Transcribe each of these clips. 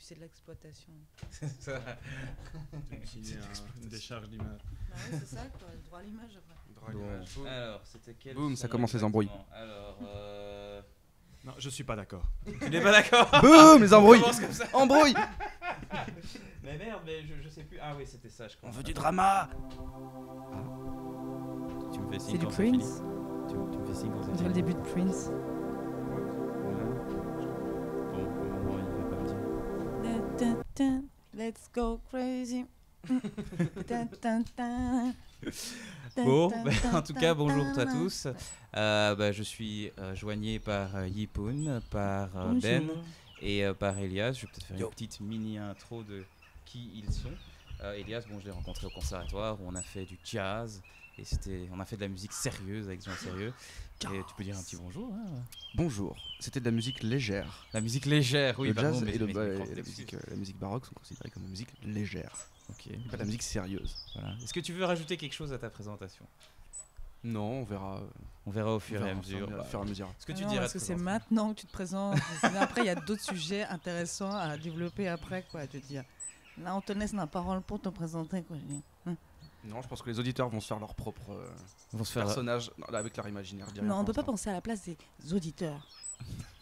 Puis c'est de l'exploitation. C'est ça. Une décharge d'image. Bah ouais, c'est ça, quoi. Le droit à l'image, après. Bon. Alors, c'était quel Boum, son ça commence les embrouilles. exactement? Alors, Non, je suis pas d'accord. tu n'es pas d'accord? Boum, les embrouilles. On commence comme ça. Embrouille. Mais merde, mais je sais plus. Ah oui, c'était ça, je crois. On veut du drama. Tu me fais C'est signe du quand c'est fini. Prince. Tu me fais signe quand c'est On dirait fini. le début de Prince. Bon, au moment, il va pas me dire. Dun, dun, dun, let's go crazy. Dun, dun, dun. Bon, Dun, bah, dun, en tout cas, dun, bonjour à dun. tous. Je suis joigné par Yipoun, par Bonjour. Ben et par Elias. Je vais peut-être faire Yo. une petite mini intro de qui ils sont. Elias, bon, je l'ai rencontré au conservatoire où on a fait du jazz et on a fait de la musique sérieuse avec des gens sérieux. Et tu peux dire un petit bonjour, hein. Bonjour. C'était de la musique légère. La musique légère, oui, le pardon, jazz mais- et, mais- mais- la musique baroque sont considérés comme de la musique légère, Ok. pas de la musique sérieuse. Voilà. Est-ce que tu veux rajouter quelque chose à ta présentation? Non, on verra. On verra au fur et à Au mesure. fur et à mesure. Est-ce que Ah tu non, diras parce de que c'est présenter maintenant que tu te présentes. Après, il y a d'autres sujets intéressants à développer après, quoi. Je veux dire, là, on te laisse la parole pour te présenter, quoi. Je dis. Non, je pense que les auditeurs vont se faire leur propre On va se faire. personnage avec leur imaginaire. je dirais, Non, on pour peut pas l'instant. penser à la place des auditeurs.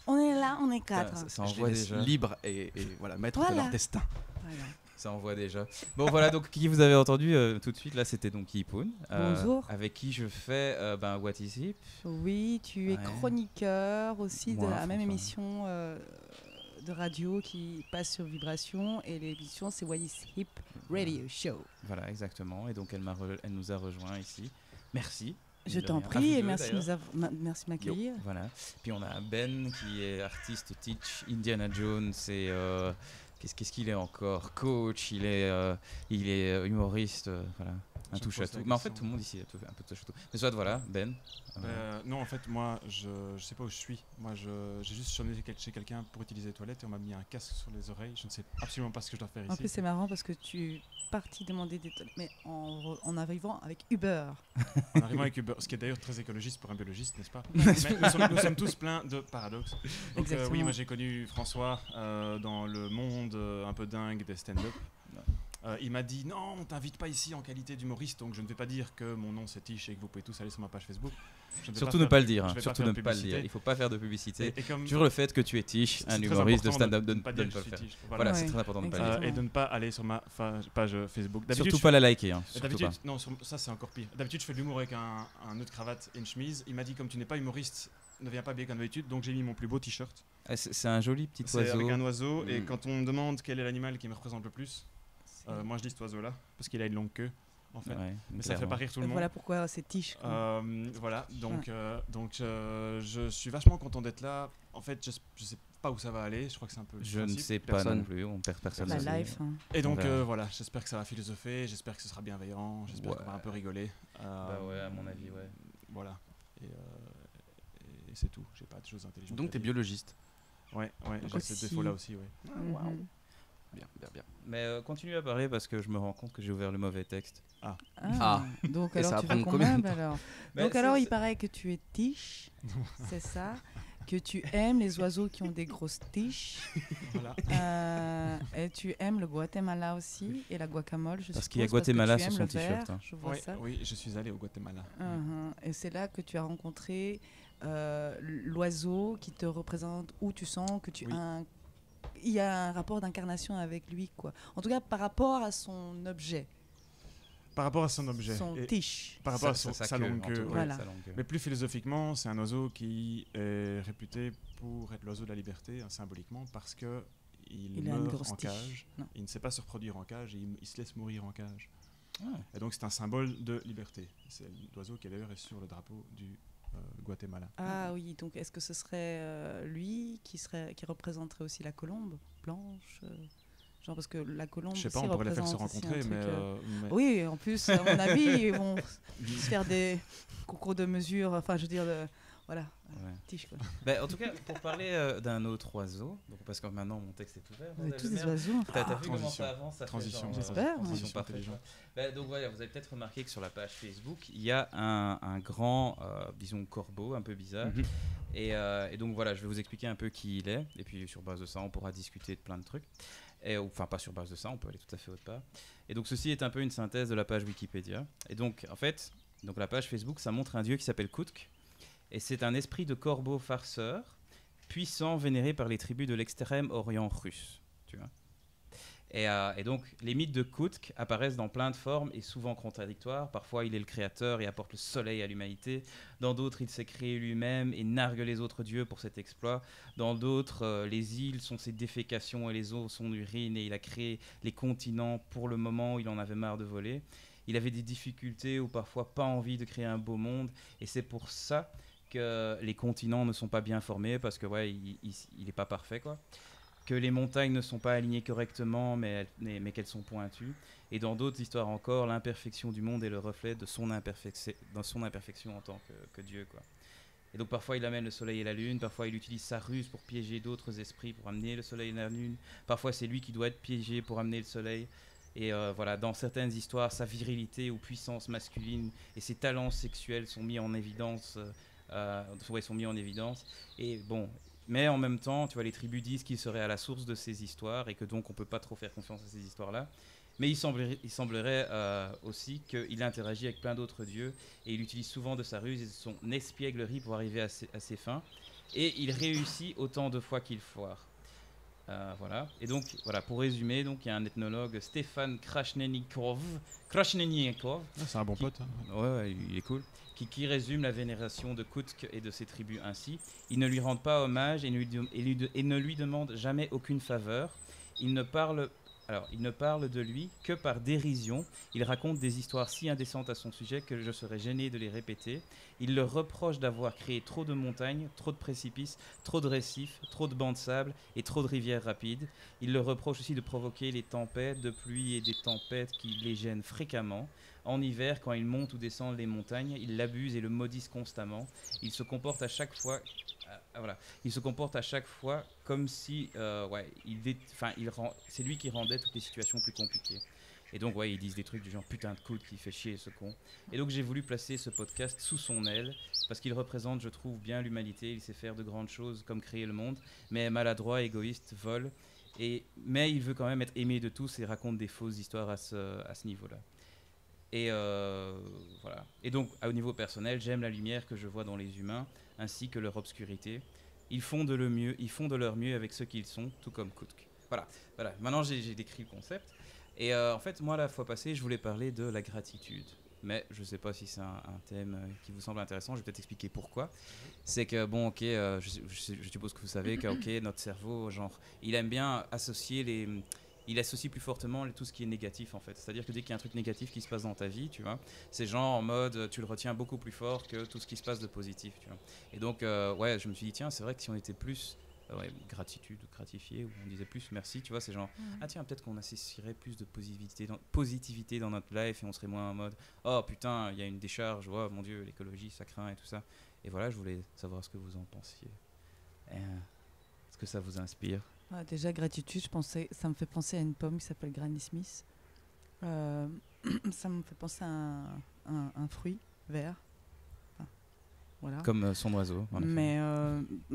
On est là, on est quatre. Ça Je les envoie laisse déjà. libres et voilà, maîtres de Voilà. leur destin. Voilà. Ça envoie déjà. Bon voilà, donc qui vous avez entendu tout de suite, là c'était donc Yipoun. Bonjour. Avec qui je fais What Is Hip. Oui, tu es Ouais. chroniqueur aussi de Moi, la même François. émission de radio qui passe sur Vibration. Et l'émission, c'est What is Hip Radio Show. Voilà, exactement. Et donc elle nous a rejoint ici. Merci. Je mine de t'en rien. À prie vous et deux, merci de d'ailleurs. merci de m'accueillir. Voilà. Puis on a Ben qui est artiste, teach, Indiana Jones et qu'est-ce qu'il est encore? Coach, il est humoriste, voilà. Un Je touche me à pose la tout. Mais en fait, question. tout le monde ici est un peu touche à tout. Mais soit voilà, Ben. Non, en fait, moi, je sais pas où je suis. Moi, j'ai juste sonné chez quelqu'un pour utiliser les toilettes et on m'a mis un casque sur les oreilles. Je ne sais absolument pas ce que je dois faire En ici. plus, c'est marrant parce que tu es parti demander des toilettes, mais en arrivant avec Uber. En arrivant avec Uber, ce qui est d'ailleurs très écologiste pour un biologiste, n'est-ce pas? Mais nous sommes tous pleins de paradoxes. Donc Exactement. oui, moi j'ai connu François dans le monde un peu dingue des stand-up. Il m'a dit non, on t'invite pas ici en qualité d'humoriste, donc je ne vais pas dire que mon nom c'est Tish et que vous pouvez tous aller sur ma page Facebook. Je ne vais Surtout ne faire- pas le dire. je hein. vais Surtout faire ne de pas le dire. publicité. Il faut pas faire de publicité. Et comme Toujours le fait que tu es Tish, c'est un très humoriste de important stand-up, de ne ne pas dire le que je suis faire. Tish. Voilà, c'est Ouais. très important de ne pas le Exactement. dire. Et de ne pas aller sur ma page Facebook. D'habitude, Surtout je pas fais- la liker. Hein. Surtout D'habitude, pas. non, ça c'est encore pire. D'habitude, je fais de l'humour avec un nœud de cravate et une chemise. Il m'a dit comme tu n'es pas humoriste, ne viens pas habillé comme d'habitude. Donc j'ai mis mon plus beau t-shirt. Ah, c'est un joli petit C'est oiseau. avec un oiseau. Et Mm. quand on me demande quel est l'animal qui me représente le plus, moi je dis cet oiseau-là parce qu'il a une longue queue en fait. Ouais, Mais ça fait clairement. pas rire tout le monde. Voilà pourquoi c'est Tiche. quoi. Voilà, donc je suis vachement content d'être là. En fait, je sais pas où ça va aller. Je crois que c'est un peu. le Je ne principe. sais pas Personne. non plus. On perd personne. La à ce life. hein. Et donc On verra. voilà, j'espère que ça va philosopher. J'espère que ce sera bienveillant. J'espère Ouais. qu'on va un peu rigoler. Bah ouais, à mon avis, ouais. Voilà. Et c'est tout. J'ai pas de choses intelligentes. Donc à t'es dire. biologiste. Ouais, j'ai Aussi. ce défaut-là aussi, ouais. Mhm. Bien, bien, bien. Mais continue à parler parce que je me rends compte que j'ai ouvert le mauvais texte. Ah. Donc Et ça alors va tu veux prendre qu'on combien de meuble alors Bah, Donc c'est- alors il c'est- paraît que tu es Tiche, c'est ça, que tu aimes les oiseaux qui ont des grosses tiches, Voilà. et tu aimes le Guatemala aussi et la guacamole. Je Parce qu'il y a suppose, que Guatemala tu sur aimes son le t-shirt, vert, hein. Je vois Ouais, ça. oui, je suis allé au Guatemala. Et c'est là que tu as rencontré l'oiseau qui te représente, où tu sens que Oui. il y a un rapport d'incarnation avec lui, quoi. En tout cas, par rapport à son objet, Par rapport à son objet. son et tiche. par rapport à sa queue, longue en queue. tout cas, ouais. Voilà. sa longue queue. Mais plus philosophiquement, c'est un oiseau qui est réputé pour être l'oiseau de la liberté, symboliquement, parce que il a une meurt grosse en tige. cage. Non. Il ne sait pas se reproduire en cage, et il se laisse mourir en cage. Ah. Et donc c'est un symbole de liberté. C'est l'oiseau qui d'ailleurs est sur le drapeau du Guatemala. Ah oui, donc est-ce que ce serait lui qui représenterait aussi la colombe blanche genre parce que la colombe Je sais pas, aussi on pourrait les faire se représente aussi un rencontrer, truc, mais Oui, en plus, à mon avis, ils vont se faire des concours de mesure, enfin je veux dire, voilà, Ouais. tige quoi. Bah, en tout cas, pour parler d'un autre oiseau, donc, parce que maintenant mon texte est ouvert. Vous êtes bordel tous de des merde. oiseaux. T'as vu comment Transition. ça avance, ça fait Transition, genre, j'espère. transition Transition parfaite, intelligente. ouais. Bah, donc voilà, vous avez peut-être remarqué que sur la page Facebook, il y a un grand, disons, corbeau un peu bizarre. Mhm. Et donc voilà, je vais vous expliquer un peu qui il est, et puis sur base de ça, on pourra discuter de plein de trucs. Enfin, pas sur base de ça, on peut aller tout à fait autre part. Et donc, ceci est un peu une synthèse de la page Wikipédia. Et donc, en fait, donc la page Facebook, ça montre un dieu qui s'appelle Kutkh. Et c'est un esprit de corbeau farceur, puissant, vénéré par les tribus de l'extrême orient russe. Tu vois. Et donc, les mythes de Kutkh apparaissent dans plein de formes et souvent contradictoires. Parfois, il est le créateur et apporte le soleil à l'humanité. Dans d'autres, il s'est créé lui-même et nargue les autres dieux pour cet exploit. Dans d'autres, les îles sont ses défécations et les eaux son urine. Et il a créé les continents pour le moment où il en avait marre de voler. Il avait des difficultés ou parfois pas envie de créer un beau monde. Et c'est pour ça que les continents ne sont pas bien formés, parce que ouais, il est pas parfait, quoi. Que les montagnes ne sont pas alignées correctement, mais qu'elles sont pointues. Et dans d'autres histoires encore, l'imperfection du monde est le reflet de son imperfection en tant que Dieu, quoi. Et donc parfois il amène le soleil et la lune, parfois il utilise sa ruse pour piéger d'autres esprits, pour amener le soleil et la lune. Parfois c'est lui qui doit être piégé pour amener le soleil. Et voilà, dans certaines histoires, sa virilité ou puissance masculine et ses talents sexuels sont mis en évidence. Sont mis en évidence. Et bon, mais en même temps, tu vois, les tribus disent qu'il serait à la source de ces histoires et que donc on peut pas trop faire confiance à ces histoires-là. Mais il semblerait aussi qu'il interagit avec plein d'autres dieux et il utilise souvent de sa ruse et de son espièglerie pour arriver à ses fins. Et il réussit autant de fois qu'il foire. Voilà. Et donc, voilà, pour résumer, donc, il y a un ethnologue, Stéphane Krashenikov. Ah, c'est un bon pote. Hein. Ouais, il est cool. Qui résume la vénération de Kutkh et de ses tribus ainsi. Ils ne lui rendent pas hommage et ne lui demandent jamais aucune faveur. Il ne parle de lui que par dérision. Il raconte des histoires si indécentes à son sujet que je serais gêné de les répéter. Il leur reproche d'avoir créé trop de montagnes, trop de précipices, trop de récifs, trop de bancs de sable et trop de rivières rapides. Il leur reproche aussi de provoquer les tempêtes de pluie et des tempêtes qui les gênent fréquemment. En hiver, quand ils montent ou descendent les montagnes, ils l'abusent et le maudissent constamment. Il se comporte à chaque fois... Il se comporte à chaque fois comme si c'est lui qui rendait toutes les situations plus compliquées. Et donc ils disent des trucs du genre putain de coude qui fait chier ce con. Et donc j'ai voulu placer ce podcast sous son aile parce qu'il représente, je trouve, bien l'humanité. Il sait faire de grandes choses comme créer le monde, mais maladroit, égoïste, vole. Mais il veut quand même être aimé de tous et raconte des fausses histoires à ce niveau-là. Et voilà. Et donc, au niveau personnel, j'aime la lumière que je vois dans les humains, ainsi que leur obscurité. Ils font de leur mieux avec ce qu'ils sont, tout comme Kutkh. Voilà. Maintenant, j'ai décrit le concept. Et en fait, moi, la fois passée, je voulais parler de la gratitude. Mais je ne sais pas si c'est un thème qui vous semble intéressant. Je vais peut-être expliquer pourquoi. C'est que, bon, ok, je suppose que vous savez que, ok, notre cerveau, genre, il aime bien associer il associe plus fortement tout ce qui est négatif, en fait. C'est-à-dire que dès qu'il y a un truc négatif qui se passe dans ta vie, tu vois, c'est genre en mode, tu le retiens beaucoup plus fort que tout ce qui se passe de positif, tu vois. Et donc, je me suis dit, tiens, c'est vrai que si on était plus gratitude ou gratifié, ou on disait plus merci, tu vois, c'est genre, ah tiens, peut-être qu'on associerait plus de positivité dans notre life et on serait moins en mode, oh putain, il y a une décharge, oh mon Dieu, l'écologie, ça craint et tout ça. Et voilà, je voulais savoir ce que vous en pensiez. Est-ce que ça vous inspire ? Déjà, gratitude, ça me fait penser à une pomme qui s'appelle Granny Smith. Ça me fait penser à un fruit vert. Enfin, voilà. Comme son oiseau. Mais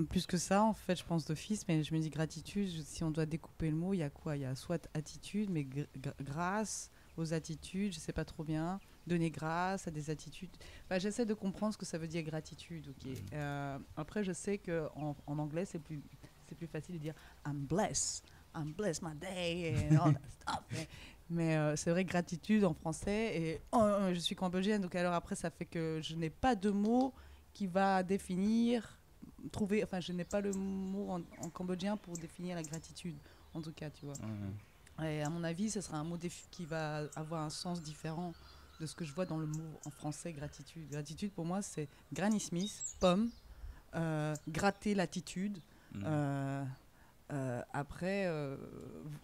plus que ça, en fait, je pense d'office, mais je me dis gratitude, si on doit découper le mot, il y a quoi ? Il y a soit attitude, mais grâce aux attitudes, je ne sais pas trop bien. Donner grâce à des attitudes. J'essaie de comprendre ce que ça veut dire gratitude. Okay. Après, je sais qu'en anglais, c'est plus facile de dire I'm blessed my day and all that stuff. Mais c'est vrai, gratitude en français. Et je suis cambodgienne, donc alors après, ça fait que je n'ai pas de mot qui va définir, je n'ai pas le mot en cambodgien pour définir la gratitude, en tout cas, tu vois. Et à mon avis, ce sera un mot qui va avoir un sens différent de ce que je vois dans le mot en français gratitude. Gratitude, pour moi, c'est Granny Smith, pomme, gratter l'attitude. Après,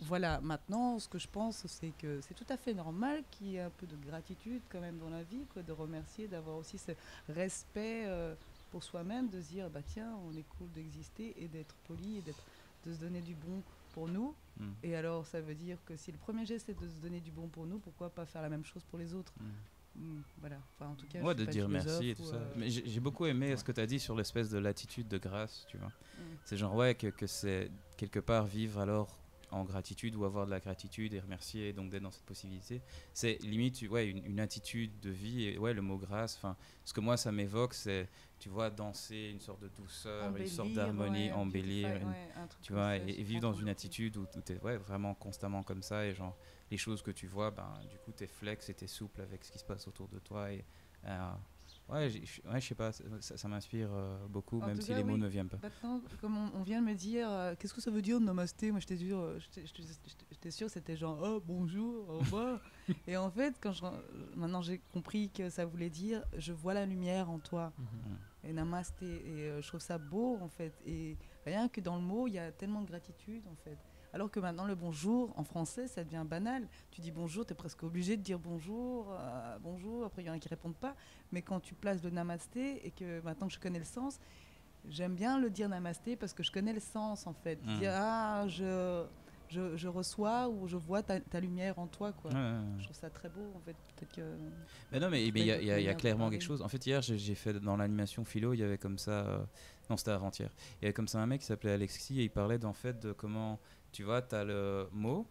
voilà, maintenant, ce que je pense, c'est que c'est tout à fait normal qu'il y ait un peu de gratitude quand même dans la vie, quoi, de remercier, d'avoir aussi ce respect pour soi-même, de se dire, tiens, on est cool d'exister et d'être poli et de se donner du bon pour nous. Et alors, ça veut dire que si le premier geste, c'est de se donner du bon pour nous, pourquoi pas faire la même chose pour les autres ? Voilà, en tout cas, de dire merci et tout ça. Mais j'ai beaucoup aimé ce que tu as dit sur l'espèce de l'attitude de grâce, tu vois. C'est genre que c'est quelque part vivre alors en gratitude ou avoir de la gratitude et remercier et donc d'être dans cette possibilité. C'est limite une attitude de vie. Et le mot grâce, ce que moi ça m'évoque, c'est, tu vois, danser, une sorte de douceur, une sorte d'harmonie, embellir, tu vois, et vivre dans une attitude où tu es vraiment constamment comme ça et genre les choses que tu vois, du coup tu es flex et tu es souple avec ce qui se passe autour de toi et je sais pas, ça m'inspire beaucoup, même si les mots ne viennent pas. Maintenant, comme on vient de me dire, qu'est-ce que ça veut dire namasté? Moi, j'étais sûre que c'était genre oh, bonjour, au revoir. Et en fait, maintenant j'ai compris que ça voulait dire je vois la lumière en toi. Et namasté. Et je trouve ça beau, en fait. Et rien que dans le mot, il y a tellement de gratitude, en fait. Alors que maintenant, le bonjour, en français, ça devient banal. Tu dis bonjour, tu es presque obligé de dire bonjour, bonjour. Après, il y en a qui ne répondent pas. Mais quand tu places le namasté, et que maintenant que je connais le sens, j'aime bien le dire namasté parce que je connais le sens, en fait. Dire, je reçois ou je vois ta lumière en toi, quoi. Je trouve ça très beau, en fait. Peut-être que... Mais non, mais il y a clairement quelque chose. En fait, hier, j'ai fait dans l'animation philo, il y avait comme ça... non, c'était avant-hier. Il y avait comme ça un mec qui s'appelait Alexis et il parlait de comment... Tu vois, tu as le mot,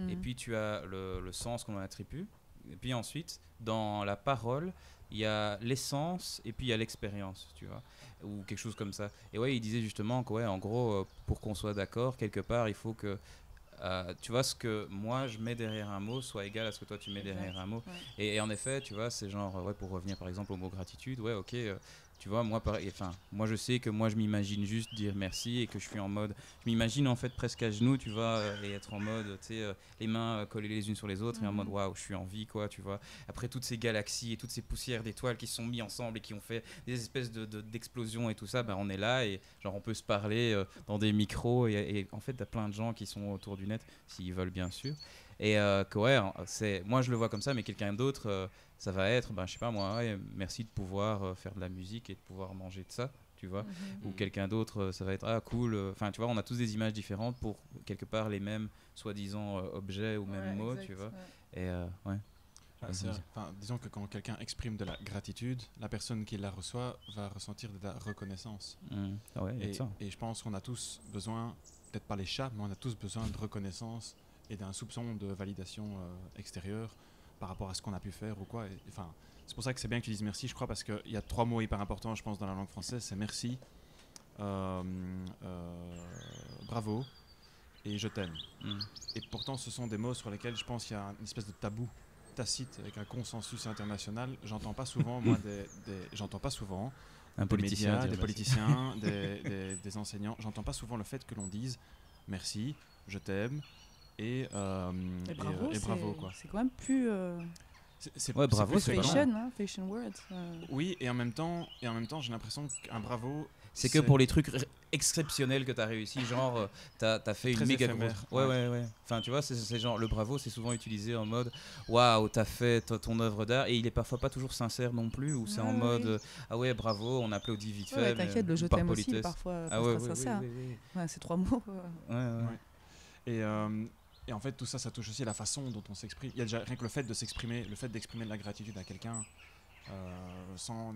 et puis tu as le sens qu'on en attribue. Et puis ensuite, dans la parole, il y a l'essence et puis il y a l'expérience, tu vois, ou quelque chose comme ça. Et il disait justement que, en gros, pour qu'on soit d'accord, quelque part, il faut que, tu vois, ce que moi je mets derrière un mot soit égal à ce que toi tu mets derrière un mot. Et en effet, tu vois, c'est genre, pour revenir par exemple au mot gratitude, tu vois, moi je sais que moi je m'imagine juste dire merci et que je suis en mode, je m'imagine en fait presque à genoux, tu vois, et être en mode, tu sais, les mains collées les unes sur les autres et en mode waouh, je suis en vie, quoi, tu vois. Après toutes ces galaxies et toutes ces poussières d'étoiles qui se sont mis ensemble et qui ont fait des espèces d'explosions et tout ça, on est là et genre on peut se parler dans des micros et en fait t'as plein de gens qui sont autour du net, s'ils veulent bien sûr. Et moi je le vois comme ça, mais quelqu'un d'autre, ça va être, je sais pas moi, merci de pouvoir faire de la musique et de pouvoir manger de ça, tu vois. Ou quelqu'un d'autre, ça va être, cool. Enfin, tu vois, on a tous des images différentes pour quelque part les mêmes soi-disant objets ou mêmes mots, tu vois. Et disons que quand quelqu'un exprime de la gratitude, la personne qui la reçoit va ressentir de la reconnaissance. Et je pense qu'on a tous besoin, peut-être pas les chats, mais on a tous besoin de reconnaissance et d'un soupçon de validation extérieure par rapport à ce qu'on a pu faire ou quoi. C'est pour ça que c'est bien que tu dises merci, je crois, parce qu'il y a 3 mots hyper importants, je pense, dans la langue française. C'est merci, bravo et je t'aime. Et pourtant, ce sont des mots sur lesquels je pense qu'il y a une espèce de tabou tacite avec un consensus international. J'entends pas souvent, moi, j'entends pas souvent un politicien, médias, des politiciens, des enseignants. J'entends pas souvent le fait que l'on dise merci, je t'aime. Et bravo, quoi. C'est quand même plus bravo, c'est fashion words. Oui, et en même temps j'ai l'impression qu'un bravo, c'est que pour les trucs exceptionnels que tu as réussi, genre t'as fait une méga grosse. Enfin, tu vois, c'est genre le bravo, c'est souvent utilisé en mode waouh, t'as fait ton œuvre d'art, et il est parfois pas toujours sincère non plus, ou c'est en mode bravo, on applaudit vite fait. T'inquiète, le je t'aime aussi parfois sincère. C'est 3 mots. Et en fait, tout ça, ça touche aussi à la façon dont on s'exprime. Il y a déjà rien que le fait de s'exprimer, le fait d'exprimer de la gratitude à quelqu'un, sans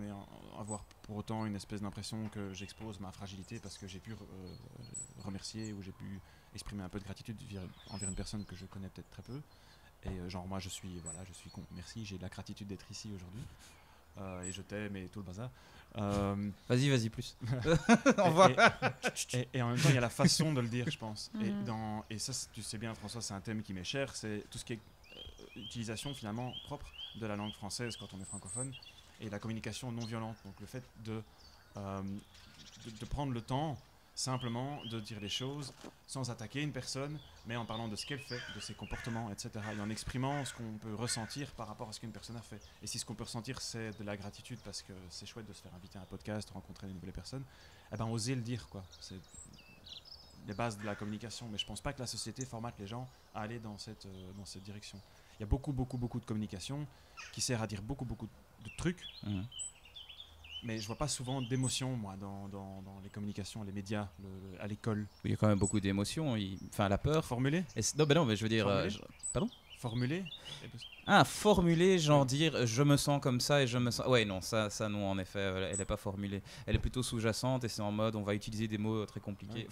avoir pour autant une espèce d'impression que j'expose ma fragilité parce que j'ai pu remercier ou j'ai pu exprimer un peu de gratitude envers une personne que je connais peut-être très peu. Et genre moi, je suis merci, j'ai de la gratitude d'être ici aujourd'hui. Et je t'aime et tout le bazar. Vas-y plus. Au revoir. Et en même temps, il y a la façon de le dire, je pense. Et ça, tu sais bien, François, c'est un thème qui m'est cher. C'est tout ce qui est utilisation finalement propre de la langue française quand on est francophone et la communication non violente. Donc le fait de prendre le temps simplement de dire les choses sans attaquer une personne, mais en parlant de ce qu'elle fait, de ses comportements, etc. Et en exprimant ce qu'on peut ressentir par rapport à ce qu'une personne a fait. Et si ce qu'on peut ressentir, c'est de la gratitude parce que c'est chouette de se faire inviter à un podcast, rencontrer de nouvelles personnes, oser le dire, quoi. C'est les bases de la communication. Mais je pense pas que la société formate les gens à aller dans cette direction. Il y a beaucoup de communication qui sert à dire beaucoup de trucs. Mais je vois pas souvent d'émotions, moi, dans les communications, les médias, à l'école. Il y a quand même beaucoup d'émotions. La peur. Formuler non, mais je veux dire... Pardon ? Formuler formuler, genre dire je me sens comme ça et je me sens... Ouais, non, ça non, en effet, elle est pas formulée. Elle est plutôt sous-jacente et c'est en mode on va utiliser des mots très compliqués.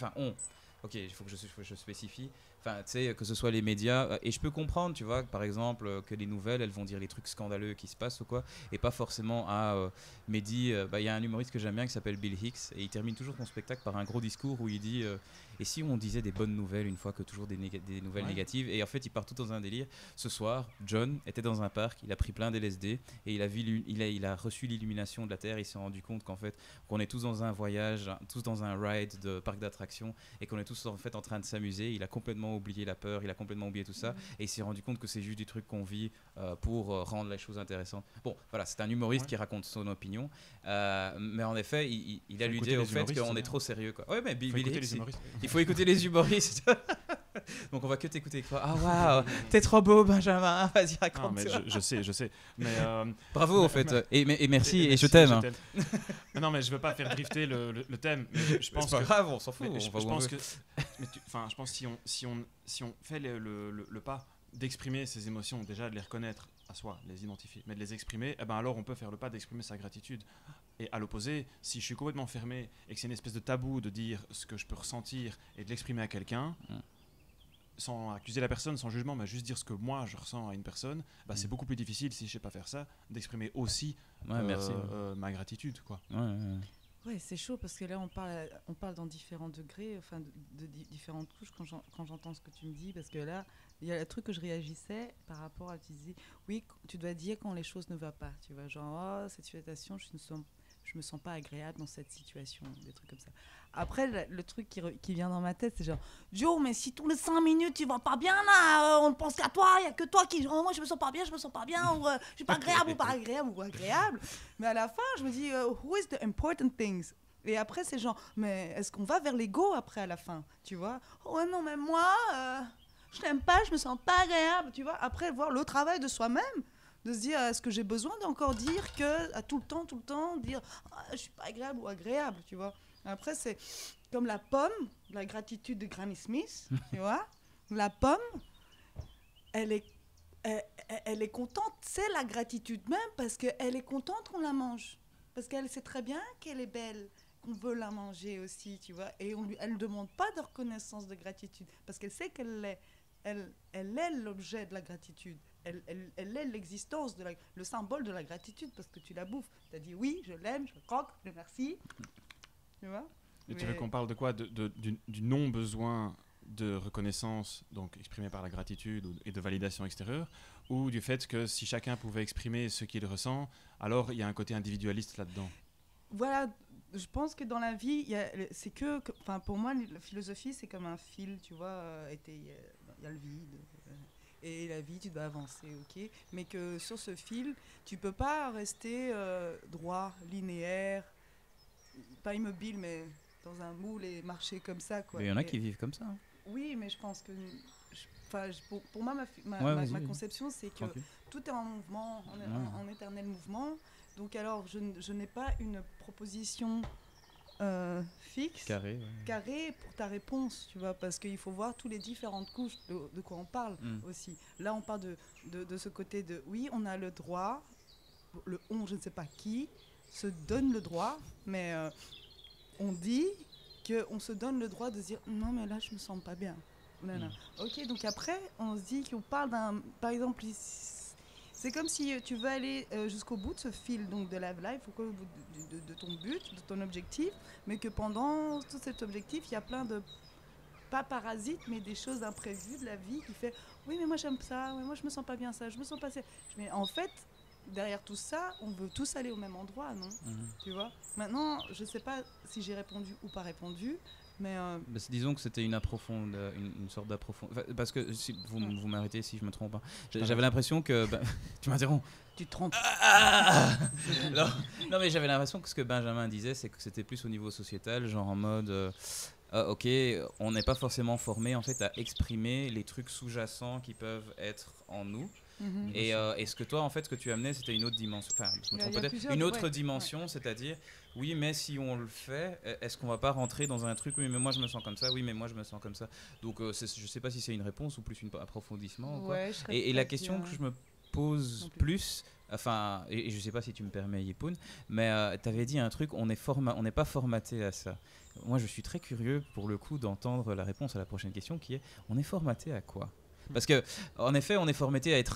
Ok, il faut que je spécifie. Enfin, tu sais, que ce soit les médias. Et je peux comprendre, tu vois, par exemple, que les nouvelles, elles vont dire les trucs scandaleux qui se passent ou quoi, et pas forcément à Mehdi. Il y a un humoriste que j'aime bien qui s'appelle Bill Hicks, et il termine toujours son spectacle par un gros discours où il dit et si on disait des bonnes nouvelles une fois que toujours des nouvelles négatives. Et en fait, il part tout dans un délire. Ce soir, John était dans un parc, il a pris plein d'LSD, et il a reçu l'illumination de la Terre. Il s'est rendu compte qu'en fait, qu'on est tous dans un voyage, tous dans un ride de parc d'attractions, et qu'on est tous en fait en train de s'amuser. Il a complètement oublié la peur, il a complètement oublié tout ça, et il s'est rendu compte que c'est juste du truc qu'on vit pour rendre les choses intéressantes. Bon, voilà, c'est un humoriste qui raconte son opinion, mais en effet, il alludait au fait qu'on est trop sérieux, quoi. Ouais, mais Bill Hicks, il faut écouter les humoristes. Donc on va que t'écouter. Ah waouh, t'es trop beau, Benjamin. Vas-y, raconte. Mais je sais. Mais bravo en fait. Et merci et je merci, t'aime. Non, mais je veux pas faire drifter le thème. Mais je pense c'est pas grave, on s'en fout. Je pense que, je pense si on fait le pas d'exprimer ses émotions, déjà de les reconnaître à soi, les identifier, mais de les exprimer, eh ben alors on peut faire le pas d'exprimer sa gratitude. Et à l'opposé, si je suis complètement fermé et que c'est une espèce de tabou de dire ce que je peux ressentir et de l'exprimer à quelqu'un, sans accuser la personne, sans jugement, mais juste dire ce que moi je ressens à une personne, c'est beaucoup plus difficile, si je sais pas faire ça, d'exprimer aussi ma gratitude, quoi. Ouais, c'est chaud parce que là on parle dans différents degrés, enfin de différentes couches quand j'entends ce que tu me dis, parce que là il y a le truc que je réagissais par rapport à, tu disais oui, tu dois dire quand les choses ne vont pas, tu vois, genre cette situation, je me sens pas agréable dans cette situation, des trucs comme ça. Après, le truc qui vient dans ma tête, c'est genre, Joe, mais si tous les 5 minutes tu vas pas bien là, on ne pense qu'à toi, il y a que toi qui, moi je me sens pas bien, ou je suis pas agréable ou pas agréable ou agréable. Mais à la fin, je me dis, who is the important things? Et après, c'est genre, mais est-ce qu'on va vers l'ego après à la fin, tu vois? Oh non, mais moi, je t'aime pas, je me sens pas agréable, tu vois? Après, voir le travail de soi-même. De se dire, est-ce que j'ai besoin d'encore dire que, à tout le temps, dire je suis pas agréable ou agréable, tu vois. Après, c'est comme la pomme, la gratitude de Granny Smith, tu vois. La pomme, elle est contente, c'est la gratitude même, parce qu'elle est contente qu'on la mange. Parce qu'elle sait très bien qu'elle est belle, qu'on veut la manger aussi, tu vois. Et elle ne demande pas de reconnaissance de gratitude, parce qu'elle sait elle est l'objet de la gratitude. Elle est l'existence, le symbole de la gratitude, parce que tu la bouffes. Tu as dit oui, je l'aime, je le croque, je le remercie. Tu vois? Et tu veux qu'on parle de quoi? Du non-besoin de reconnaissance, donc exprimé par la gratitude et de validation extérieure, ou du fait que si chacun pouvait exprimer ce qu'il ressent, alors il y a un côté individualiste là-dedans? Voilà, je pense que dans la vie, c'est pour moi, la philosophie, c'est comme un fil, tu vois, il y a le vide. Et la vie, tu dois avancer, ok? Mais que sur ce fil, tu peux pas rester droit, linéaire, pas immobile, mais dans un moule et marcher comme ça, quoi. Mais il y en a qui vivent comme ça. Hein. Oui, mais je pense que... pour moi, ma conception, c'est que tout est en mouvement, en éternel mouvement. Donc alors, je n'ai pas une proposition... fixe, carré pour ta réponse, tu vois, parce qu'il faut voir toutes les différentes couches de quoi on parle aussi. Là, on parle de ce côté de, oui, on a le droit, je ne sais pas qui, se donne le droit, mais on dit qu'on se donne le droit de dire, non, mais là, je me sens pas bien. Ok, donc après, on se dit qu'on parle par exemple, c'est comme si tu veux aller jusqu'au bout de ce fil donc de la life, au bout de ton but, de ton objectif, mais que pendant tout cet objectif, il y a plein de, pas parasites, mais des choses imprévues de la vie qui fait oui, mais moi j'aime ça, oui, moi je me sens pas bien ça, je me sens pas ça. Mais en fait, derrière tout ça, on veut tous aller au même endroit, non? Tu vois? Maintenant, je sais pas si j'ai répondu ou pas répondu. Mais disons que c'était une sorte d'approfondissement. Parce que si vous m'arrêtez si je me trompe. Hein. J'avais l'impression que... tu m'interromps. Tu te trompes. Non, mais j'avais l'impression que ce que Benjamin disait, c'est que c'était plus au niveau sociétal, genre en mode... ok, on n'est pas forcément formé en fait à exprimer les trucs sous-jacents qui peuvent être en nous. Et ce que toi, en fait, ce que tu amenais, c'était une autre dimension. Enfin, je me trompe peut-être. Une autre dimension, c'est-à-dire, oui, mais si on le fait, est-ce qu'on va pas rentrer dans un truc, oui, mais moi je me sens comme ça, oui, mais moi je me sens comme ça. Donc, je sais pas si c'est une réponse ou plus un approfondissement. Ou quoi. Et la question que je me pose Non plus. plus. Enfin, et je sais pas si tu me permets, Yipoun, mais tu avais dit un truc, on n'est pas formaté à ça. Moi, je suis très curieux, pour le coup, d'entendre la réponse à la prochaine question, qui est, on est formaté à quoi ? Parce que, en effet, on est formaté à être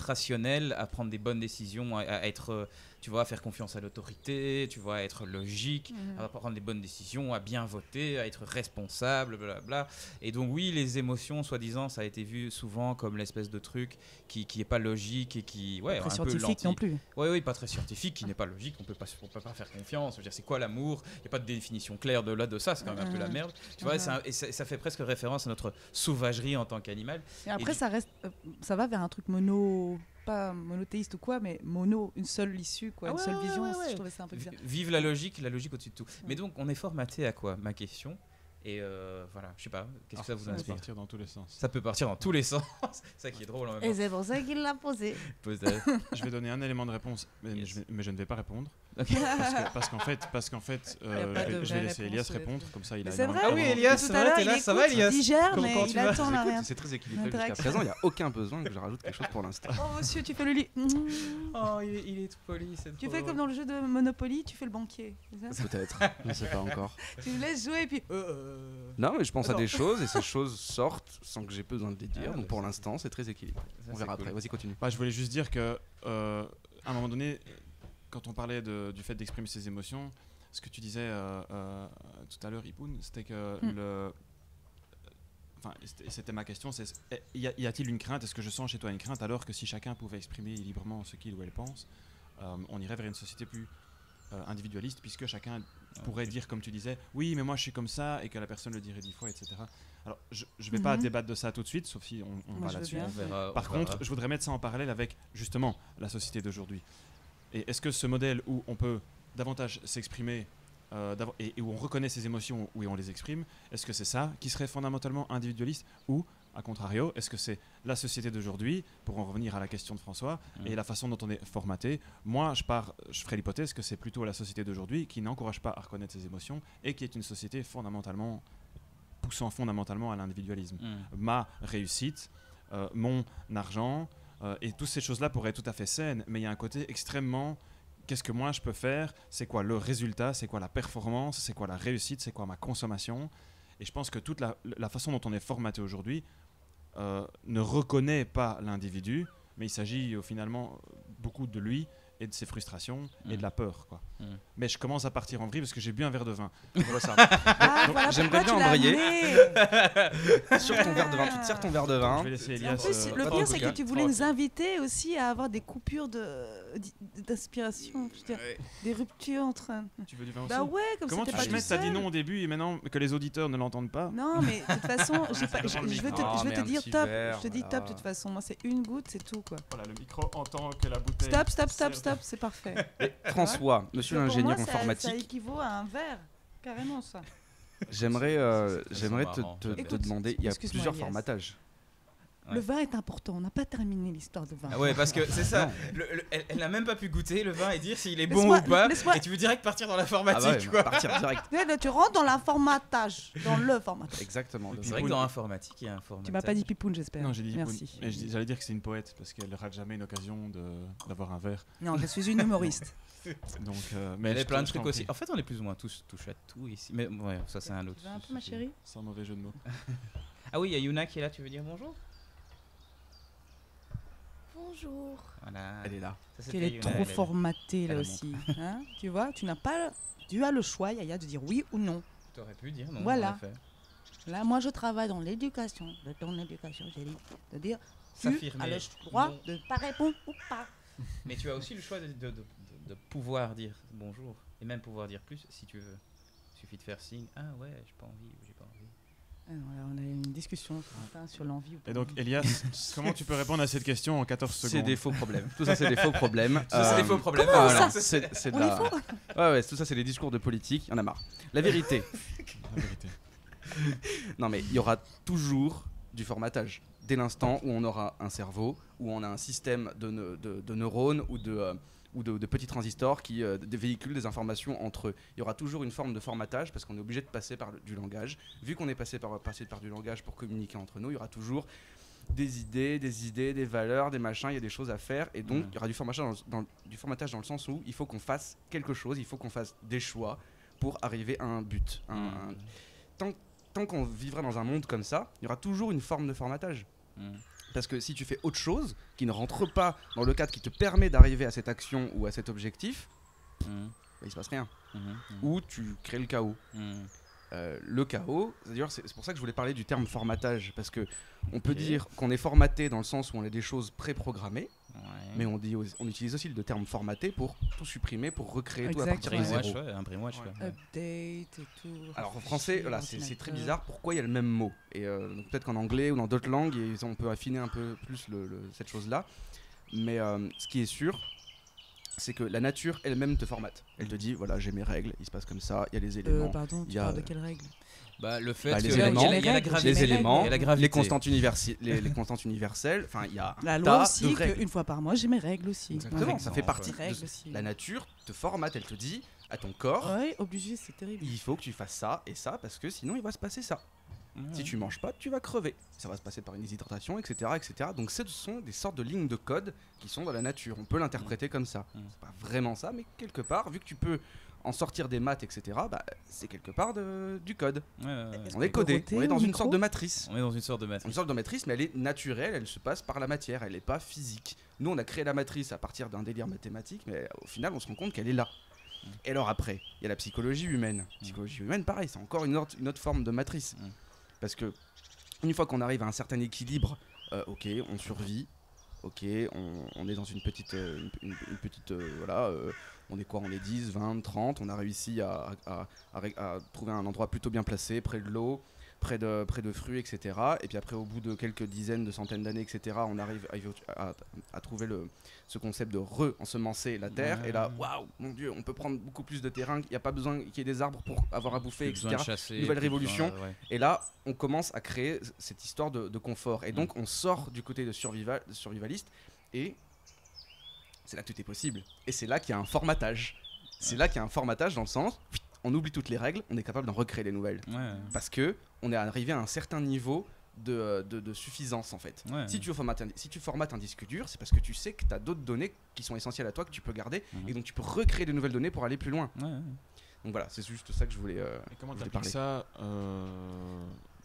rationnel, à prendre des bonnes décisions, à être, tu vois, à faire confiance à l'autorité, tu vois, à être logique, à prendre les bonnes décisions, à bien voter, à être responsable, blablabla. Et donc, oui, les émotions, soi-disant, ça a été vu souvent comme l'espèce de truc qui est pas logique et qui, ouais, Très un peu scientifique non plus. Oui, pas très scientifique, qui n'est pas logique, on peut pas faire confiance. Je veux dire, c'est quoi l'amour ? Il n'y a pas de définition claire de ça, c'est quand même un peu la merde. Tu vois, ça fait presque référence à notre sauvagerie en tant qu'animal. Et après, Et ça va vers un truc pas monothéiste ou quoi, mais une seule issue, quoi, une seule vision. Je trouvais ça un peu bizarre. Vive la logique au-dessus de tout. Mais donc, on est formaté à quoi ? Ma question. Et voilà, je sais pas, qu'est-ce que ça vous Ça peut inspire ? partir dans tous les sens. Ça peut partir dans tous les sens. C'est ça qui est drôle en même temps. Et c'est pour ça qu'il l'a posé. Je vais donner un élément de réponse, mais, Yes. mais je ne vais pas répondre. Ok. Parce qu'en fait, Il y a pas de je vais vraie laisser réponse, Elias ouais. répondre, comme ça il Mais a c'est une vrai, Ah oui, réponse. Elias, tout ça à va, l'heure, t'es il là, ça va, écoute, Elias ? il digère, Comment mais tu il vas ? attend là, rien. C'est très équilibré jusqu'à L'interaction. présent. Il n'y a aucun besoin que je rajoute quelque chose pour l'instant. Oh monsieur, tu fais le lit. Oh, il est tout poli, c'est Tu trop fais drôle. comme dans le jeu de Monopoly, tu fais le banquier. C'est ça Peut-être. Je ne sais pas encore. Tu le laisses jouer et puis. Non, mais je pense à Non. des choses et ces choses sortent sans que j'ai besoin de les dire. Ah, donc bah, pour c'est l'instant, c'est très équilibré. Ça, On c'est verra cool. après. Vas-y, continue. Bah, je voulais juste dire que à un moment donné, quand on parlait du fait d'exprimer ses émotions, ce que tu disais tout à l'heure, Ipoun, c'était que enfin, c'était ma question, c'est y a-t-il une crainte ? Est-ce que je sens chez toi une crainte alors que si chacun pouvait exprimer librement ce qu'il ou elle pense, on irait vers une société plus individualiste, puisque chacun pourrait dire, comme tu disais, oui, mais moi je suis comme ça, et que la personne le dirait 10 fois, etc. Alors, je ne vais pas débattre de ça tout de suite, sauf si on Moi, va je veux là-dessus. bien. On verra, Par on verra. contre, je voudrais mettre ça en parallèle avec justement la société d'aujourd'hui. Et est-ce que ce modèle où on peut davantage s'exprimer et où on reconnaît ses émotions, où on les exprime, est-ce que c'est ça qui serait fondamentalement individualiste, ou à contrario, est-ce que c'est la société d'aujourd'hui, pour en revenir à la question de François, et la façon dont on est formaté? Moi, je ferai l'hypothèse que c'est plutôt la société d'aujourd'hui qui n'encourage pas à reconnaître ses émotions et qui est une société poussant fondamentalement à l'individualisme. Ma réussite, mon argent, et toutes ces choses-là pourraient être tout à fait saines, mais il y a un côté extrêmement qu'est-ce que moi je peux faire, c'est quoi le résultat, c'est quoi la performance, c'est quoi la réussite, c'est quoi ma consommation. Et je pense que toute la façon dont on est formaté aujourd'hui ne reconnaît pas l'individu, mais il s'agit finalement beaucoup de lui et de ses frustrations et de la peur, quoi. Mais je commence à partir en vrille parce que j'ai bu un verre de vin. Ah, Donc, voilà j'aimerais pourquoi bien tu l'as embrayer. amené. Sur ton verre de vin, tu te sers ton verre de Je vin. vais laisser Et en Elias. plus, le pas pire, de c'est coca. que tu voulais nous inviter aussi à avoir des coupures d'inspiration, je veux dire, des ruptures entre. Tu veux du vin aussi? Bah ouais, comme Comment c'était tu pas mets tout t'as dit seul. non au début et maintenant que les auditeurs ne l'entendent pas? Non, mais de toute façon, je vais Ah, te mais un dire petit top. verre, Je te dis voilà. top de toute façon. Moi, c'est une goutte, c'est tout quoi. Voilà, le micro entend que la bouteille. Stop, c'est parfait. François, monsieur Pour l'ingénieur moi, ça informatique, équivaut à un verre, carrément ça. j'aimerais C'est marrant. te Écoute, demander, il y a excuse-moi, plusieurs Elias. formatages. Ouais. Le vin est important. On n'a pas terminé l'histoire de vin. Ah ouais, parce que c'est ça. Non. Elle n'a même pas pu goûter le vin et dire s'il est bon Laisse-moi- ou pas. laisse-moi- Et tu veux direct partir dans Ah l'informatique, bah ouais, quoi. partir direct. Tu rentres dans l'informatage, dans le formatage. Exactement. C'est vrai que dans l'informatique, il y a un format. Tu m'as pas dit pipoune, j'espère. Non, j'ai dit Merci. mais j'allais dire que c'est une poète parce qu'elle rate jamais une occasion d'avoir un verre. Non, je suis une humoriste. Donc, Mais elle je est plein de je trucs t'en aussi. prie. En fait, on est plus ou moins tous touche à tout ici. Mais ouais, ça c'est un autre. Tu vas un peu, ma sujet. chérie Sans mauvais jeu de mots. Ah oui, il y a Yuna qui est là, tu veux dire bonjour? Bonjour. Voilà. Elle est là. Ça, c'était Elle est Yuna, trop elle est- formatée là elle aussi. Hein, tu vois, tu as le choix, Yaya, de dire oui ou non. T'aurais pu dire non. Voilà. en effet. Là, moi, je travaille dans l'éducation, de ton éducation, chérie. De dire, tu S'affirmer. as le droit Non. de ne pas répondre ou pas. Mais tu as aussi le choix de pouvoir dire bonjour. Et même pouvoir dire plus si tu veux. Il suffit de faire signe. Ah ouais, j'ai pas envie ou j'ai pas envie. Ah non, là, on a eu une discussion ce matin sur l'envie ou pas. Et donc, Elias, comment tu peux répondre à cette question en 14 C'est secondes? des faux problèmes. Tout ça, c'est des faux problèmes. Ça, c'est des faux problèmes. Voilà, ça c'est de On la... est faux. Ouais, tout ça, c'est des discours de politique. Il y en a marre. La vérité. La vérité. Non, mais il y aura toujours du formatage. Dès l'instant où on aura un cerveau, où on a un système de neurones ou de petits transistors qui véhiculent des informations entre eux. Il y aura toujours une forme de formatage parce qu'on est obligé de passer par du langage. Vu qu'on est passé par du langage pour communiquer entre nous, il y aura toujours des idées, des valeurs, des machins, il y a des choses à faire. Et donc, il y aura du formatage dans le sens où il faut qu'on fasse quelque chose, il faut qu'on fasse des choix pour arriver à un but. Tant qu'on vivra dans un monde comme ça, il y aura toujours une forme de formatage. Parce que si tu fais autre chose qui ne rentre pas dans le cadre qui te permet d'arriver à cette action ou à cet objectif, il se passe rien. Ou tu crées le chaos. Le chaos, d'ailleurs c'est pour ça que je voulais parler du terme formatage, parce que on peut dire qu'on est formaté dans le sens où on a des choses préprogrammées, mais on utilise aussi le terme formaté pour tout supprimer, pour recréer tout à partir de zéro. Update et tout. Alors en français, voilà, c'est très bizarre. Pourquoi il y a le même mot? Et donc peut-être qu'en anglais ou dans d'autres langues, on peut affiner un peu plus cette chose-là. Mais ce qui est sûr, c'est que la nature elle-même te formate. Elle te dit, voilà, j'ai mes règles, il se passe comme ça, il y a les éléments. Pardon, tu parles de quelles règles? Le fait les que éléments, il y a la gravité, les éléments, il y a la gravité. les constantes universelles, enfin il y a la un loi tas aussi, de règles. qu'une fois par mois j'ai mes règles aussi. Exactement, ça fait partie règles de aussi. la nature te formate, elle te dit à ton corps, Ouais, obligé, c'est terrible. il faut que tu fasses ça et ça parce que sinon il va se passer ça. Si tu manges pas, tu vas crever. Ça va se passer par une déshydratation, etc., etc. Donc ce sont des sortes de lignes de code qui sont dans la nature. On peut l'interpréter comme ça. C'est pas vraiment ça, mais quelque part, vu que tu peux en sortir des maths, etc., c'est quelque part du code. On est codé, on est dans une sorte de matrice. On est dans une sorte de matrice. Une sorte de matrice, mais elle est naturelle, elle se passe par la matière, elle n'est pas physique. Nous, on a créé la matrice à partir d'un délire mathématique, mais au final, on se rend compte qu'elle est là. Et alors après, il y a la psychologie humaine. La psychologie humaine, pareil, c'est encore une autre forme de matrice. Parce que une fois qu'on arrive à un certain équilibre, ok, on survit, ok, on est dans une petite, voilà, on est quoi, on est 10, 20, 30, on a réussi à trouver un endroit plutôt bien placé, près de l'eau, près de fruits, etc. Et puis après, au bout de quelques dizaines, de centaines d'années, etc., on arrive à trouver ce concept de re-ensemencer la terre. Et là, waouh, mon Dieu, on peut prendre beaucoup plus de terrain, il n'y a pas besoin qu'il y ait des arbres pour avoir à bouffer, etc. Nouvelle révolution. Et là, on commence à créer cette histoire de confort. Et donc, on sort du côté de survivaliste et c'est là que tout est possible. Et c'est là qu'il y a un formatage. C'est là qu'il y a un formatage dans le sens... On oublie toutes les règles, on est capable d'en recréer des nouvelles. Parce que on est arrivé à un certain niveau de suffisance en fait. Si tu formates un disque dur, c'est parce que tu sais que tu as d'autres données qui sont essentielles à toi que tu peux garder et donc tu peux recréer de nouvelles données pour aller plus loin. Donc voilà, c'est juste ça que je voulais Et comment tu parler. Ça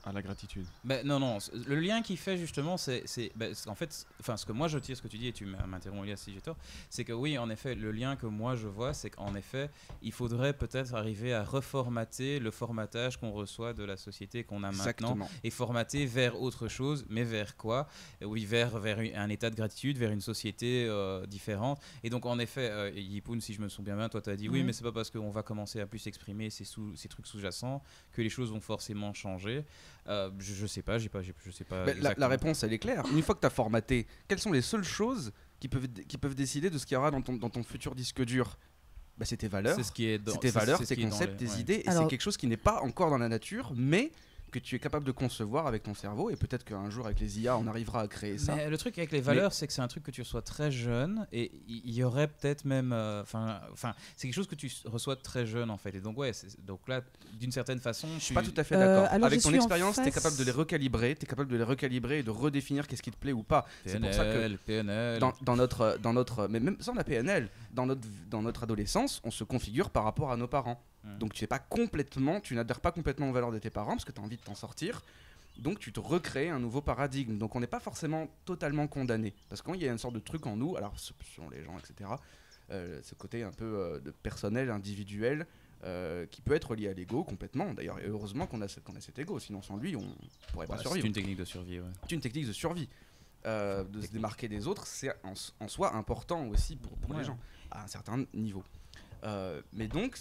à la gratitude? Non, le lien qui fait justement, c'est en fait, ce que moi je tire, ce que tu dis, et tu m'interromps Elias si j'ai tort, c'est que oui, en effet, le lien que moi je vois, c'est qu'en effet, il faudrait peut-être arriver à reformater le formatage qu'on reçoit de la société qu'on a maintenant et formater vers autre chose, mais vers quoi? Oui, vers un état de gratitude, vers une société différente. Et donc en effet, Yipoun, si je me souviens bien, toi tu as dit oui, mais c'est pas parce qu'on va commencer à plus exprimer ces trucs sous-jacents que les choses vont forcément changer. Je sais pas, je sais pas. La réponse elle est claire. Une fois que tu as formaté, quelles sont les seules choses qui peuvent décider de ce qu'il y aura dans ton futur disque dur? C'est tes valeurs, tes concepts, tes idées, et c'est quelque chose qui n'est pas encore dans la nature, mais que tu es capable de concevoir avec ton cerveau, et peut-être qu'un jour avec les IA on arrivera à créer ça. Mais le truc avec les valeurs, c'est que c'est un truc que tu reçois très jeune, et il y aurait peut-être même c'est quelque chose que tu reçois très jeune en fait, et donc donc là d'une certaine façon je suis pas tout à fait d'accord. Avec ton expérience tu es capable de les recalibrer, et de redéfinir qu'est-ce qui te plaît ou pas. PNL, c'est pour ça que PNL. Dans notre mais même sans la PNL, dans notre adolescence on se configure par rapport à nos parents. Donc tu n'adhères pas complètement aux valeurs de tes parents parce que tu as envie de t'en sortir. Donc tu te recrées un nouveau paradigme. Donc on n'est pas forcément totalement condamné. Parce qu'il y a une sorte de truc en nous, alors selon les gens, etc., ce côté un peu de personnel, individuel, qui peut être lié à l'ego complètement. D'ailleurs, et heureusement qu'on a cet ego, sinon sans lui on pourrait pas survivre. C'est une technique de survie. C'est une technique de survie. De se démarquer des autres, c'est en soi important aussi pour les gens, à un certain niveau. Mais donc...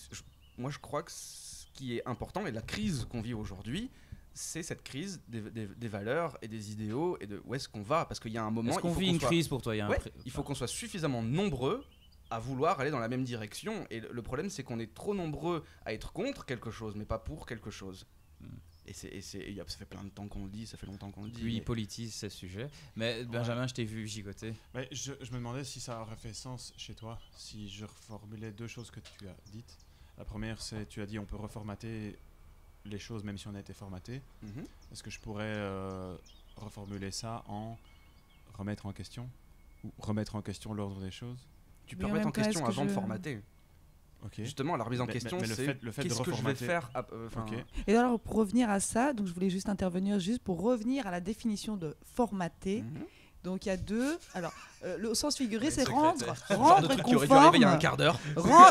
Moi, je crois que ce qui est important, et la crise qu'on vit aujourd'hui, c'est cette crise des valeurs et des idéaux et de où est-ce qu'on va. Parce qu'il y a un moment... Est-ce qu'on vit une crise pour toi? Il faut qu'on soit suffisamment nombreux à vouloir aller dans la même direction. Et le problème, c'est qu'on est trop nombreux à être contre quelque chose, mais pas pour quelque chose. Et ça fait plein de temps qu'on le dit, ça fait longtemps qu'on le dit. Lui, il politise ce sujet. Mais Benjamin, je t'ai vu gigoter. Je me demandais si ça aurait fait sens chez toi, si je reformulais deux choses que tu as dites. La première, c'est tu as dit on peut reformater les choses même si on a été formaté. Est-ce que je pourrais reformuler ça en remettre en question ou remettre en question l'ordre des choses. Tu peux Oui, en remettre en même temps, question est-ce que avant de je- formater. Ok. Justement, la remise en Mais- question, mais le c'est fait de qu'est-ce que je vais reformater- faire. Ok. Et alors, pour revenir à ça, donc je voulais juste intervenir juste pour revenir à la définition de formater. Mhm. Donc il y a deux. Alors, au sens figuré, Une c'est secrétaire. rendre truc qui aurait dû arriver il y a un conforme. quart d'heure.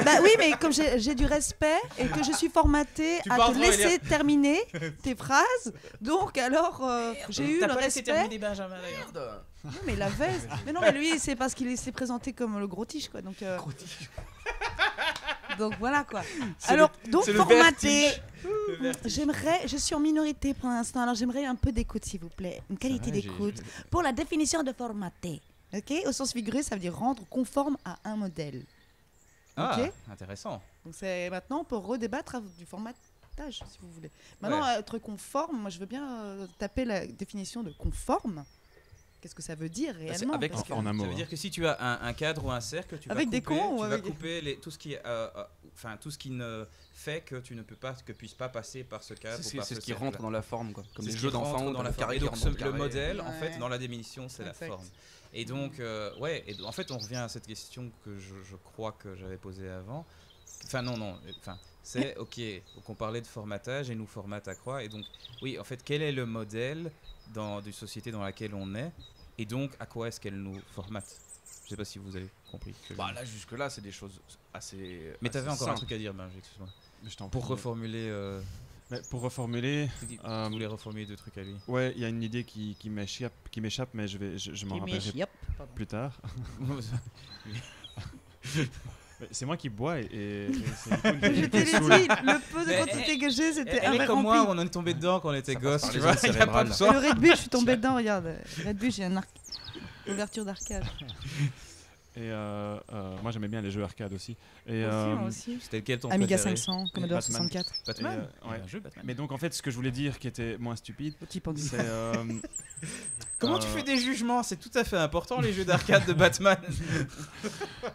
Bah oui, mais comme j'ai du respect et que je suis formatée Tu à parles te trop, laisser terminer tes phrases, donc alors j'ai eu le respect. Benjamin d'ailleurs. Non, mais il avait. Mais non, mais lui, c'est parce qu'il s'est présenté comme le gros tige, quoi. Donc, donc voilà, quoi. Alors, donc c'est le formater. Je suis en minorité pour l'instant, alors j'aimerais un peu d'écoute, s'il vous plaît. Une qualité d'écoute. Pour la définition de formater. Ok, au sens figuré, ça veut dire rendre conforme à un modèle. Ah, Ok. intéressant. Donc maintenant, on peut redébattre du formatage, si vous voulez. Maintenant, Ouais. être conforme, moi je veux bien taper la définition de conforme. Qu'est-ce que ça veut dire réellement avec- parce que- En un mot. Ça veut dire que si tu as un cadre ou un cercle, tu Avec vas des couper, cons ou tu vas avec- couper tout ce qui tout ce qui ne fait que tu ne peux pas, que puisse pas passer par ce cadre ou C'est par c'est ce qui cercle. rentre dans la forme, quoi. Comme C'est les ce jeux qui rentre d'enfants dans la forme. carré Et qui donc rentre dans le carré. modèle, en Ouais. fait, dans la définition, c'est la Exact. forme. Et donc, en fait, on revient à cette question que je crois que j'avais posée avant. Enfin, non, c'est ok, donc on parlait de formatage et nous formate à quoi. Et donc, oui, en fait, quel est le modèle d'une société dans laquelle on est et donc à quoi est-ce qu'elle nous formate? Je sais pas si vous avez compris. Bah là, jusque-là, c'est des choses assez. Mais t'avais assez encore un simples. truc à dire, Benji, excuse-moi. Je t'en Pour prie. reformuler, Mais pour reformuler, tu Euh, voulais reformuler deux trucs à lui. ouais, il y a une idée qui m'échappe, mais je m'en rappellerai plus tard. Mais c'est moi qui bois et c'est Nicoune qui Je te l'ai dit, saoule. le peu de Mais quantité que j'ai, c'était un Elle est verre comme moi, rempli. on en est tombé dedans quand on était Ça passe gosse, par tu les vois. ondes Il y a pas cérébrales. besoin. Le rugby, je suis tombée dedans, regarde. Rugby, j'ai une ouverture d'arcade. Et moi j'aimais bien les jeux arcade aussi. Et, Moi aussi. C'était lequel ton Amiga préféré? 500, Commodore Batman. 64. Batman. ouais. Un jeu Batman. Mais donc en fait ce que je voulais dire qui était moins stupide, Petit pendu. c'est Comment tu fais des jugements? C'est tout à fait important les jeux d'arcade de Batman.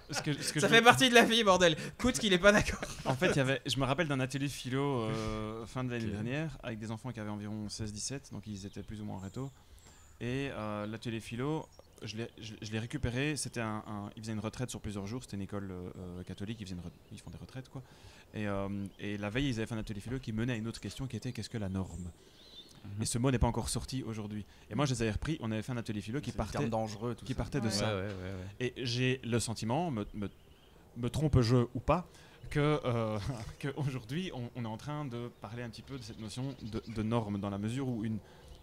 ce que Ça je fait partie de la vie, bordel. Coûte qu'il est pas d'accord. En fait, je me rappelle d'un atelier philo fin de l'année dernière avec des enfants qui avaient environ 16-17, donc ils étaient plus ou moins en réto. Et l'atelier philo, je l'ai récupéré. Ils faisaient une retraite sur plusieurs jours. C'était une école catholique. Ils font des retraites, quoi. Et la veille, ils avaient fait un atelier philo qui menait à une autre question qui était qu'est-ce que la norme? Et ce mot n'est pas encore sorti aujourd'hui. Et moi, je les avais repris. On avait fait un atelier philo qui C'est des partait termes dangereux, tout qui ça. partait de Ouais. ça. Ouais. Et j'ai le sentiment, me trompe-je ou pas, qu'aujourd'hui, on est en train de parler un petit peu de cette notion de norme, dans la mesure où une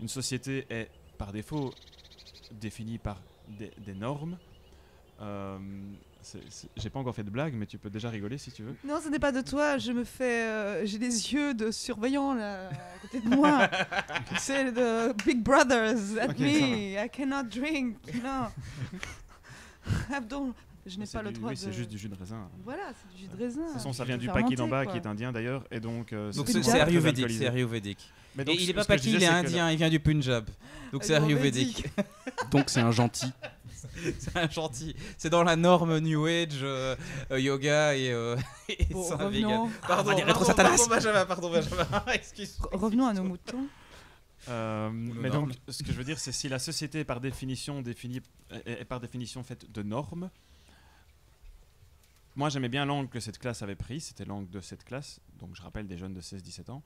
société est, par défaut, définie par des normes. J'ai pas encore fait de blague, mais tu peux déjà rigoler si tu veux. Non, ce n'est pas de toi. J'ai des yeux de surveillant là, à côté de moi. C'est de Big Brothers at Ok, me. I cannot drink. Non. Donc, je n'ai C'est pas le droit oui, de. c'est juste du jus de raisin. Voilà, c'est du jus de raisin. De toute façon, ça vient du Fermenté, Paki d'en bas, quoi. qui est indien d'ailleurs, et donc. Donc Punjab. c'est très ayurvédique, alcoolisé. c'est ayurvédique. Mais Et donc, il est ce pas que je Paki, disais, il est c'est que indien, il vient du Punjab. Donc c'est ayurvédique. Donc c'est un gentil. C'est un gentil. C'est dans la norme New Age, yoga et Bon, saint revenons. vegan. Pardon, va dire rétro Satanas. pardon Benjamin. Excuse-moi. Revenons à nos moutons. Mais normes. donc, ce que je veux dire, c'est si la société est par définition faite de normes. Moi, j'aimais bien l'angle que cette classe avait pris, c'était l'angle de cette classe, donc je rappelle des jeunes de 16-17 ans,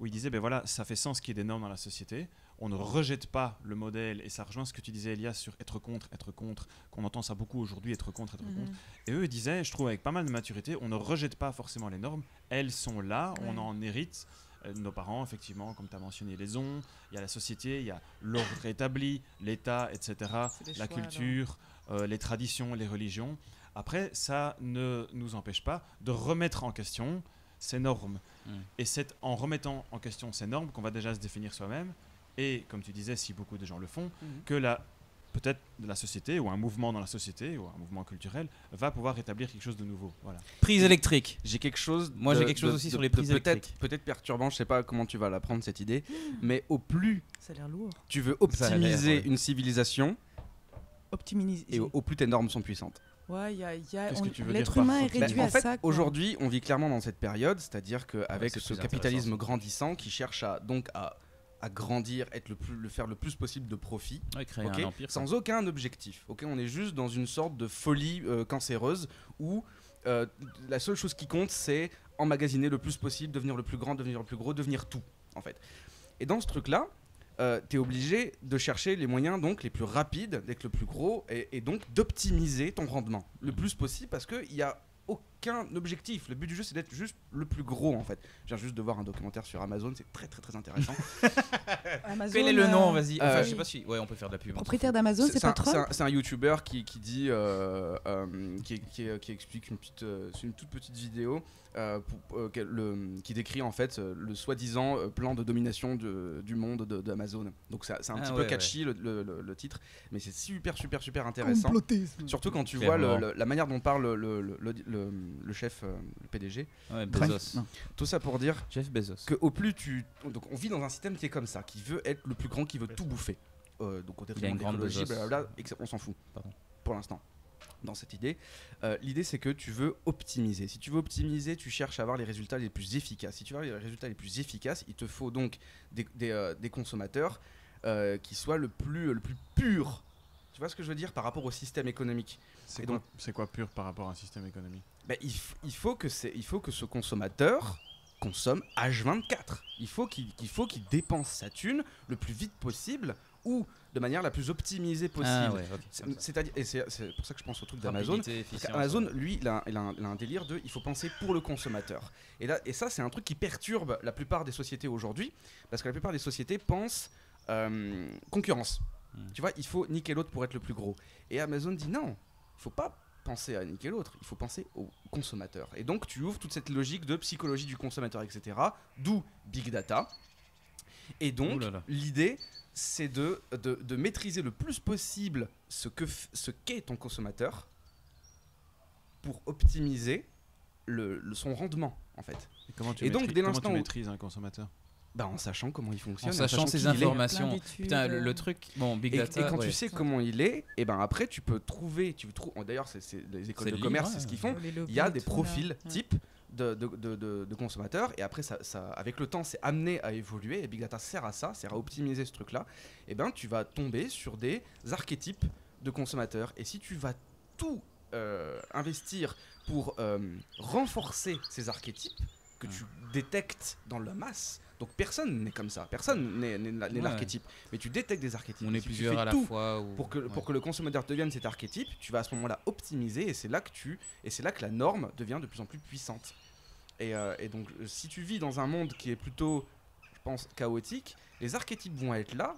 où il disait, ben voilà, ça fait sens qu'il y ait des normes dans la société, on ne rejette pas le modèle, et ça rejoint ce que tu disais, Elias, sur être contre, qu'on entend ça beaucoup aujourd'hui, être contre. Et eux, ils disaient, je trouve avec pas mal de maturité, on ne rejette pas forcément les normes, elles sont là, on Ouais. en hérite. Nos parents, effectivement, comme tu as mentionné, les ont. Il y a la société, il y a l'ordre établi, l'État, etc. C'est des La choix, culture, les traditions, les religions. Après, ça ne nous empêche pas de remettre en question ces normes. Et c'est en remettant en question ces normes qu'on va déjà se définir soi-même. Et comme tu disais, si beaucoup de gens le font, que peut-être la société ou un mouvement dans la société ou un mouvement culturel va pouvoir établir quelque chose de nouveau. Voilà. Prise électrique. J'ai quelque chose. Moi, j'ai quelque chose aussi sur les prises électriques. Peut-être perturbant, je sais pas comment tu vas la prendre cette idée, mais au plus Ça a l'air lourd. tu veux Ça a l'air, optimiser ouais. une civilisation, Optimiser. et au plus tes normes sont puissantes. Ouais, Qu'est-ce que tu veux l'être dire par humain est optimiser réduit en à fait, ça. quoi. aujourd'hui, on vit clairement dans cette période, c'est-à-dire qu'avec c'est ce plus capitalisme intéressant, ça. grandissant qui cherche à à grandir, faire le plus possible de profit, Ouais, créer ok, un empire. sans aucun objectif. Ok, on est juste dans une sorte de folie cancéreuse où la seule chose qui compte, c'est emmagasiner le plus possible, devenir le plus grand, devenir le plus gros, devenir tout, en fait. Et dans ce truc-là, tu es obligé de chercher les moyens donc les plus rapides, d'être le plus gros, et donc d'optimiser ton rendement le plus possible, parce qu'il n'y a aucun objectif. Le but du jeu, c'est d'être juste le plus gros, en fait. Je viens juste de voir un documentaire sur Amazon, c'est très très très intéressant. Amazon, Quel est le nom, vas-y. Enfin, je oui. sais pas si. Ouais, on peut faire de la pub. Propriétaire d'Amazon, c'est pas Trump. C'est un YouTuber qui dit, qui explique c'est une toute petite vidéo qui décrit en fait le soi-disant plan de domination du monde d'Amazon. Donc c'est un petit peu catchy le titre, mais c'est super intéressant. Surtout quand tu vois la manière dont parle le chef, le PDG. Ouais, Bezos. Tout ça pour dire Jeff Bezos. que au plus donc on vit dans un système qui est comme ça, qui veut être le plus grand, qui veut tout bouffer. Donc au détriment de l'écologie, blablabla, et on s'en fout. Pardon. Pour l'instant. Dans cette idée, l'idée c'est que tu veux optimiser. Si tu veux optimiser, tu cherches à avoir les résultats les plus efficaces. Si tu veux avoir les résultats les plus efficaces, il te faut donc des consommateurs qui soient le plus pur. Tu vois ce que je veux dire par rapport au système économique. C'est quoi pur par rapport à un système économique? Il faut que ce consommateur consomme H24. Il faut qu'il dépense sa thune le plus vite possible ou de manière la plus optimisée possible. Ah ouais, okay, C'est-à-dire, et c'est pour ça que je pense au truc d'Amazon. Amazon, lui, il a un délire de il faut penser pour le consommateur. Et ça, c'est un truc qui perturbe la plupart des sociétés aujourd'hui, parce que la plupart des sociétés pensent concurrence. Tu vois, il faut niquer l'autre pour être le plus gros. Et Amazon dit non, il faut pas penser à niquer l'autre, il faut penser au consommateur. Et donc, tu ouvres toute cette logique de psychologie du consommateur, etc. D'où Big Data. Et donc, l'idée, c'est de maîtriser le plus possible ce qu'est ton consommateur pour optimiser son rendement, en fait. Et comment tu maîtrises un consommateur? En sachant comment il fonctionne, en sachant ses informations. Putain, le truc, Big Data. Et quand tu sais comment il est, et après tu peux trouver. D'ailleurs, c'est les écoles de commerce, c'est ce qu'ils font. Il y a des profils types de consommateurs, et après, avec le temps, c'est amené à évoluer. Et Big Data sert à ça, sert à optimiser ce truc-là. Et tu vas tomber sur des archétypes de consommateurs. Et si tu vas tout investir pour renforcer ces archétypes que tu détectes dans la masse. Donc personne n'est comme ça, personne n'est l'archétype, mais tu détectes des archétypes. On est plusieurs à la fois. Pour que le consommateur devienne cet archétype, tu vas à ce moment-là optimiser, et c'est là que la norme devient de plus en plus puissante. Et donc si tu vis dans un monde qui est plutôt, je pense, chaotique, les archétypes vont être là,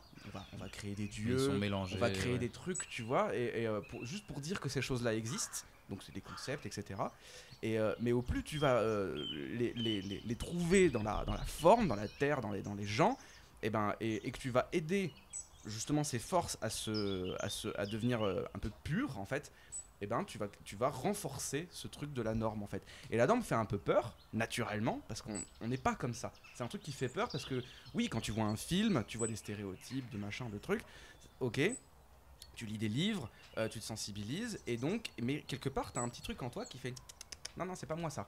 on va créer des dieux, ils sont mélangés, on va créer des trucs, tu vois, juste pour dire que ces choses-là existent, donc c'est des concepts, etc. Mais au plus tu vas les trouver dans la forme, dans la terre, dans les gens, et que tu vas aider justement ces forces à devenir un peu pures, en fait, tu vas renforcer ce truc de la norme, en fait. Et la norme fait un peu peur, naturellement, parce qu'on n'est pas comme ça. C'est un truc qui fait peur parce que, oui, quand tu vois un film, tu vois des stéréotypes, de machin, de trucs, ok, tu lis des livres, tu te sensibilises, et donc, mais quelque part, tu as un petit truc en toi qui fait... Non, c'est pas moi ça.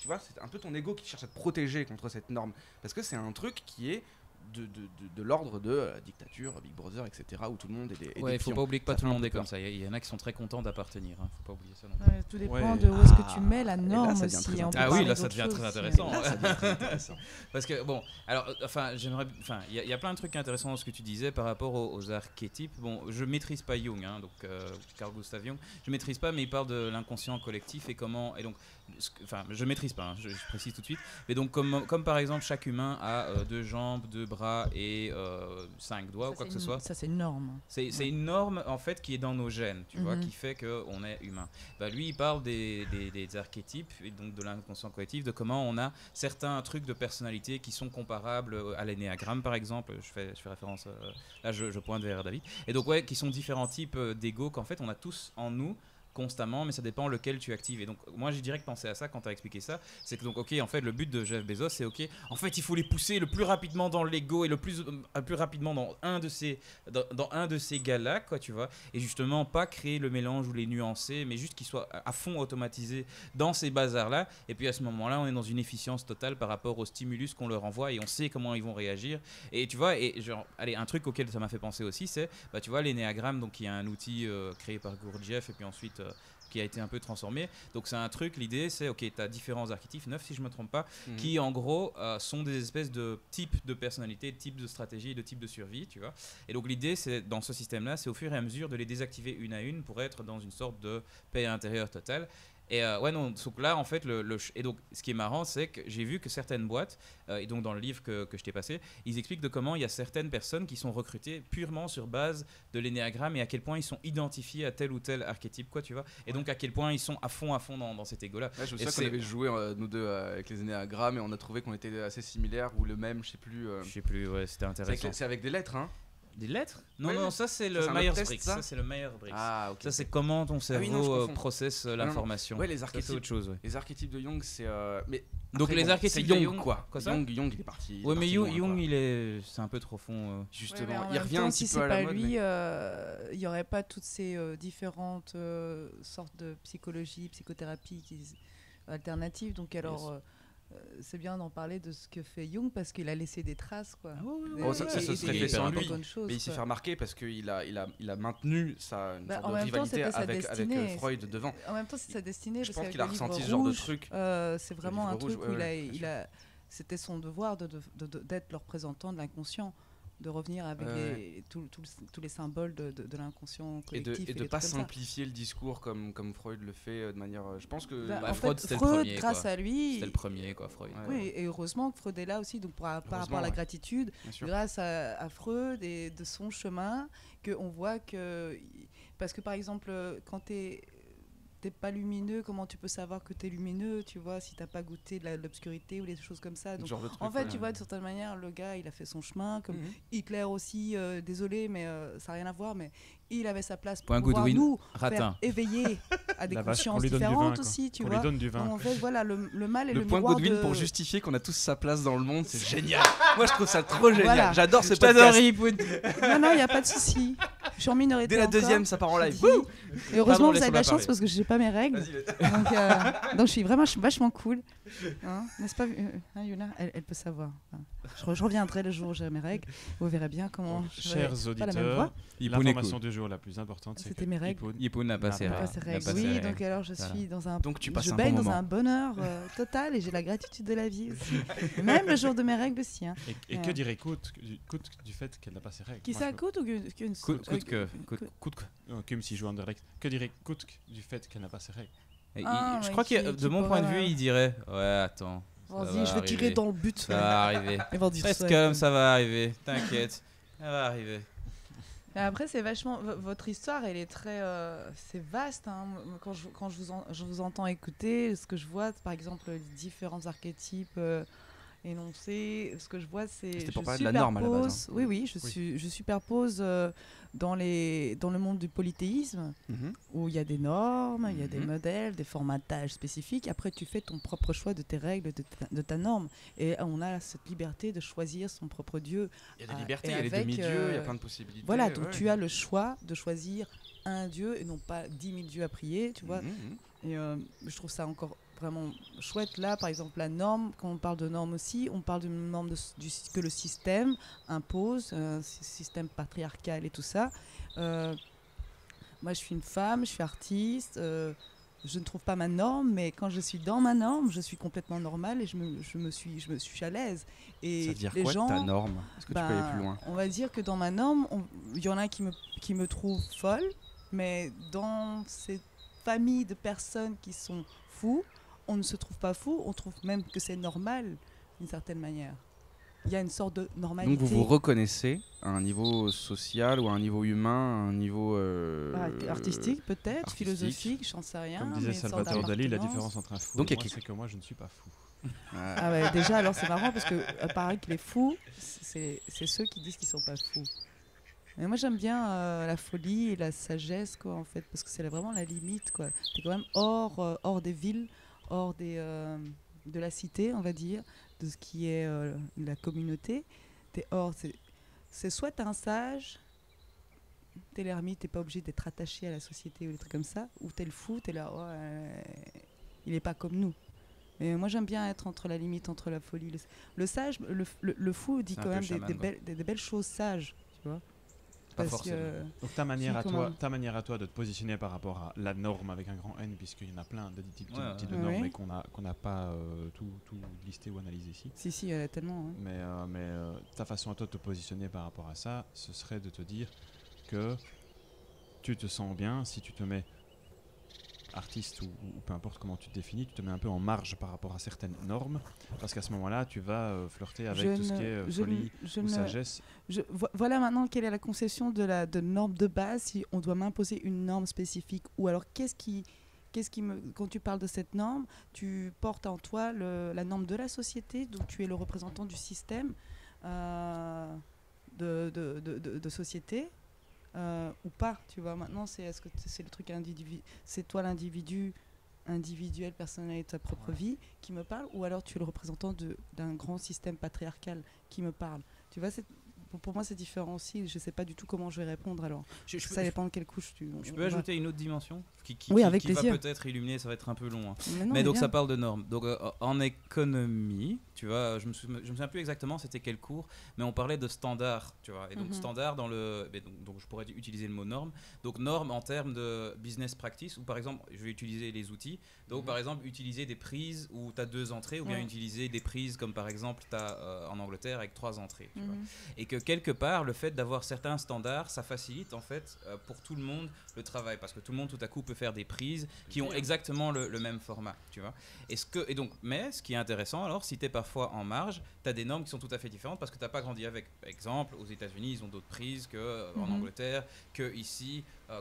Tu vois, c'est un peu ton ego qui cherche à te protéger contre cette norme. Parce que c'est un truc qui est de l'ordre de la dictature, Big Brother, etc. où tout le monde est des il faut pions. pas oublier que pas tout le monde est comme ça. Il y en a qui sont très contents d'appartenir. Faut pas oublier ça non plus. Ouais, tout dépend de où est-ce que tu mets la norme là, ça aussi. Là, ça devient très intéressant. Là, ça devient très intéressant. Parce que bon, alors, il y a plein de trucs intéressants dans ce que tu disais par rapport aux archétypes. Bon, je maîtrise pas Jung, donc Carl Gustav Jung, je maîtrise pas, mais il parle de l'inconscient collectif et comment. Et donc, je maîtrise pas, je précise tout de suite. Mais donc, comme par exemple, chaque humain a 2 jambes, 2 bras et 5 doigts, ou quoi que ce soit. Ça, c'est une norme. C'est une norme en fait qui est dans nos gènes, tu vois, qui fait qu'on est humain. Lui, il parle des archétypes et donc de l'inconscient collectif, de comment on a certains trucs de personnalité qui sont comparables à l'énéagramme, par exemple. Je fais référence, là je pointe vers David. Et donc, qui sont différents types d'ego qu'en fait on a tous en nous, constamment, mais ça dépend lequel tu actives. Et donc, moi, j'ai direct pensé à ça quand tu as expliqué ça. C'est que, donc, ok, en fait, le but de Jeff Bezos, c'est ok, en fait, il faut les pousser le plus rapidement dans l'ego et le plus rapidement dans un de ces gars-là, quoi, tu vois. Et justement, pas créer le mélange ou les nuancer, mais juste qu'ils soient à fond automatisés dans ces bazars-là. Et puis, à ce moment-là, on est dans une efficience totale par rapport au stimulus qu'on leur envoie et on sait comment ils vont réagir. Et tu vois, et genre, allez, un truc auquel ça m'a fait penser aussi, c'est, bah, tu vois, l'énéagramme, donc, il y a un outil créé par Gurdjieff et puis ensuite qui a été un peu transformé. Donc c'est un truc, l'idée c'est, ok, tu as différents archétypes, 9 si je me trompe pas, qui en gros sont des espèces de types de personnalité, de types de stratégie, de types de survie, tu vois. Et donc l'idée c'est, dans ce système-là, c'est au fur et à mesure de les désactiver une à une pour être dans une sorte de paix intérieure totale. Et ouais, non, donc là, en fait, et donc, ce qui est marrant, c'est que j'ai vu que certaines boîtes, et donc dans le livre que je t'ai passé, ils expliquent de comment il y a certaines personnes qui sont recrutées purement sur base de l'énéagramme et à quel point ils sont identifiés à tel ou tel archétype, quoi, tu vois. Et donc, à quel point ils sont à fond dans cet ego-là. Ouais, je me souviens qu'on avait joué, nous deux, avec les énéagrammes et on a trouvé qu'on était assez similaires ou le même, je sais plus. Je sais plus, ouais, c'était intéressant. C'est avec des lettres, hein. Des lettres? Non, ouais, non, ça c'est le un Myers-Briggs. ça, c'est le Myers-Briggs. Ah, ok. Ça c'est comment ton cerveau oui, processe l'information. Ouais, les Ça, archétypes. c'est autre chose, ouais. Les archétypes de Jung, c'est. Mais Donc après, les archétypes c'est de Jung, Jung, quoi. ça Jung, il est parti. Ouais, mais Jung, Jung, c'est un peu trop fond. Justement, Ouais, mais en il même revient temps, un petit si peu à la c'est mode. pas lui, mais- il n'y aurait pas toutes ces différentes sortes de psychologie, psychothérapie alternatives. Donc alors, c'est bien d'en parler de ce que fait Jung parce qu'il a laissé des traces, quoi. Oh, ça se serait fait sans lui. Choses, Mais il s'est quoi. fait remarquer parce qu'il a maintenu une Bah, sorte en de même temps, rivalité c'était sa avec destinée. Freud devant. En même temps, c'est sa destinée. Je parce pense qu'avec qu'il a le livre ressenti ce genre de rouge, truc. c'est vraiment Le un livre rouge, truc où ouais, c'était son devoir d'être le représentant de l'inconscient, de revenir avec tous les symboles de l'inconscient Et collectif. de des pas trucs comme ça. simplifier le discours comme Freud le fait de manière. Je pense que. Bah, Bah, en Freud, fait, c'était le Freud, premier, grâce quoi. à lui. C'était le premier, quoi, Freud. Ouais. Oui, et heureusement que Freud est là aussi, donc par rapport à la ouais. gratitude, Bien sûr. grâce à Freud et de son chemin, qu'on voit que. Parce que par exemple, quand t'es pas lumineux, comment tu peux savoir que t'es lumineux, tu vois, si t'as pas goûté de l'obscurité ou des choses comme ça. Donc, Genre de truc, en fait, ouais. tu vois, de certaine manière, le gars, il a fait son chemin, comme Mhm. Hitler aussi, désolé, mais ça n'a rien à voir, mais il avait sa place pour Point pouvoir Goodwin, nous ratin. faire éveiller à des La vache, qu'on consciences lui donne du vin, différentes quoi. aussi, tu On vois. lui donne du vin. Donc, en fait, voilà, le mal et le Le point miroir Godwin de... pour justifier qu'on a tous sa place dans le monde, c'est génial. Moi, je trouve ça trop génial. Voilà. J'adore ce Je t'adore, podcast. Ripoun. Non, il n'y a pas de souci. Je suis en minorité Dès la encore, deuxième, ça part en je live. dis. Wouh. Et heureusement, vous avez de laisse-moi la chance parler. parce que j'ai pas mes règles. Vas-y. Donc je suis vachement cool. Hein, n'est-ce pas, Yuna, elle peut savoir. Hein. Je reviendrai le jour où j'ai mes règles. Vous verrez bien comment. Chers pas la même auditeurs, voix. Yippoun l'information écoute. du jour la plus importante, c'est C'était que mes règles. Yippoun n'a pas ses N'a Pas règles. ces N'a règles. pas ses Oui, règles. donc alors je Voilà. suis dans un. Donc tu passes je un baigne bon dans moment. un bonheur total et j'ai la gratitude de la vie aussi. Même le jour de mes règles aussi. Hein. Et Ouais. que dirait Coute du fait qu'elle n'a pas ses règles? Qui Moi, ça je- coûte ou qu'une Coûte. Kim si joue en direct. Que dirait Coute du fait qu'elle n'a pas ses règles? Et Ah, je ouais, crois que qui de mon point de vue, pourrait- il dirait ouais, attends. ça Vas-y, va je vais tirer arriver. dans le but. Ça va arriver. Ils vont dire Reste ça. calme, ça va arriver. T'inquiète. Ça va arriver. Et après, c'est vachement. Votre histoire, elle est très. C'est vaste. Hein. Quand je vous entends écouter, ce que je vois, par exemple, les différents archétypes énoncés, ce que je vois, c'est. C'était pour je parler de la norme à la base, superpose- Oui, oui, je superpose dans le monde du polythéisme, Mhm. où il y a des normes, il y a des Mhm. modèles, des formatages spécifiques. Après, tu fais ton propre choix de tes règles, de ta norme. Et on a cette liberté de choisir son propre Dieu. Il y a des Ah, libertés, et il y a les avec, demi-dieux, il y a plein de possibilités. Voilà, donc ouais. tu as le choix de choisir un Dieu et non pas 10 000 dieux à prier, tu vois. Mhm, mhm. Et je trouve ça encore vraiment chouette. Là, par exemple, la norme, quand on parle de norme aussi, on parle d'une norme que le système impose, système patriarcal et tout ça. Moi, je suis une femme, je suis artiste, je ne trouve pas ma norme, mais quand je suis dans ma norme, je suis complètement normale et je me suis à l'aise. Et Ça veut dire les quoi gens, ta norme? Est-ce que tu peux aller plus loin? on va dire que dans ma norme, il y en a qui me trouvent folle, mais dans cette famille de personnes qui sont fous, on ne se trouve pas fou, on trouve même que c'est normal d'une certaine manière. Il y a une sorte de normalité. Donc vous vous reconnaissez à un niveau social ou à un niveau humain, à un niveau artistique peut-être, artistique. philosophique, j'en sais rien. Comme mais disait une sorte Salvatore Dali, la d'appartenance. différence entre un fou Donc, et il y a moi, quelque- c'est que moi, je ne suis pas fou. Ah ouais, déjà, alors c'est marrant parce que paraît que les fous, c'est ceux qui disent qu'ils sont pas fous. Mais moi j'aime bien la folie et la sagesse quoi en fait parce que c'est vraiment la limite quoi. T'es quand même hors des villes, hors de la cité on va dire, de ce qui est la communauté. T'es hors, c'est soit t'es un sage, t'es l'ermite, t'es pas obligé d'être attaché à la société ou des trucs comme ça, ou t'es le fou, t'es là, il est pas comme nous. Mais moi j'aime bien être entre la limite, entre la folie. Le sage, le fou dit C'est un quand peu même chaman, des belles choses sages, tu vois. Pas Parce forcément. que Donc ta manière, Si, à comment- toi, ta manière à toi de te positionner par rapport à la norme avec un grand N, puisqu'il y en a plein de types Ouais, types de ouais. normes Ouais. et qu'on n'a pas tout listé ou analysé ici. si, il y en a tellement. Hein. Mais ta façon à toi de te positionner par rapport à ça, ce serait de te dire que tu te sens bien si tu te mets artiste ou peu importe comment tu te définis, tu te mets un peu en marge par rapport à certaines normes, parce qu'à ce moment-là, tu vas flirter avec tout ce qui est folie ou sagesse. Voilà maintenant quelle est la conception de norme de base, si on doit m'imposer une norme spécifique, ou alors quand tu parles de cette norme, tu portes en toi la norme de la société, donc tu es le représentant du système de société, ou pas, tu vois. Maintenant, est-ce que c'est le truc c'est toi l'individu individuel, personnel de ta propre vie qui me parle, ou alors tu es le représentant d'un grand système patriarcal qui me parle. Tu vois, pour moi, c'est différent aussi. Je ne sais pas du tout comment je vais répondre alors. Ça dépend de quelle couche tu... Je peux ajouter une autre dimension Oui, avec qui va plaisir. peut-être illuminer, ça va être un peu long. Hein. non, Mais donc bien. ça parle de normes. Donc en économie, tu vois, je me souviens plus exactement c'était quel cours, mais on parlait de standards, tu vois. Et donc standard dans le, donc je pourrais utiliser le mot norme. Donc norme en termes de business practice, ou par exemple, je vais utiliser les outils. Donc par exemple, utiliser des prises où tu as 2 entrées, ou bien utiliser des prises comme par exemple tu as en Angleterre avec 3 entrées. Tu vois. Et que quelque part, le fait d'avoir certains standards, ça facilite en fait pour tout le monde le travail, parce que tout le monde tout à coup peut faire des prises qui ont exactement le même format, tu vois. Mais ce qui est intéressant alors, si tu es parfois en marge, tu as des normes qui sont tout à fait différentes parce que tu n'as pas grandi avec. Par exemple, aux États-Unis, ils ont d'autres prises qu'en Angleterre, que ici, je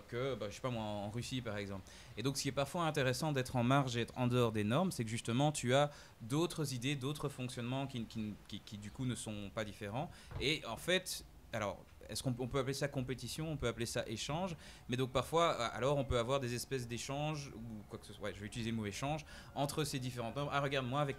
sais pas moi, en Russie par exemple. Et donc ce qui est parfois intéressant d'être en marge et être en dehors des normes, c'est que justement tu as d'autres idées, d'autres fonctionnements qui du coup ne sont pas différents. Et en fait, alors, est-ce qu'on peut appeler ça compétition, on peut appeler ça échange, mais donc parfois, alors on peut avoir des espèces d'échanges, ou quoi que ce soit, ouais, je vais utiliser le mot échange, entre ces différentes normes. Ah regarde, moi avec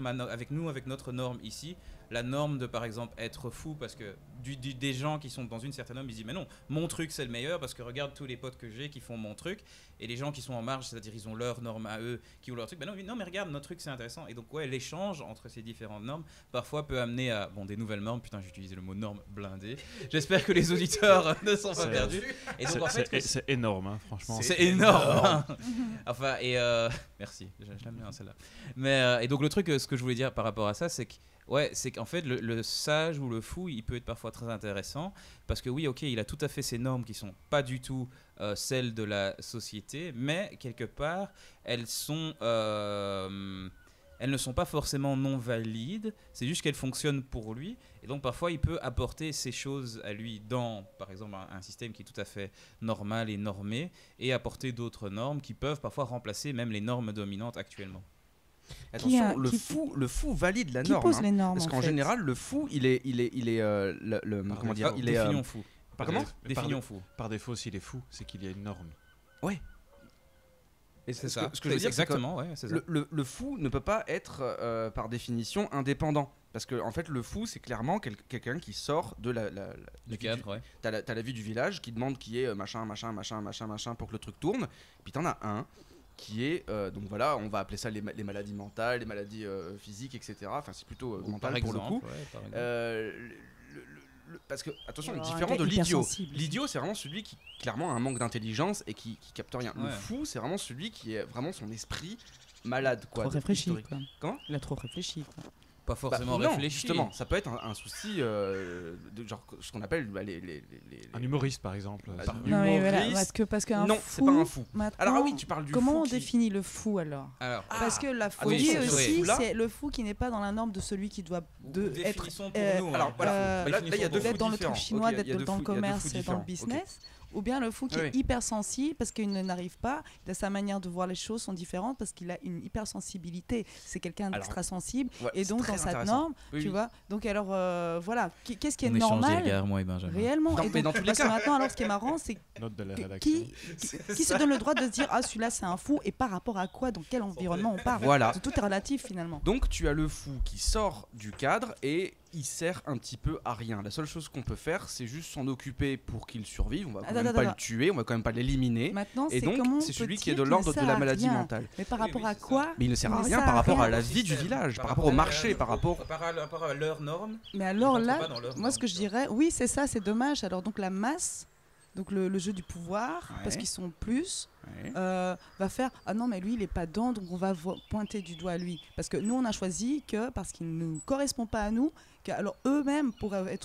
notre norme ici, la norme de par exemple être fou, parce que des gens qui sont dans une certaine norme, ils disent mais non, mon truc c'est le meilleur, parce que regarde tous les potes que j'ai qui font mon truc, et les gens qui sont en marge, c'est-à-dire ils ont leur norme à eux, qui ont leur truc, non mais regarde, notre truc c'est intéressant. Et donc ouais, l'échange entre ces différentes normes, parfois peut amener à, des nouvelles normes, putain j'ai utilisé le mot norme blindé, j'espère que les auditeurs ne sont pas perdus. Et donc, en fait, c'est énorme, hein, franchement. C'est énorme. Hein. Enfin, merci, je l'aime bien celle-là. Mais, et donc le truc, ce que je voulais dire par rapport à ça, c'est qu'en fait, le sage ou le fou, il peut être parfois très intéressant, parce que oui, ok, il a tout à fait ces normes qui sont pas du tout celles de la société, mais quelque part, elles ne sont pas forcément non valides, c'est juste qu'elles fonctionnent pour lui, et donc parfois il peut apporter ces choses à lui dans, par exemple, un système qui est tout à fait normal et normé, et apporter d'autres normes qui peuvent parfois remplacer même les normes dominantes actuellement. Attention, le fou valide la norme. Pose les normes, parce qu'en général, le fou, il est comment dire, il est définions fou. Définions fou. Par défaut, s'il est fou, c'est qu'il y a une norme. Ouais. Et c'est ça. Ce que je veux dire, exactement, ouais, c'est ça. Le fou ne peut pas être par définition indépendant. Parce que en fait, le fou, c'est clairement quelqu'un qui sort de du cadre. Ouais. T'as la vie du village qui demande qui est machin pour que le truc tourne. Puis t'en as un qui est donc voilà, on va appeler ça les maladies mentales, les maladies physiques, etc. Enfin, c'est plutôt mental pour le coup. Parce que, attention, différent de l'idiot. L'idiot, c'est vraiment celui qui, clairement, a un manque d'intelligence et qui capte rien. Ouais. Le fou, c'est vraiment celui qui est vraiment son esprit malade, quoi. Trop réfléchi, quoi. Comment ? Il a trop réfléchi, quoi. Pas forcément non, réfléchi. Justement, ça peut être un souci de genre ce qu'on appelle un humoriste, par exemple. Non, mais voilà, parce qu'un non, fou, c'est pas un fou. Alors oui, tu parles du comment fou on définit le fou alors parce que la folie aussi, c'est le fou qui n'est pas dans la norme de celui qui doit être. Pour nous, alors voilà, d'être dans le truc chinois, d'être dans le commerce et dans le business, ou bien le fou qui est hypersensible parce qu'il n'arrive pas, sa manière de voir les choses sont différentes parce qu'il a une hypersensibilité. C'est quelqu'un d'extra sensible et donc dans cette norme, tu vois. Donc alors voilà, qu'est-ce qui est normal moi et Benjamin. réellement. Non, et mais donc, dans tous les cas. maintenant, alors ce qui est marrant, c'est qui se donne le droit de se dire ah celui-là c'est un fou et par rapport à quoi, dans quel environnement on parle. Voilà. Tout est relatif finalement. Donc tu as le fou qui sort du cadre et il sert un petit peu à rien. La seule chose qu'on peut faire, c'est juste s'en occuper pour qu'il survive. On va quand même pas le tuer, on va quand même pas l'éliminer. Maintenant, et donc c'est celui qui est de l'ordre de la maladie mentale. Mais par rapport à quoi? Mais il ne sert à rien par rapport à la vie du village, par rapport au marché, par rapport à leurs normes. Mais alors là, moi ce que je dirais, oui c'est ça, c'est dommage. Alors donc la masse, donc le jeu du pouvoir, parce qu'ils sont plus, va faire ah non mais lui il est pas dedans, donc on va pointer du doigt à lui parce que nous on a choisi que parce qu'il ne nous correspond pas à nous, que alors eux-mêmes pourraient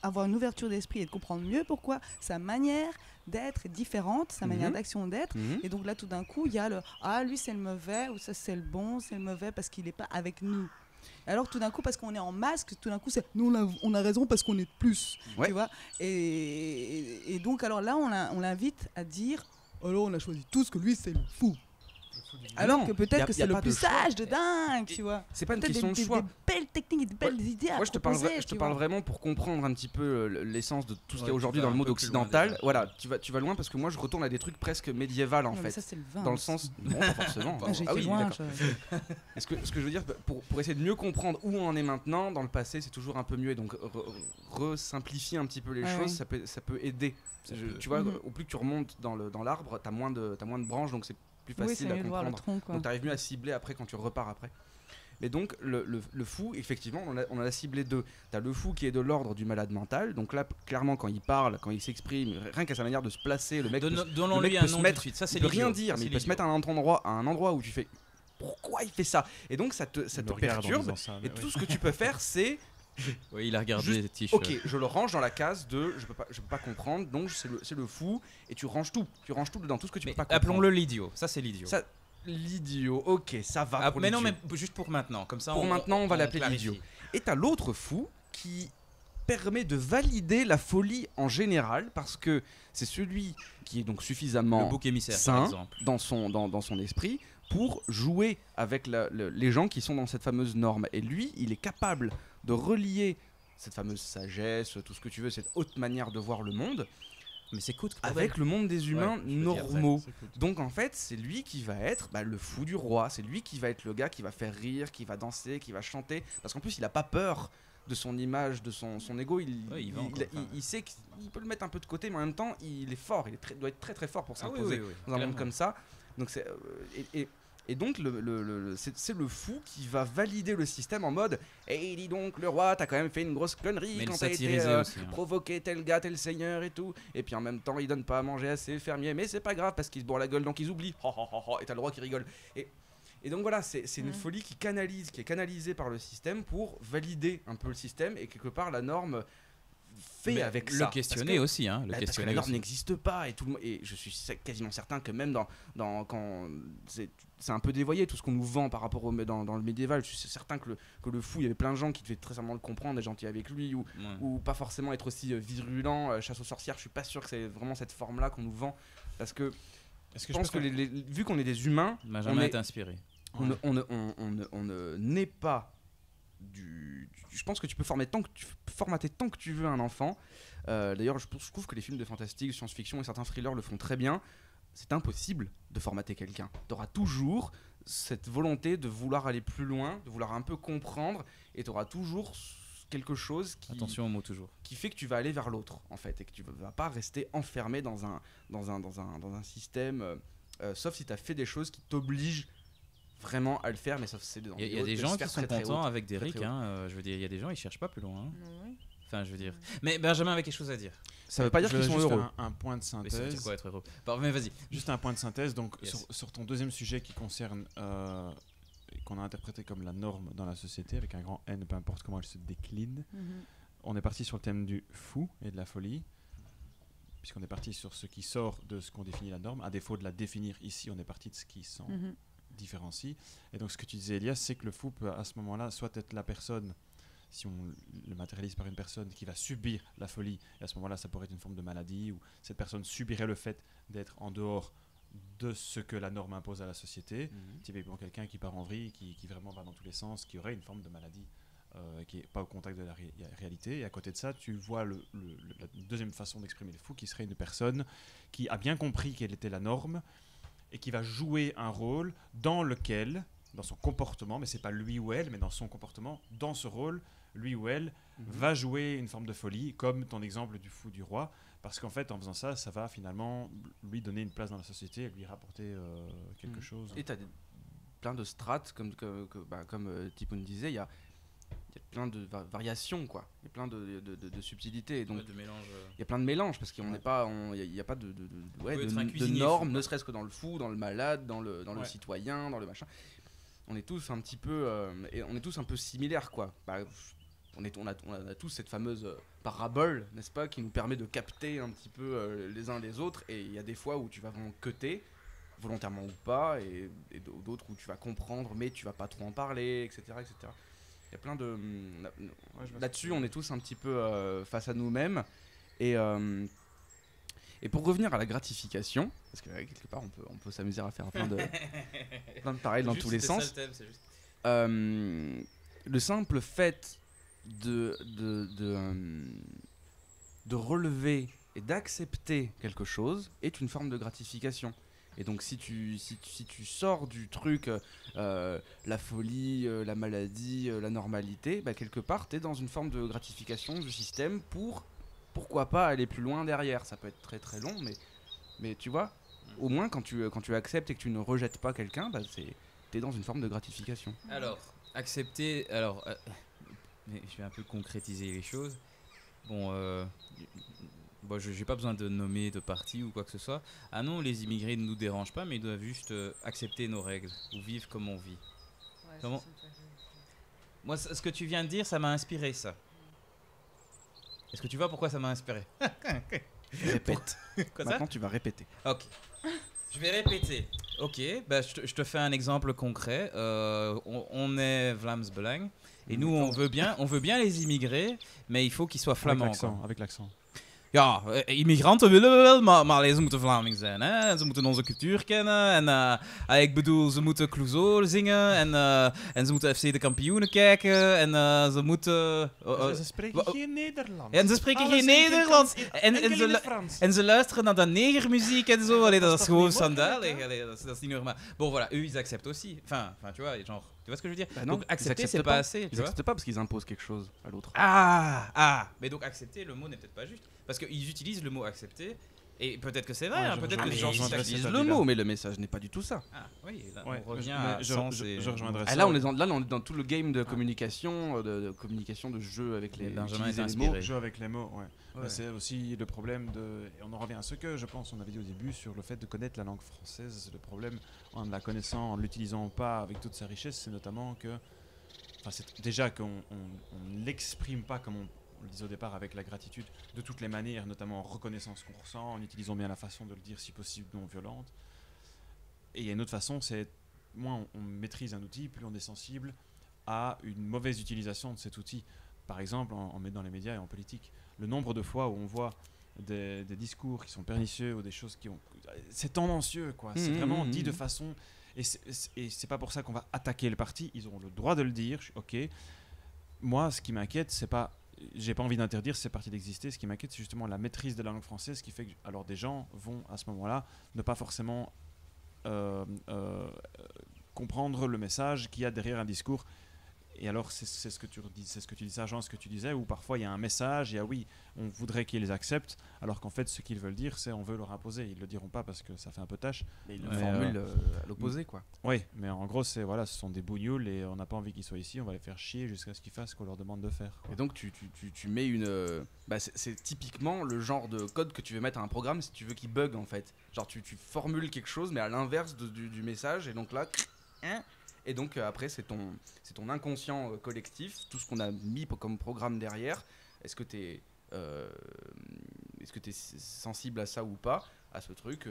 avoir une ouverture d'esprit et de comprendre mieux pourquoi sa manière d'être est différente, sa manière d'action d'être, et donc là tout d'un coup il y a le ah lui c'est le mauvais ou ça c'est le bon, c'est le mauvais parce qu'il est pas avec nous. Alors tout d'un coup parce qu'on est en masque, tout d'un coup c'est nous on a raison parce qu'on est plus, tu vois, et donc alors là on l'invite à dire alors on a choisi tous que lui c'est le fou. Alors que peut-être que c'est le plus sage de dingue, tu vois. C'est pas une question de choix. Des belles techniques, des belles idées à moi, je te parle vraiment pour comprendre un petit peu l'essence de tout ce qu'il y a aujourd'hui dans le monde occidental. Voilà, tu vas loin parce que moi je retourne à des trucs presque médiévals en fait. Ça, c'est le vin, dans le sens, non pas forcément. Ah oui, d'accord. Ce que je veux dire, pour essayer de mieux comprendre où on en est maintenant, dans le passé c'est toujours un peu mieux et donc resimplifier un petit peu les choses, ça peut aider. Tu vois, au plus que tu remontes dans l'arbre, t'as moins de branches donc c'est plus facile à comprendre. Tronc, donc tu arrives mieux à cibler après quand tu repars après. Mais donc le fou, effectivement, on en a ciblé deux. Tu as le fou qui est de l'ordre du malade mental. Donc là, clairement, quand il parle, quand il s'exprime, rien qu'à sa manière de se placer, le mec peut se mettre, ça, il peut rien dire, mais il peut se mettre à un endroit où tu fais pourquoi il fait ça. Et donc ça te perturbe. Et tout ce que tu peux faire, c'est oui, il a regardé les t-shirts. Ok, je le range dans la case de je peux pas comprendre, donc c'est le fou et tu ranges tout dedans, tout ce que tu peux pas comprendre. Appelons-le l'idiot, ça c'est l'idiot. L'idiot, ok, ça va pour mais l'idiot. non, mais juste pour maintenant, comme ça. Pour maintenant, on va l'appeler l'idiot. Et t'as l'autre fou qui permet de valider la folie en général parce que c'est celui qui est donc suffisamment le bouc émissaire, sain dans son esprit pour jouer avec les gens qui sont dans cette fameuse norme. Et lui, il est capable de relier cette fameuse sagesse, tout ce que tu veux, cette haute manière de voir le monde, mais c'est avec le monde des humains normaux. Donc en fait, c'est lui qui va être le fou du roi, c'est lui qui va être le gars qui va faire rire, qui va danser, qui va chanter, parce qu'en plus il a pas peur de son image, de son ego, il sait qu'il peut le mettre un peu de côté, mais en même temps il est fort, doit être très très fort pour s'imposer dans un monde comme ça. Donc c'est et donc c'est le fou qui va valider le système en mode hey, dis donc le roi t'as quand même fait une grosse connerie quand t'as été provoqué tel gars, tel seigneur et tout, et puis en même temps il donne pas à manger assez aux fermiers, mais c'est pas grave parce qu'ils se bourrent la gueule donc ils oublient et t'as le roi qui rigole et donc voilà, c'est une folie qui est canalisée par le système pour valider un peu le système et quelque part la norme fait avec ça. Le questionner aussi, hein. Parce que la norme n'existe pas et je suis quasiment certain que même quand c'est un peu dévoyé tout ce qu'on nous vend par rapport dans le médiéval. Je suis certain que le fou, il y avait plein de gens qui devaient très certainement le comprendre, être gentils avec lui ou pas forcément être aussi virulent, chasse aux sorcières. Je suis pas sûr que c'est vraiment cette forme-là qu'on nous vend parce que je pense que vu qu'on est des humains, Benjamin est inspiré. On ne naît pas je pense que tu peux formater tant que tu veux un enfant. D'ailleurs, je trouve que les films de fantastique, science-fiction et certains thrillers le font très bien. C'est impossible de formater quelqu'un. Tu auras toujours cette volonté de vouloir aller plus loin, de vouloir un peu comprendre, et tu auras toujours quelque chose attention au mot toujours, qui fait que tu vas aller vers l'autre en fait, et que tu vas pas rester enfermé dans un système, sauf si tu as fait des choses qui t'obligent vraiment à le faire, mais sauf c'est dans il y a des gens qui sont contents avec Derrick, je veux dire, il y a des gens ils cherchent pas plus loin, hein. Enfin, je veux dire. Mais Benjamin avait quelque chose à dire. Ça veut pas dire qu'ils sont heureux. Un point de synthèse. Mais ça veut dire quoi être heureux ? Mais vas-y. Juste un point de synthèse. Donc sur ton deuxième sujet qui concerne qu'on a interprété comme la norme dans la société avec un grand N, peu importe comment elle se décline. On est parti sur le thème du fou et de la folie, puisqu'on est parti sur ce qui sort de ce qu'on définit la norme. À défaut de la définir ici, on est parti de ce qui s'en différencie. Et donc ce que tu disais, Elias, c'est que le fou peut à ce moment-là soit être la personne si on le matérialise par une personne qui va subir la folie, et à ce moment-là, ça pourrait être une forme de maladie, où cette personne subirait le fait d'être en dehors de ce que la norme impose à la société. Typiquement, quelqu'un qui part en vrille, qui vraiment va dans tous les sens, qui aurait une forme de maladie qui n'est pas au contact de la réalité. Et à côté de ça, tu vois la deuxième façon d'exprimer le fou, qui serait une personne qui a bien compris quelle était la norme et qui va jouer un rôle dans lequel, dans son comportement, mais c'est pas lui ou elle, mais dans son comportement, dans ce rôle, lui ou elle va jouer une forme de folie, comme ton exemple du fou du roi, parce qu'en fait, en faisant ça, ça va finalement lui donner une place dans la société et lui rapporter quelque chose. Et tu as plein de strates, comme Tipoun disait, il y a plein de variations, quoi. Il y a plein de subtilités. Donc, de mélange. Il y a plein de mélanges, parce qu'on n'est pas, il n'y a pas de normes, ne serait-ce que dans le fou, dans le malade, dans le citoyen, dans le machin. On est tous un petit peu, et on est tous un peu similaires, quoi. On a tous cette fameuse parabole, n'est-ce pas, qui nous permet de capter un petit peu les uns les autres. Et il y a des fois où tu vas vraiment cutter, volontairement ou pas, et d'autres où tu vas comprendre, mais tu vas pas trop en parler, etc., etc. Il y a plein de... Là-dessus, on est tous un petit peu face à nous-mêmes. Et pour revenir à la gratification, parce que quelque part, on peut s'amuser à faire plein de pareils dans tous les sens. Ça, le thème, c'est juste. Le simple fait de relever et d'accepter quelque chose est une forme de gratification. Et donc si tu sors du truc, la folie, la maladie, la normalité, quelque part tu es dans une forme de gratification du système pourquoi pas aller plus loin derrière. Ça peut être très très long, mais tu vois, au moins quand tu acceptes et que tu ne rejettes pas quelqu'un, tu es dans une forme de gratification. Alors, accepter... mais je vais un peu concrétiser les choses. Bon, je n'ai pas besoin de nommer de parti ou quoi que ce soit. Ah non, les immigrés ne nous dérangent pas, mais ils doivent juste accepter nos règles ou vivre comme on vit. Ouais, Comment... Moi, ce que tu viens de dire, ça m'a inspiré, ça. Est-ce que tu vois pourquoi ça m'a inspiré? Répète. Quoi, maintenant, tu vas répéter. Ok. Je vais répéter. Ok, je te fais un exemple concret. On est Vlaams Belang. Et nous, on veut bien les immigrés, mais il faut qu'ils soient flamands. Avec l'accent. Ja, immigranten willen we wel, maar ze moeten Vlaming zijn. Hè? Ze moeten onze cultuur kennen. En ik bedoel, ze moeten Clouseau zingen. En ze moeten FC de Kampioenen kijken. En ze moeten... ze spreken geen Nederlands. En ze spreken geen Nederlands. En ze luisteren naar de negermuziek en zo. Allee, dat is gewoon schandalig. Dat is niet normaal. Bon, voilà, eux, ils acceptent aussi. Enfin, tu vois, genre... Tu vois ce que je veux dire? Non, donc accepter, c'est pas assez. Ils n'acceptent pas parce qu'ils imposent quelque chose à l'autre. Mais donc accepter, le mot n'est peut-être pas juste. Parce qu'ils utilisent le mot accepter, et peut-être que c'est vrai, peut-être que les gens utilisent le mot, mais le message n'est pas du tout ça. Ah oui, là, on revient à je rejoindrai ça. Là, on est dans tout le game de communication, de communication, de jeu avec les mots. Jeu avec les mots, ouais. C'est aussi le problème et on en revient à ce que je pense on avait dit au début sur le fait de connaître la langue française. Le problème en la connaissant, en l'utilisant pas avec toute sa richesse, c'est notamment que, c'est déjà qu'on ne l'exprime pas comme on le disait au départ avec la gratitude de toutes les manières, notamment en reconnaissant ce qu'on ressent, en utilisant bien la façon de le dire si possible non violente. Et il y a une autre façon, c'est moins on maîtrise un outil, plus on est sensible à une mauvaise utilisation de cet outil. Par exemple, dans les médias et en politique, le nombre de fois où on voit des discours qui sont pernicieux ou des choses qui ont... C'est tendancieux, quoi. C'est vraiment dit de façon... Et c'est pas pour ça qu'on va attaquer le parti. Ils auront le droit de le dire. Ok. Moi, ce qui m'inquiète, c'est pas... J'ai pas envie d'interdire ces partis d'exister. Ce qui m'inquiète, c'est justement la maîtrise de la langue française, qui fait que alors des gens vont à ce moment-là ne pas forcément comprendre le message qu'il y a derrière un discours. Et alors, c'est ce que tu disais, Jean, ce que tu disais, où parfois il y a un message, on voudrait qu'ils les acceptent, alors qu'en fait, ce qu'ils veulent dire, c'est on veut leur imposer. Ils le diront pas parce que ça fait un peu tâche. Mais ils le formulent à l'opposé, quoi. Oui, mais en gros, ce sont des bougnoules et on n'a pas envie qu'ils soient ici, on va les faire chier jusqu'à ce qu'ils fassent ce qu'on leur demande de faire, quoi. Et donc, tu mets une... c'est typiquement le genre de code que tu veux mettre à un programme si tu veux qu'il bug, en fait. Genre, tu formules quelque chose, mais à l'inverse du message, et donc là... Et donc après c'est ton inconscient collectif, tout ce qu'on a mis comme programme derrière. Est-ce que tu es sensible à ça ou pas, à ce truc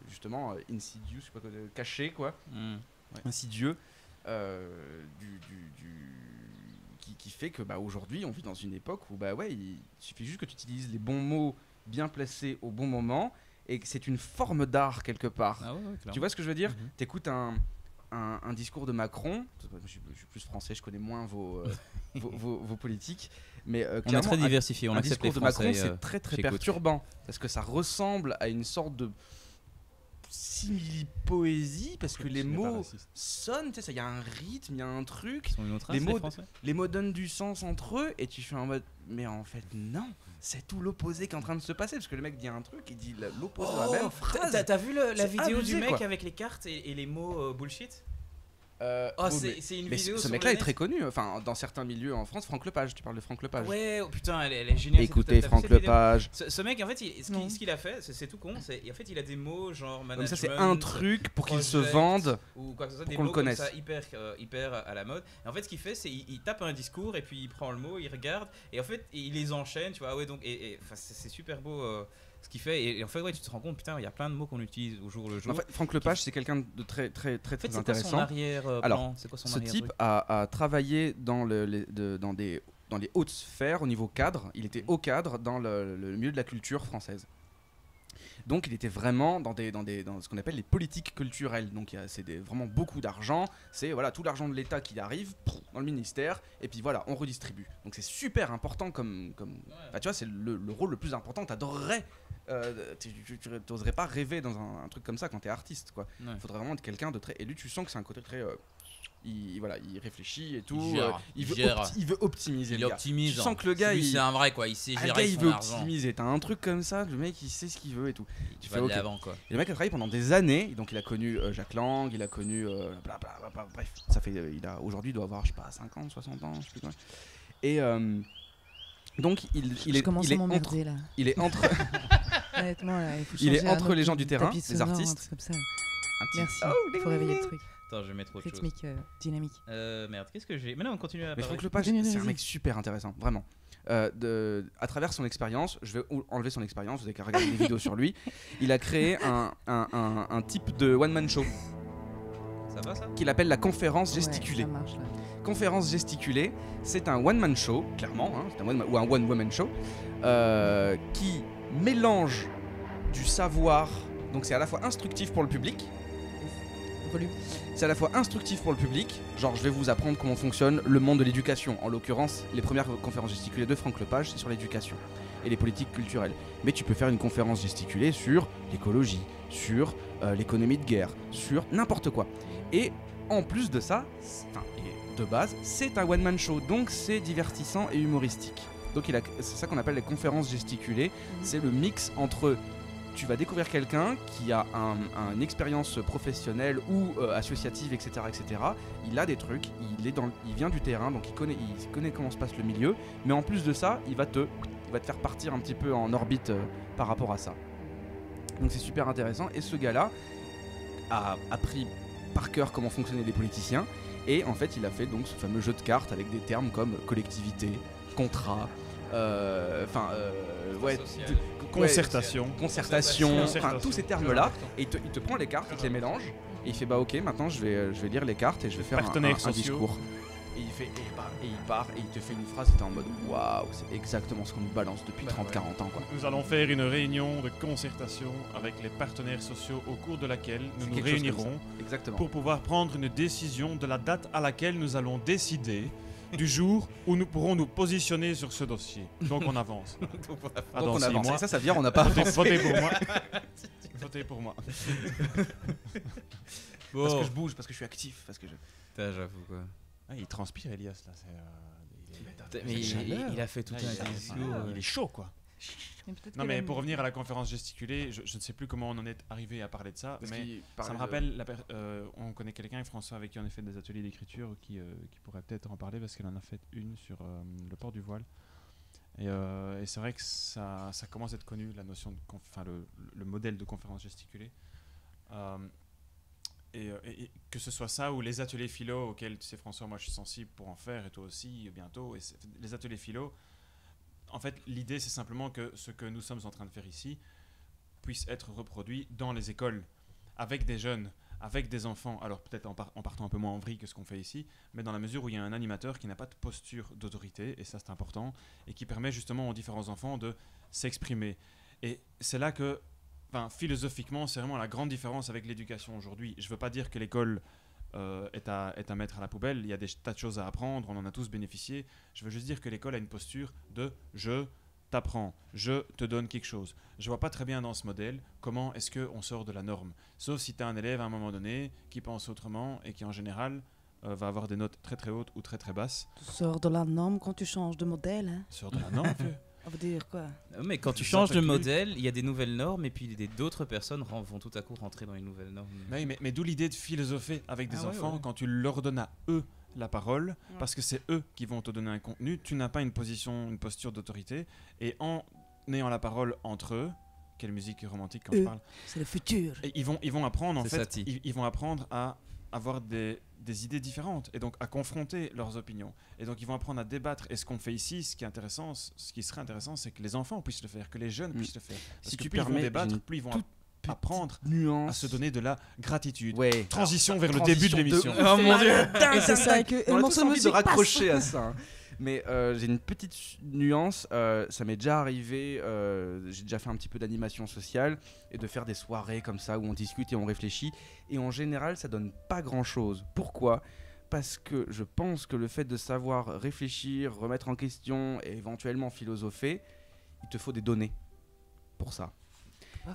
justement insidieux, je sais pas quoi, caché quoi, insidieux, qui fait que aujourd'hui, on vit dans une époque où il suffit juste que tu utilises les bons mots bien placés au bon moment et que c'est une forme d'art quelque part. Ah ouais, Tu vois ce que je veux dire? Mhm. T'écoutes un discours de Macron, je suis plus français, je connais moins vos politiques, mais On est clairement, très diversifié, on un accepte les discours de Français. Macron, c'est très très j'écoute. perturbant parce que ça ressemble à une sorte de simili-poésie parce que les Ce n'est pas mots raciste. sonnent, tu sais, il y a un rythme, il y a un truc, Ils sont une autre race, les mots- Français. les mots donnent du sens entre eux et tu fais en mode mais en fait non, c'est tout l'opposé qui est en train de se passer parce que le mec dit un truc, il dit l'opposé de la même phrase. T'as vu la C'est vidéo abusé, du mec quoi. avec les cartes et les mots bullshit? Oh, mais- C'est une mais vidéo ce sur mec-là le est net. très connu, enfin dans certains milieux en France. Franck Lepage, tu parles de Franck Lepage. Ouais, oh putain, elle est géniale. Écoutez T'as vu Franck cette vidéo? Lepage. Ce mec, en fait, Non. ce qu'il a fait, c'est tout con. En fait, il a des mots genre Comme management. ça, c'est un truc pour qu'il se project, vende. ou quoi que ce soit, pour des qu'on le mots comme connaisse. ça hyper à la mode. Et en fait, ce qu'il fait, c'est il tape un discours et puis il prend le mot, il regarde et en fait, il les enchaîne, tu vois. Ouais, donc enfin, c'est super beau ce qu'il fait et en fait, ouais, tu te rends compte, putain, il y a plein de mots qu'on utilise au jour le jour. En fait, Franck Lepage, c'est quelqu'un de très très très En fait, très c'est quoi son intéressant. arrière-plan? Alors, C'est quoi son Ce arrière-truc? type a travaillé dans les hautes sphères au niveau cadre. Il était haut cadre dans le milieu de la culture française. Donc il était vraiment dans ce qu'on appelle les politiques culturelles. Donc c'est vraiment beaucoup d'argent. C'est voilà, tout l'argent de l'État qui arrive dans le ministère et puis voilà, on redistribue. Donc c'est super important comme bah, tu vois, c'est le rôle le plus important. T'adorerais, tu n'oserais pas rêver dans un truc comme ça quand t'es artiste, quoi. Ouais. Il faudrait vraiment être quelqu'un de très élu. Tu sens que c'est un côté très il réfléchit et tout. gère, Il il veut optimiser. Il le gars. optimise. Tu sens que le gars, Lui, c'est un vrai quoi. Il sait le gérer gars, il son veut argent. optimiser. T'as un truc comme ça, le mec, il sait ce qu'il veut et tout. Tu fais, vas de ok. l'avant quoi. Et le mec a travaillé pendant des années. Donc il a connu Jacques Lang, il a connu bref, ça fait aujourd'hui il doit avoir je sais pas 50, 60 ans, je sais plus quoi. Et donc Je commence à m'emmerder là. il est entre Honnêtement, là, il faut il est changer un entre autre les gens du terrain, tapis les sonore, un artistes. truc comme ça. un petit Merci. oh, Il faut réveiller le truc. Attends, je vais mettre autre chose. Rythmique, dynamique. Merde, qu'est-ce que j'ai? Mais non, on continue à Mais parler. Franck Lepage, Vas-y, c'est un vas-y. mec super intéressant, vraiment. À travers son expérience, je vais enlever son expérience, vous avez qu'à regarder des vidéos sur lui. Il a créé un type de one-man show Ça va ça? qu'il appelle la conférence gesticulée. Ouais, ça marche là. Conférence gesticulée, c'est un one-man show, clairement, hein, c'est ou un one-woman show, qui mélange du savoir, donc c'est à la fois instructif pour le public, Volume. c'est à la fois instructif pour le public, genre je vais vous apprendre comment fonctionne le monde de l'éducation. En l'occurrence, les premières conférences gesticulées de Franck Lepage, c'est sur l'éducation et les politiques culturelles. Mais tu peux faire une conférence gesticulée sur l'écologie, sur l'économie de guerre, sur n'importe quoi. Et en plus de ça, et de base, c'est un one-man show, donc c'est divertissant et humoristique. Donc c'est ça qu'on appelle les conférences gesticulées, c'est le mix entre... Tu vas découvrir quelqu'un qui a une expérience professionnelle ou associative, etc., etc. Il a des trucs, il vient du terrain, donc il connaît comment se passe le milieu. Mais en plus de ça, il va te faire partir un petit peu en orbite par rapport à ça. Donc c'est super intéressant. Et ce gars-là a appris par cœur comment fonctionnaient les politiciens. Et en fait, il a fait donc ce fameux jeu de cartes avec des termes comme collectivité, contrat, ouais, Social. Concertation. concertation, Concertation. enfin tous ces termes-là, et il te prend les cartes, il te les mélange, et il fait bah ok, maintenant je vais lire les cartes et je vais faire Partenaires un sociaux. discours. Et il fait, et il part, et il te fait une phrase, et t'es en mode waouh, c'est exactement ce qu'on nous balance depuis 30-40 ans quoi. Nous allons faire une réunion de concertation avec les partenaires sociaux au cours de laquelle nous C'est nous quelque chose comme réunirons Exactement. pour pouvoir prendre une décision de la date à laquelle nous allons décider du jour où nous pourrons nous positionner sur ce dossier. Donc on avance. Donc Dans on 6 avance. mois. Et ça veut dire on n'a pas avancé. Votez pour moi. Votez pour moi. Parce que je bouge, parce que je suis actif, parce que je... Putain, j'avoue quoi. Ah, il transpire Elias là. Mais il a fait tout un discours. Il est chaud quoi. Mais peut-être Non que mais la- pour revenir à la conférence gesticulée, je ne sais plus comment on en est arrivé à parler de ça, Parce mais qu'il ça parlait me de- rappelle, on connaît quelqu'un, et François, avec qui on a fait des ateliers d'écriture, qui pourrait peut-être en parler parce qu'elle en a fait une sur le port du voile. Et c'est vrai que ça commence à être connu, la notion de le modèle de conférence gesticulée. Et que ce soit ça ou les ateliers philo auxquels, tu sais François, moi je suis sensible pour en faire, et toi aussi bientôt. Et les ateliers philo, en fait l'idée c'est simplement que ce que nous sommes en train de faire ici puisse être reproduit dans les écoles, avec des jeunes, avec des enfants, alors peut-être en partant un peu moins en vrille que ce qu'on fait ici, mais dans la mesure où il y a un animateur qui n'a pas de posture d'autorité, et ça c'est important, et qui permet justement aux différents enfants de s'exprimer. Et c'est là que, philosophiquement, c'est vraiment la grande différence avec l'éducation aujourd'hui. Je ne veux pas dire que l'école est à mettre à la poubelle, il y a des tas de choses à apprendre, on en a tous bénéficié. Je veux juste dire que l'école a une posture de « je t'apprends, je te donne quelque chose ». Je vois pas très bien dans ce modèle comment est-ce qu'on sort de la norme. Sauf si tu as un élève à un moment donné qui pense autrement et qui en général va avoir des notes très très hautes ou très très basses. Tu sors de la norme quand tu changes de modèle. Hein. Sors de la norme, vieux. Ça veut dire quoi? Mais quand tu Je changes de s'appelle plus. modèle, il y a des nouvelles normes et puis d'autres personnes vont tout à coup rentrer dans les nouvelles normes. Mais d'où l'idée de philosopher avec des Ah ouais, enfants ouais. quand tu leur donnes à eux la parole, parce que c'est eux qui vont te donner un contenu. Tu n'as pas une posture d'autorité, et en ayant la parole entre eux, quelle musique romantique quand je parle. C'est le futur. Et ils vont apprendre en C'est fait, Satie. ils vont apprendre à avoir des idées différentes et donc à confronter leurs opinions. Et donc ils vont apprendre à débattre. Et ce qu'on fait ici, ce qui serait intéressant, c'est que les enfants puissent le faire, que les jeunes puissent le faire. Parce Si que tu plus ils vont permets, j'ai débattre, une plus ils vont toute apprendre Nuance. à se donner de la gratitude. Ouais. Transition vers le Transition début de l'émission. Oh mon dieu! Et c'est ça que On le a morceau tous de envie de musique raccrocher à ça. Hein. Mais j'ai une petite nuance. Ça m'est déjà arrivé. J'ai déjà fait un petit peu d'animation sociale et de faire des soirées comme ça où on discute et on réfléchit. Et en général, ça donne pas grand-chose. Pourquoi ? Parce que je pense que le fait de savoir réfléchir, remettre en question et éventuellement philosopher, il te faut des données pour ça.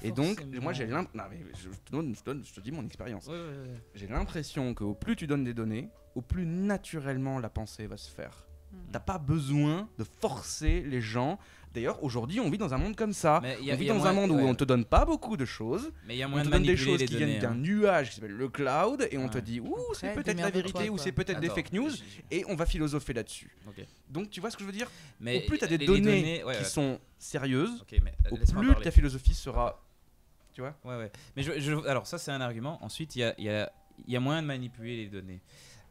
Et donc, moi j'ai l'impression. Je te dis mon expérience. Ouais, ouais, ouais. J'ai l'impression qu'au plus tu donnes des données, au plus naturellement la pensée va se faire. T'as pas besoin de forcer les gens. D'ailleurs, aujourd'hui, on vit dans un monde comme ça. Mais On vit dans un monde où on te donne pas beaucoup de choses. Mais il y a On moyen te de donne des manipuler choses les qui données. viennent d'un hein. nuage qui s'appelle le cloud et on te Ouais. dit ouh, c'est Après, peut-être la démerde-toi, vérité ou quoi. c'est peut-être des Attends, fake news et on va philosopher là-dessus. Ok. Donc tu vois ce que je veux dire ? Mais Au plus tu as des les données ouais, qui ouais. sont sérieuses, Ok, mais au laisse-moi plus parler. ta philosophie sera. Tu vois ? Ouais, ouais. Mais alors ça c'est un argument. Ensuite il y a moyen de manipuler les données.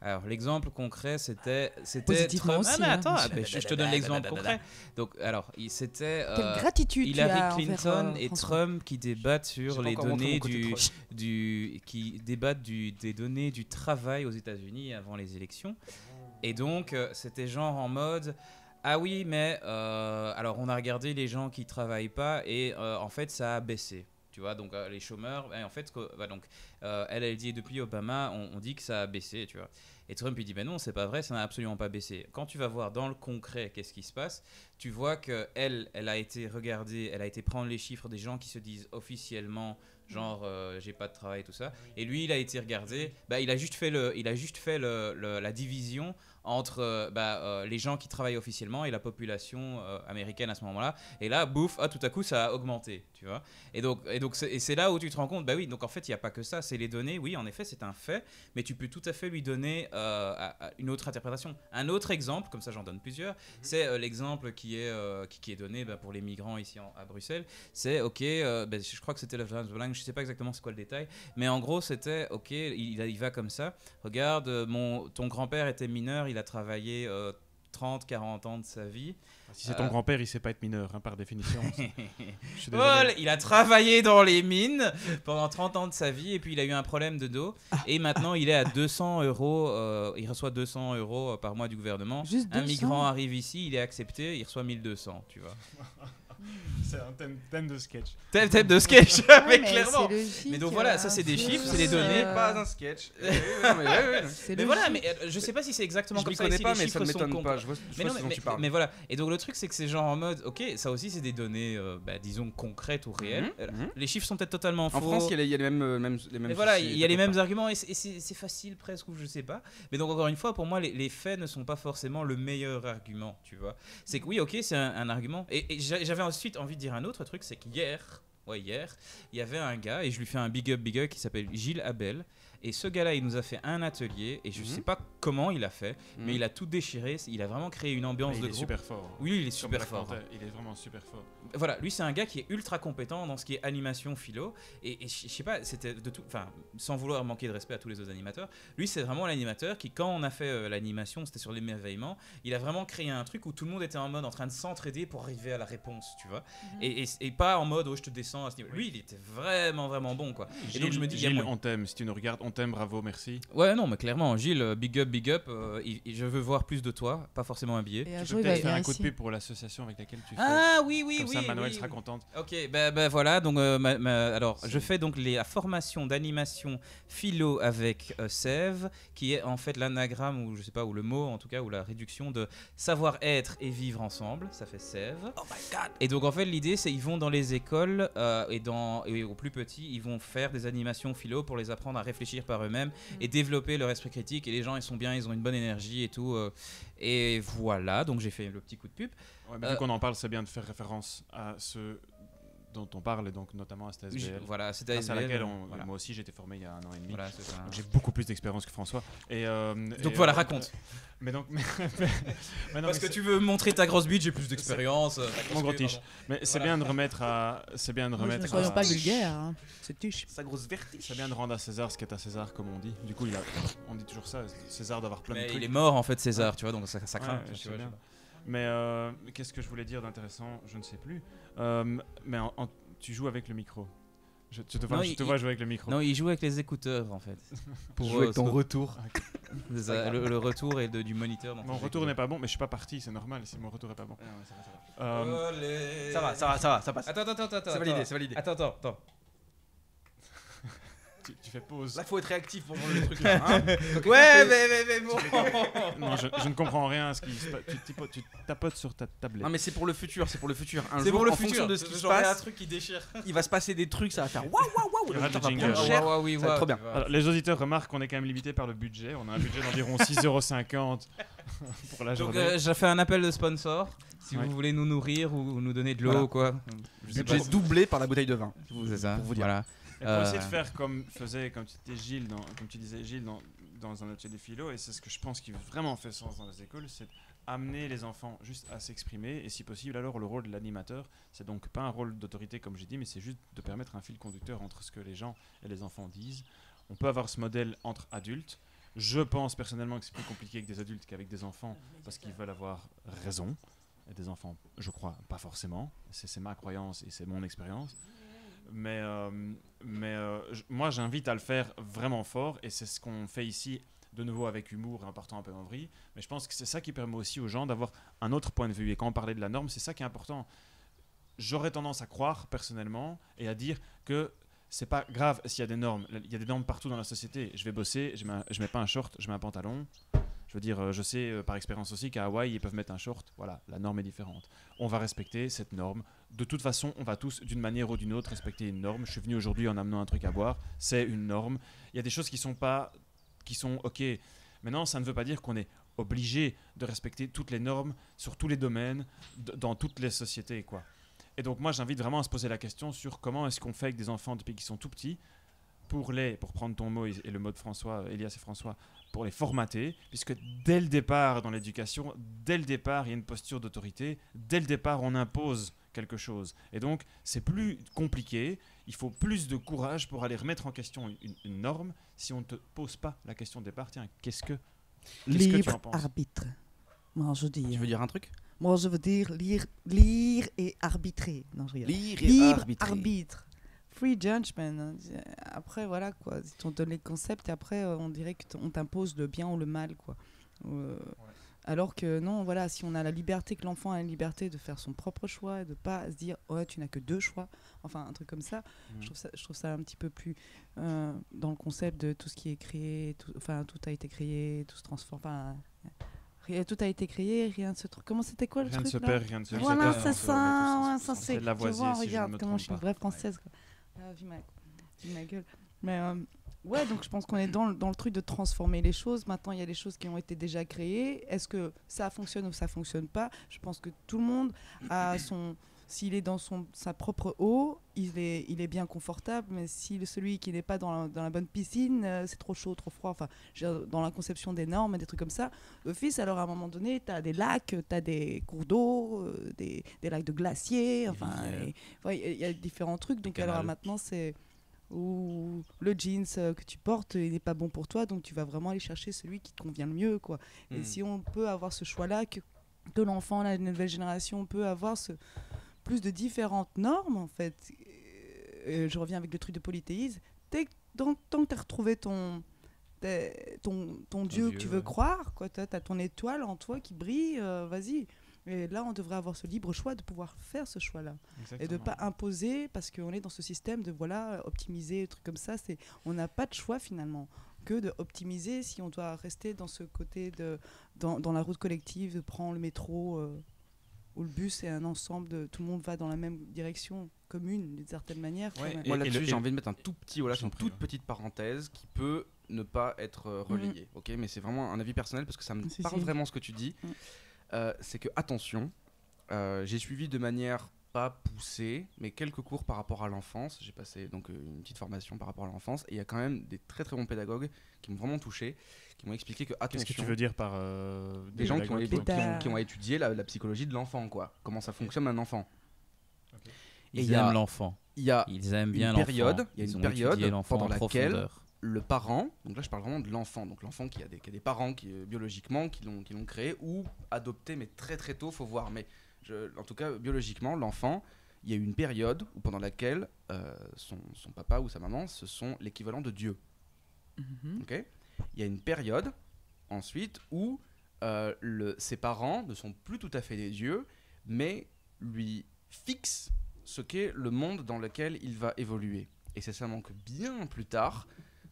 Alors l'exemple concret c'était Positivement Trump. aussi, Ah mais hein. attends, je te donne l'exemple concret. Donc alors c'était Quelle gratitude tu as Hillary envers, Clinton et François. Trump qui débattent J'ai sur pas les encore montré données mon côté troll. qui débattent des données du travail aux États-Unis avant les élections. Et donc c'était genre en mode ah oui mais alors on a regardé les gens qui travaillent pas et en fait ça a baissé. Tu vois, donc les chômeurs, en fait, donc, elle dit depuis Obama, on dit que ça a baissé, tu vois. Et Trump, il dit, ben non, c'est pas vrai, ça n'a absolument pas baissé. Quand tu vas voir dans le concret qu'est-ce qui se passe, tu vois qu'elle a été regardée, elle a été prendre les chiffres des gens qui se disent officiellement, genre, j'ai pas de travail, tout ça. Et lui, il a été regardé, il a juste fait la division entre les gens qui travaillent officiellement et la population américaine à ce moment-là. Et là, bouf, tout à coup, ça a augmenté, tu vois. Et donc c'est là où tu te rends compte, oui, donc en fait, il n'y a pas que ça, c'est les données, oui, en effet, c'est un fait, mais tu peux tout à fait lui donner une autre interprétation. Un autre exemple, comme ça j'en donne plusieurs, c'est l'exemple qui est donné pour les migrants ici à Bruxelles, c'est, ok, je crois que c'était le Vlaams, je sais pas exactement c'est quoi le détail, mais en gros, c'était, ok, il va comme ça, regarde, ton grand-père était mineur, il a travaillé 30-40 ans de sa vie. Si c'est ton grand-père, il sait pas être mineur, hein, par définition. Je suis Paul, désolé. il a travaillé dans les mines pendant 30 ans de sa vie et puis il a eu un problème de dos et maintenant il est à 200 €, il reçoit 200 € par mois du gouvernement. Juste Un 200. migrant arrive ici, il est accepté, il reçoit 1200, tu vois. C'est un thème de sketch. Thème de sketch, Ouais, mais mais clairement. c'est logique, Mais donc voilà, ça, c'est des chiffres, c'est des données. Pas un sketch. C'est Mais logique. voilà, mais je sais pas si c'est exactement Je comme ne ça. connais si pas, les mais ça ne chiffres sont m'étonne compl- pas. Je vois Mais non, ce dont tu parles. mais voilà. Et donc le truc, c'est que c'est genre en mode, ok, ça aussi c'est des données, disons concrètes ou réelles. Les chiffres sont peut-être totalement faux. En France, il y a les mêmes Mais voilà, soucis, il y a les t'inquiète mêmes pas. arguments et c'est facile presque ou je sais pas. Mais donc encore une fois, pour moi, les faits ne sont pas forcément le meilleur argument, tu vois. C'est que oui, ok, c'est un argument. Et j'avais ensuite envie de dire un autre truc, c'est qu'hier, il y avait un gars, et je lui fais un big up, qui s'appelle Gilles Abel. Et ce gars-là, il nous a fait un atelier, et je sais pas comment il a fait, mais il a tout déchiré, il a vraiment créé une ambiance Mais de il est groupe. super fort. Oui, il est Comme super Black fort. Panther, il est vraiment super fort. Voilà, lui c'est un gars qui est ultra compétent dans ce qui est animation philo et je sais pas, c'était de tout, enfin sans vouloir manquer de respect à tous les autres animateurs, lui c'est vraiment l'animateur qui quand on a fait l'animation, c'était sur l'émerveillement, il a vraiment créé un truc où tout le monde était en mode en train de s'entraider pour arriver à la réponse, tu vois, et pas en mode oh je te descends à ce niveau. Lui il était vraiment bon quoi. Et donc je me dis il y a Gilles, moyen. on t'aime. Si tu nous regardes, on t'aime, bravo, merci. Ouais, non, mais clairement, Gilles, big up. Je veux voir plus de toi, pas forcément habillé. Et un Tu jour, peux il va peut-être faire venir un coup de ici. pub pour l'association avec laquelle tu fais. Ah oui, oui, Comme oui. ça, Manuel oui, sera oui. contente. Ok, voilà, donc alors je fais donc la formation d'animation philo avec Sève, qui est en fait l'anagramme, ou je sais pas, ou le mot en tout cas, ou la réduction de savoir-être et vivre ensemble, ça fait Sève. Oh my god. Et donc en fait l'idée c'est ils vont dans les écoles et aux plus petits, ils vont faire des animations philo pour les apprendre à réfléchir par eux-mêmes et développer leur esprit critique, et les gens ils sont bien, ils ont une bonne énergie et tout, et voilà, donc j'ai fait le petit coup de pub. Ouais, mais vu qu'on en parle, c'est bien de faire référence à ce dont on parle, et donc notamment à cette SBL. Voilà, c'est Grâce à ASBL, laquelle voilà. moi aussi j'ai été formé il y a 1 an et demi. Voilà, c'est ça. Donc j'ai beaucoup plus d'expérience que François. Donc voilà, raconte. Mais donc, mais non, Parce mais que c'est- tu veux montrer ta grosse bite, j'ai plus d'expérience. mon gros tiche. Mais c'est bien de remettre à, c'est bien de Moi, remettre. ne soyons à- pas vulgaires. Hein. C'est tiche. Sa grosse vertige. C'est bien de rendre à César ce qui est à César, comme on dit. Du coup, on dit toujours ça. César doit avoir plein de Mais trucs. il est mort en fait, César, tu vois, donc ça craint. Ouais, tu je sais vois, bien. Mais qu'est-ce que je voulais dire d'intéressant? Je ne sais plus. Mais tu joues avec le micro. Je te vois, Non, je te vois jouer avec le micro. Non, il joue avec les écouteurs en fait. Pour jouer avec ton ce- retour. c'est ça, le retour et du moniteur. dans Mon tes retour écouteurs. n'est pas bon, mais je suis pas parti, c'est normal si mon retour est pas bon. Euh, Ça va, ça passe. Attends. C'est validé, c'est validé. Attends. tu fais pause. Là, faut être réactif pour changer le truc. Là, hein. Ouais, mais bon. Non, je ne comprends rien à ce qui se passe. Tu tapotes sur ta tablette. Non, mais c'est pour le futur, c'est pour le futur. Un C'est jour, pour le en futur. fonction de ce qui se J'aurai un passe, truc qui déchire. il va se passer des trucs, ça va faire waouh waouh waouh. Il y aura Le des temps va jingles. prendre cher. Ouais, ça va être trop bien. Alors, les auditeurs remarquent qu'on est quand même limité par le budget. On a un budget d'environ 6,50 € pour la Donc journée. j'ai fait un appel de sponsor. Si Ouais. vous voulez nous nourrir ou nous donner de l'eau Voilà. ou quoi. Je sais Budget pas. doublé par la bouteille de vin. C'est ça. pour vous dire. Voilà. Et pour essayer de faire comme tu disais Gilles dans un atelier philo, et c'est ce que je pense qui vraiment fait sens dans les écoles, c'est amener les enfants juste à s'exprimer, et si possible alors le rôle de l'animateur, c'est donc pas un rôle d'autorité comme j'ai dit, mais c'est juste de permettre un fil conducteur entre ce que les gens et les enfants disent. On peut avoir ce modèle entre adultes. Je pense personnellement que c'est plus compliqué avec des adultes qu'avec des enfants, parce qu'ils veulent avoir raison, et des enfants, je crois, pas forcément. C'est ma croyance et c'est mon expérience. Mais moi, j'invite à le faire vraiment fort, et c'est ce qu'on fait ici, de nouveau avec humour et en partant un peu en vrille. Mais je pense que c'est ça qui permet aussi aux gens d'avoir un autre point de vue. Et quand on parlait de la norme, c'est ça qui est important. J'aurais tendance à croire, personnellement, et à dire que c'est pas grave s'il y a des normes. Il y a des normes partout dans la société. Je vais bosser, je mets pas un short, je mets un pantalon. Je veux dire, je sais par expérience aussi qu'à Hawaï, ils peuvent mettre un short. Voilà, la norme est différente. On va respecter cette norme. De toute façon, on va tous, d'une manière ou d'une autre, respecter une norme. Je suis venu aujourd'hui en amenant un truc à boire. C'est une norme. Il y a des choses qui sont OK. Maintenant, ça ne veut pas dire qu'on est obligé de respecter toutes les normes sur tous les domaines, dans toutes les sociétés, quoi. Et donc, moi, j'invite vraiment à se poser la question sur comment est-ce qu'on fait avec des enfants depuis qu'ils sont tout petits pour prendre ton mot et le mot de François, Elias et François, pour les formater, puisque dès le départ dans l'éducation, dès le départ il y a une posture d'autorité, dès le départ on impose quelque chose. Et donc c'est plus compliqué, il faut plus de courage pour aller remettre en question une norme si on ne te pose pas la question de départ. Tiens, qu'est-ce que tu en Libre penses? arbitre. Moi, je dis. Tu veux dire un truc? Moi, je veux dire lire et arbitrer. Non, je rigole. Lire et Libre arbitrer. arbitre. Free judgment. Hein. Après, voilà quoi. Si on donne les concepts et après, on dirait qu'on t'impose le bien ou le mal, quoi. Alors que non, voilà, si on a la liberté, que l'enfant a la liberté de faire son propre choix et de pas se dire, ouais, tu n'as que 2 choix, enfin un truc comme ça, je trouve ça un petit peu plus dans le concept de tout ce qui est créé, tout a été créé, tout se transforme, tout a été créé, rien ne se trouve. Comment c'était quoi le Rien ne truc se là perd, rien ne se Voilà, perd. c'est ça, ouais, ça C'est c'est. de Lavoisier, Tu vois, si je ne regarde me comment trompe je suis une pas. vraie française. Quoi. Vu ma gueule. Mais ouais, donc je pense qu'on est dans le truc de transformer les choses. Maintenant, il y a des choses qui ont été déjà créées. Est-ce que ça fonctionne ou ça fonctionne pas? Je pense que tout le monde a son. S'il est dans sa propre eau, il est bien confortable, mais si celui qui n'est pas dans la bonne piscine, c'est trop chaud, trop froid, enfin, dans la conception des normes et des trucs comme ça, d'office, alors à un moment donné, tu as des lacs, tu as des cours d'eau, des lacs de glaciers, enfin, il y a différents trucs, donc alors maintenant, c'est où le jeans que tu portes, il n'est pas bon pour toi, donc tu vas vraiment aller chercher celui qui te convient le mieux, quoi. Et si on peut avoir ce choix-là, que l'enfant, la nouvelle génération peut avoir plus de différentes normes, en fait. Je reviens avec le truc de polythéisme. tant que tu as retrouvé ton Dieu que tu Dieu, veux ouais. croire, quoi, tu as ton étoile en toi qui brille, vas-y. Et là, on devrait avoir ce libre choix de pouvoir faire ce choix-là. Et de ne pas imposer, parce qu'on est dans ce système de optimiser, des trucs comme ça. On n'a pas de choix finalement que de optimiser si on doit rester dans ce côté dans la route collective, de prendre le métro ou le bus, c'est un ensemble de tout le monde va dans la même direction commune d'une certaine manière. Ouais, quand même. et- Moi là-dessus, j'ai et- envie de mettre un tout petit, voilà, Je t'en une prie, toute ouais. petite parenthèse qui peut ne pas être relayée, ok, mais c'est vraiment un avis personnel parce que ça me Si, parle si. vraiment ce que tu dis. Mm. C'est que attention, j'ai suivi de manière pas poussée, mais quelques cours par rapport à l'enfance. J'ai passé donc une petite formation par rapport à l'enfance et il y a quand même des très très bons pédagogues qui m'ont vraiment touché, qui m'ont expliqué que attention. Qu'est-ce que tu veux dire par Des gens qui ont, pédagogues, qui ont étudié la psychologie de l'enfant, quoi. Comment ça fonctionne un enfant. Et Ils il y a- aiment l'enfant. Il y a Ils aiment bien une l'enfant. période, il y a Ils une ont période étudié l'enfant pendant en laquelle profondeur. le parent, donc là je parle vraiment de l'enfant, donc l'enfant qui a des parents qui biologiquement qui l'ont créé ou adopté, mais très très tôt, faut voir. Mais en tout cas biologiquement, l'enfant, il y a eu une période pendant laquelle son papa ou sa maman, ce sont l'équivalent de Dieu. Mhm. Ok. Il y a une période ensuite où ses parents ne sont plus tout à fait des dieux, mais lui fixent ce qu'est le monde dans lequel il va évoluer. Et c'est seulement que bien plus tard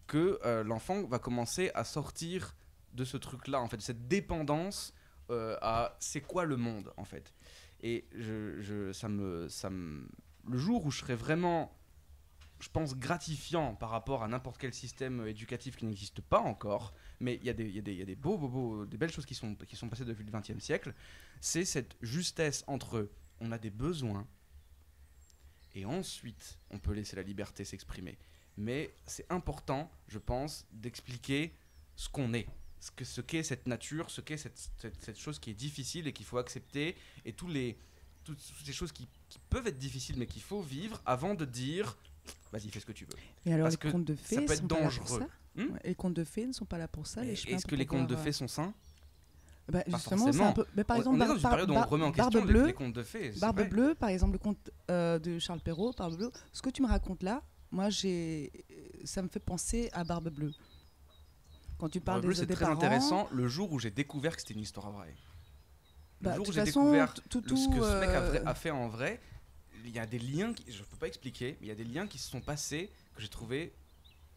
que l'enfant va commencer à sortir de ce truc-là, en fait, de cette dépendance à c'est quoi le monde, en fait. Et le jour où je serai vraiment, je pense, gratifiant par rapport à n'importe quel système éducatif qui n'existe pas encore, mais il y a des des belles choses qui sont passées depuis le XXe siècle, c'est cette justesse entre on a des besoins et ensuite on peut laisser la liberté s'exprimer. Mais c'est important, je pense, d'expliquer ce qu'on est, ce qu'est cette nature, ce qu'est cette chose qui est difficile et qu'il faut accepter, et toutes ces choses qui peuvent être difficiles mais qu'il faut vivre avant de dire vas-y, fais ce que tu veux. Et alors, Parce les que contes de ça fées peut être sont pas là pour dangereux. ça. Hmm. Ouais, les contes de fées ne sont pas là pour ça. les chemins Est-ce que pour les contes de pouvoir, fées sont sains? Bah, Pas justement, c'est forcément. un peu. Mais par exemple, On est dans une période où on remet en question Barbe Bleue, les contes de fées. c'est Barbe vrai. Bleue, par exemple, le conte de Charles Perrault, Barbe Bleue. Ce que tu me racontes là, moi, ça me fait penser à Barbe Bleue. Quand tu parles Barbe Bleue, c'est des très parents, intéressant le jour où j'ai découvert que c'était une histoire vraie. Le bah, de jour où toute j'ai façon, découvert tout, ce que ce mec euh, a fait en vrai, il y a des liens, je peux pas expliquer, mais il y a des liens qui se sont passés que j'ai trouvé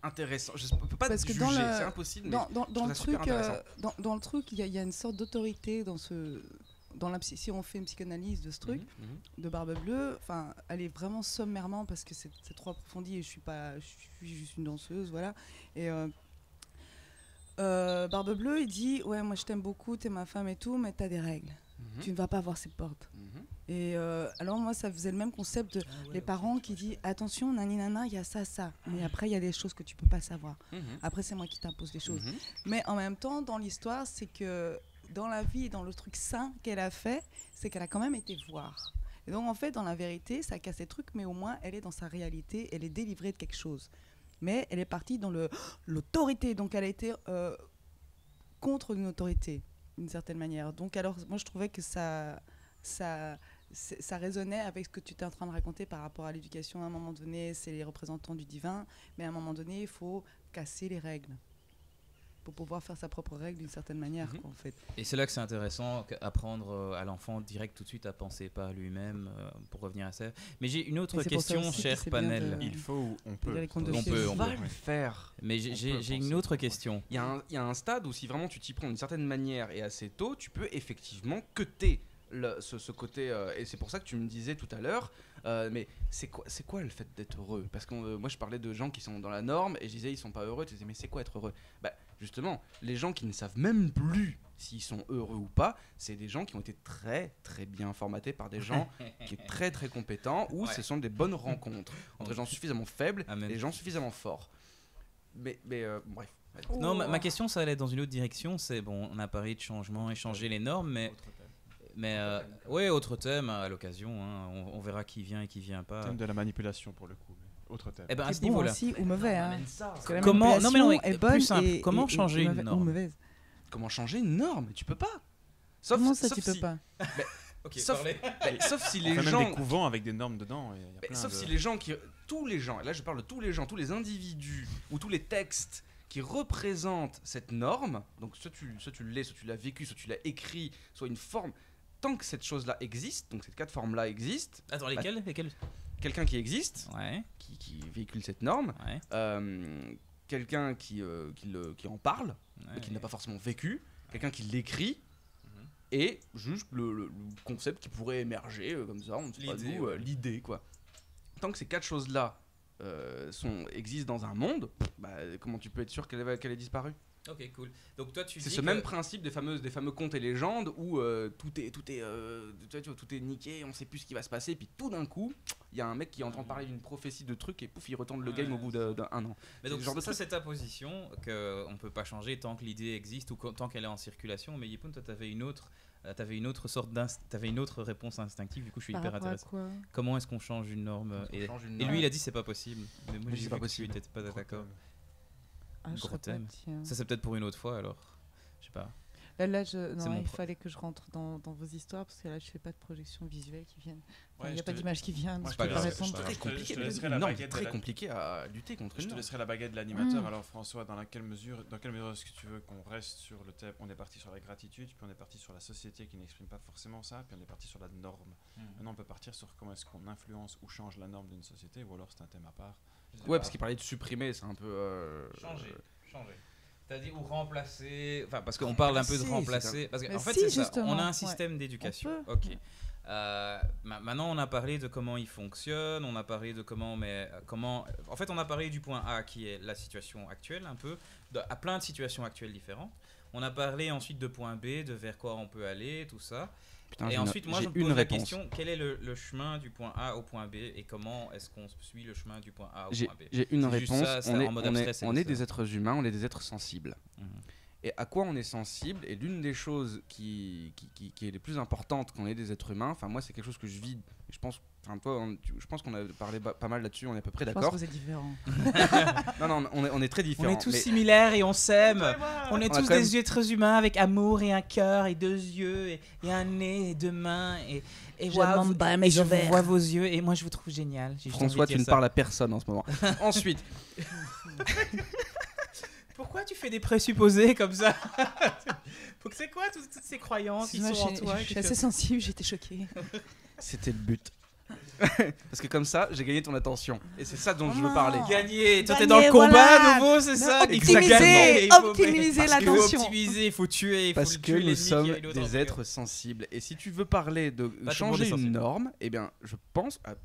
intéressants. Je peux pas Parce que juger, dans le- c'est impossible, mais dans je trouve le ça super truc, intéressant. dans le truc, il y a une sorte d'autorité si on fait une psychanalyse de ce truc. Mhm. De Barbe Bleue, enfin, elle est vraiment sommairement parce que c'est trop approfondi et je suis juste une danseuse, voilà. Et Barbe Bleue, il dit ouais, moi je t'aime beaucoup, t'es ma femme et tout, mais t'as des règles. Mhm. Tu ne vas pas voir ces portes. Mhm. Et alors moi, ça faisait le même concept de les parents qui disent attention, nani nana, il y a ça, mais après il y a des choses que tu peux pas savoir. Mhm. Après c'est moi qui t'impose des choses. Mhm. Mais en même temps, dans l'histoire, c'est que dans la vie et dans le truc sain qu'elle a fait, c'est qu'elle a quand même été voir. Et donc en fait, dans la vérité, ça casse des trucs, mais au moins elle est dans sa réalité, elle est délivrée de quelque chose. Mais elle est partie dans l'autorité, donc elle a été contre une autorité, d'une certaine manière. Donc alors, moi je trouvais que ça résonnait avec ce que tu étais en train de raconter par rapport à l'éducation. À un moment donné, c'est les représentants du divin, mais à un moment donné, il faut casser les règles pour pouvoir faire sa propre règle d'une certaine manière, Mhm. quoi, en fait. Et c'est là que c'est intéressant apprendre à l'enfant direct tout de suite à penser pas à lui-même pour revenir à ça. Mais j'ai une autre Et c'est pour ça question, aussi que cher c'est bien Panel. de- Il faut ou on Il y peut. a les contes de On fées peut, aussi. on On va peut. le faire. Mais On peut j'ai une penser. autre question. Il y a un stade où si vraiment tu t'y prends d'une certaine manière et assez tôt, tu peux effectivement cutter ce côté. Et c'est pour ça que tu me disais tout à l'heure, mais c'est quoi le fait d'être heureux? Parce que moi je parlais de gens qui sont dans la norme et je disais ils sont pas heureux. Tu disais mais c'est quoi être heureux? Bah justement, les gens qui ne savent même plus s'ils sont heureux ou pas, c'est des gens qui ont été très très bien formatés par des gens qui sont très très compétents, ou Ouais. ce sont des bonnes rencontres entre des gens suffisamment faibles Amen. et des gens suffisamment forts. Mais bref. Non, ma question, ça allait dans une autre direction. C'est bon, on a parlé de changement et changer les normes, mais ouais, autre thème à l'occasion. Hein, on verra qui vient et qui vient pas. Thème de la manipulation pour le coup. mais Autre thème. Eh ben à ce C'est bon niveau-là, aussi ou mauvais, hein. Parce que la Comment- non, mais non, manipulation mais est plus bonne simple. et- Comment et changer une ou norme mauvaise. Comment changer une norme? Tu peux pas. Comment ça, sauf tu peux si- pas? Ok, sauf- parlez. sauf si On les fait même gens. des couvents avec des normes dedans. et il y a plein Sauf de- si les gens qui. tous les gens, et là je parle de tous les gens, tous les individus ou tous les textes qui représentent cette norme, donc soit tu l'es, soit tu l'as vécu, soit tu l'as écrit, soit une forme, tant que cette chose-là existe, donc ces 4 formes-là existent, Attends, lesquelles quelqu'un qui existe, Ouais. qui véhicule cette norme, Ouais. quelqu'un qui en parle, mais Ouais. qui n'a pas forcément vécu, quelqu'un qui l'écrit, et juste le concept qui pourrait émerger comme ça, on ne sait pas L'idée, d'où, ouais. l'idée quoi. Tant que ces 4 choses-là existent dans un monde, bah, comment tu peux être sûr qu'elle ait disparu? Ok, cool. Donc toi, tu C'est dis ce que- même principe des fameux contes et légendes où tout est niqué, on sait plus ce qui va se passer, puis tout d'un coup, il y a un mec qui est en train de parler d'une prophétie de trucs et pouf, il retourne le game au bout d'un an. Mais donc C'est le genre de ça, truc. c'est ta position qu'on ne peut pas changer tant que l'idée existe ou tant qu'elle est en circulation. Mais Yipun, toi, t'avais une autre réponse instinctive. Du coup, je suis Par hyper rapport à intéressé. quoi? Comment est-ce qu'on change une norme et lui, il a dit c'est pas possible. Mais moi, Oui, j'ai c'est vu pas que tu possible. n'étais pas d'accord. Ah, je Gros serais pas thème. tiens. Ça, c'est peut-être pour une autre fois alors. Je sais pas. Là, C'est non, mon il pro- fallait que je rentre dans vos histoires parce que là, je fais pas de projection visuelle qui viennent. Il Ouais, n'y je a pas te- d'image qui vient. Moi, donc je je peux te pas laisse- répondre. je te- Très je te compliqué, laisserai une la norme baguette très de la- compliqué à lutter contre Je une te norme. laisserai la baguette de l'animateur. Mm. Alors François, dans quelle mesure est-ce que tu veux qu'on reste sur le thème? On est parti sur la gratitude, puis on est parti sur la société qui n'exprime pas forcément ça, puis on est parti sur la norme. Maintenant on peut partir sur comment est-ce qu'on influence ou change la norme d'une société, ou alors c'est un thème à part. Ouais, parce qu'il parlait de supprimer, c'est un peu. Changer. T'as dit ou remplacer. Enfin, parce qu'on parle un peu de Remplacer, remplacer. Parce Mais qu'en fait, si, c'est ça. justement, On a un ouais. système d'éducation. On Ok. Maintenant, on a parlé de comment il fonctionne. On a parlé de comment. En fait, on a parlé du point A qui est la situation actuelle, un peu, à plein de situations actuelles différentes. On a parlé ensuite de point B, de vers quoi on peut aller, tout ça. Putain, Et j'ai ensuite, moi, j'ai je me une pose la réponse. question quel est le chemin du point A au point B et comment est-ce qu'on suit le chemin du point A au J'ai point B? j'ai une C'est juste réponse. ça, c'est on est, en mode on est- abstrait, c'est on le est des seul. êtres humains, on est des êtres sensibles. Mhm. Et à quoi on est sensible? Et l'une des choses qui est les plus importantes quand on est des êtres humains, enfin moi c'est quelque chose que je vis, je pense, enfin toi, je pense qu'on a parlé pas mal là-dessus, on est à peu près Je pense d'accord. que vous êtes différents. Non, on est très différents. mais- similaires et on s'aime. On est On a tous quand des êtres humains avec amour et un cœur et 2 yeux et un nez et 2 mains et Je demande pas mes ovaires. vos yeux et moi je vous trouve génial. François, tu ne parles à personne en ce moment. Ensuite, Pourquoi tu fais des présupposés comme ça? C'est quoi toutes ces croyances qui Excuse-moi, sont en toi? je suis assez sensible, j'étais choquée. c'était le but. Parce que comme ça, j'ai gagné ton attention. Et c'est ça dont je veux Oh. parler. Gagner, toi t'es Gagner, dans le combat voilà. à nouveau, c'est ça? Optimiser, Il faut- optimiser parce qu'il faut l'attention. optimiser, il faut tuer, il faut Parce que tuer nous l'ennemi sommes qui est l'autre en des tout êtres sensibles. Et si tu veux parler de le monde est changer une sensible. norme, eh bien, je pense à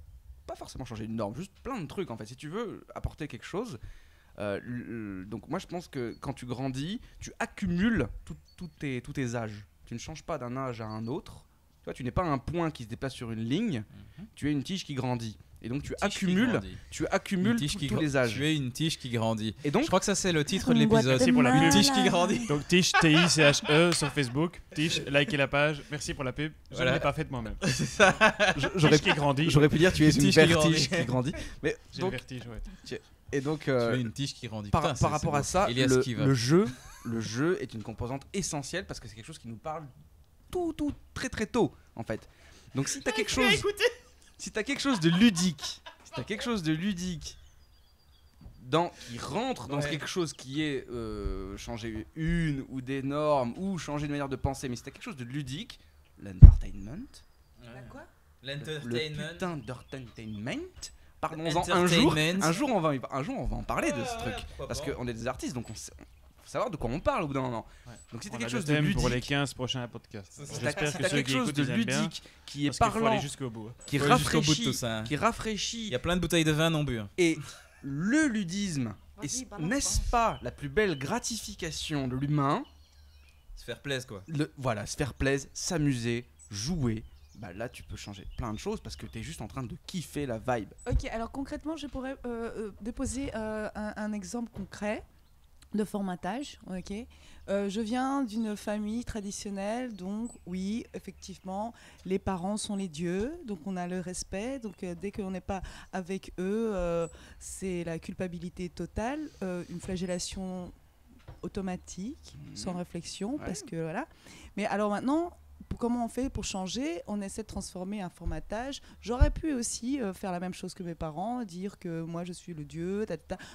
pas forcément changer une norme, juste plein de trucs en fait. Si tu veux apporter quelque chose, donc moi je pense que quand tu grandis, tu accumules tous tes âges. Tu ne changes pas d'un âge à un autre. Tu vois, tu n'es pas un point qui se déplace sur une ligne. Tu es une tige qui grandit. Et donc tu accumules tous les âges. Tu es une tige qui grandit. Et donc Je crois que ça c'est le titre de Une boîte l'épisode. Merci pour la de pub. Tige qui malade. grandit. Donc Tish, TICHE sur Facebook. Tish, likez la page. Merci pour la pub. Je Voilà. ne l'ai pas faite moi-même. C'est ça. j'aurais Tish qui grandit. J'aurais pu dire tu es Une une tige qui vertige grandit. qui grandit. Mais J'ai le donc, vertige, ouais. et donc Tu es une tige qui grandit. par Putain, c'est rapport beau. à ça, Elias Kiva. le jeu est une composante essentielle parce que c'est quelque chose qui nous parle tout très très tôt en fait. Donc si t'as quelque chose de ludique, qui rentre dans Ouais. quelque chose qui est changer une ou des normes ou changer de manière de penser, mais si t'as quelque chose de ludique, l'entertainment, Quoi? le L'entertainment. putain d'entertainment, parlons-en un jour on va en parler de ce truc. Parce qu'on est des artistes, donc faut savoir de quoi on parle au bout d'un moment. Donc si t'as On a quelque le chose de thème ludique, pour les 15 prochains podcasts. Si si J'espère t'as que ceux quelque qui chose écoutent, de ils aiment bien. ludique qui est Parce qu'il faut aller parlant, jusqu'au bout. qui Faut aller jusqu'au bout de rafraîchit, tout ça. qui rafraîchit, Il y a plein de bouteilles de vin non bu. et le ludisme, Vas-y, balance, n'est-ce pas la plus belle gratification de l'humain? Se faire plaisir quoi. Voilà, se faire plaisir, s'amuser, jouer. Bah là, tu peux changer plein de choses parce que t'es juste en train de kiffer la vibe. Ok, alors concrètement, je pourrais déposer un exemple concret de formatage. Ok, je viens d'une famille traditionnelle, donc oui, effectivement, les parents sont les dieux, donc on a le respect. Donc dès qu'on n'est pas avec eux, c'est la culpabilité totale, une flagellation automatique, sans réflexion, Ouais. parce que voilà. Mais alors maintenant, comment on fait pour changer? On essaie de transformer un formatage. J'aurais pu aussi faire la même chose que mes parents, dire que moi je suis le dieu,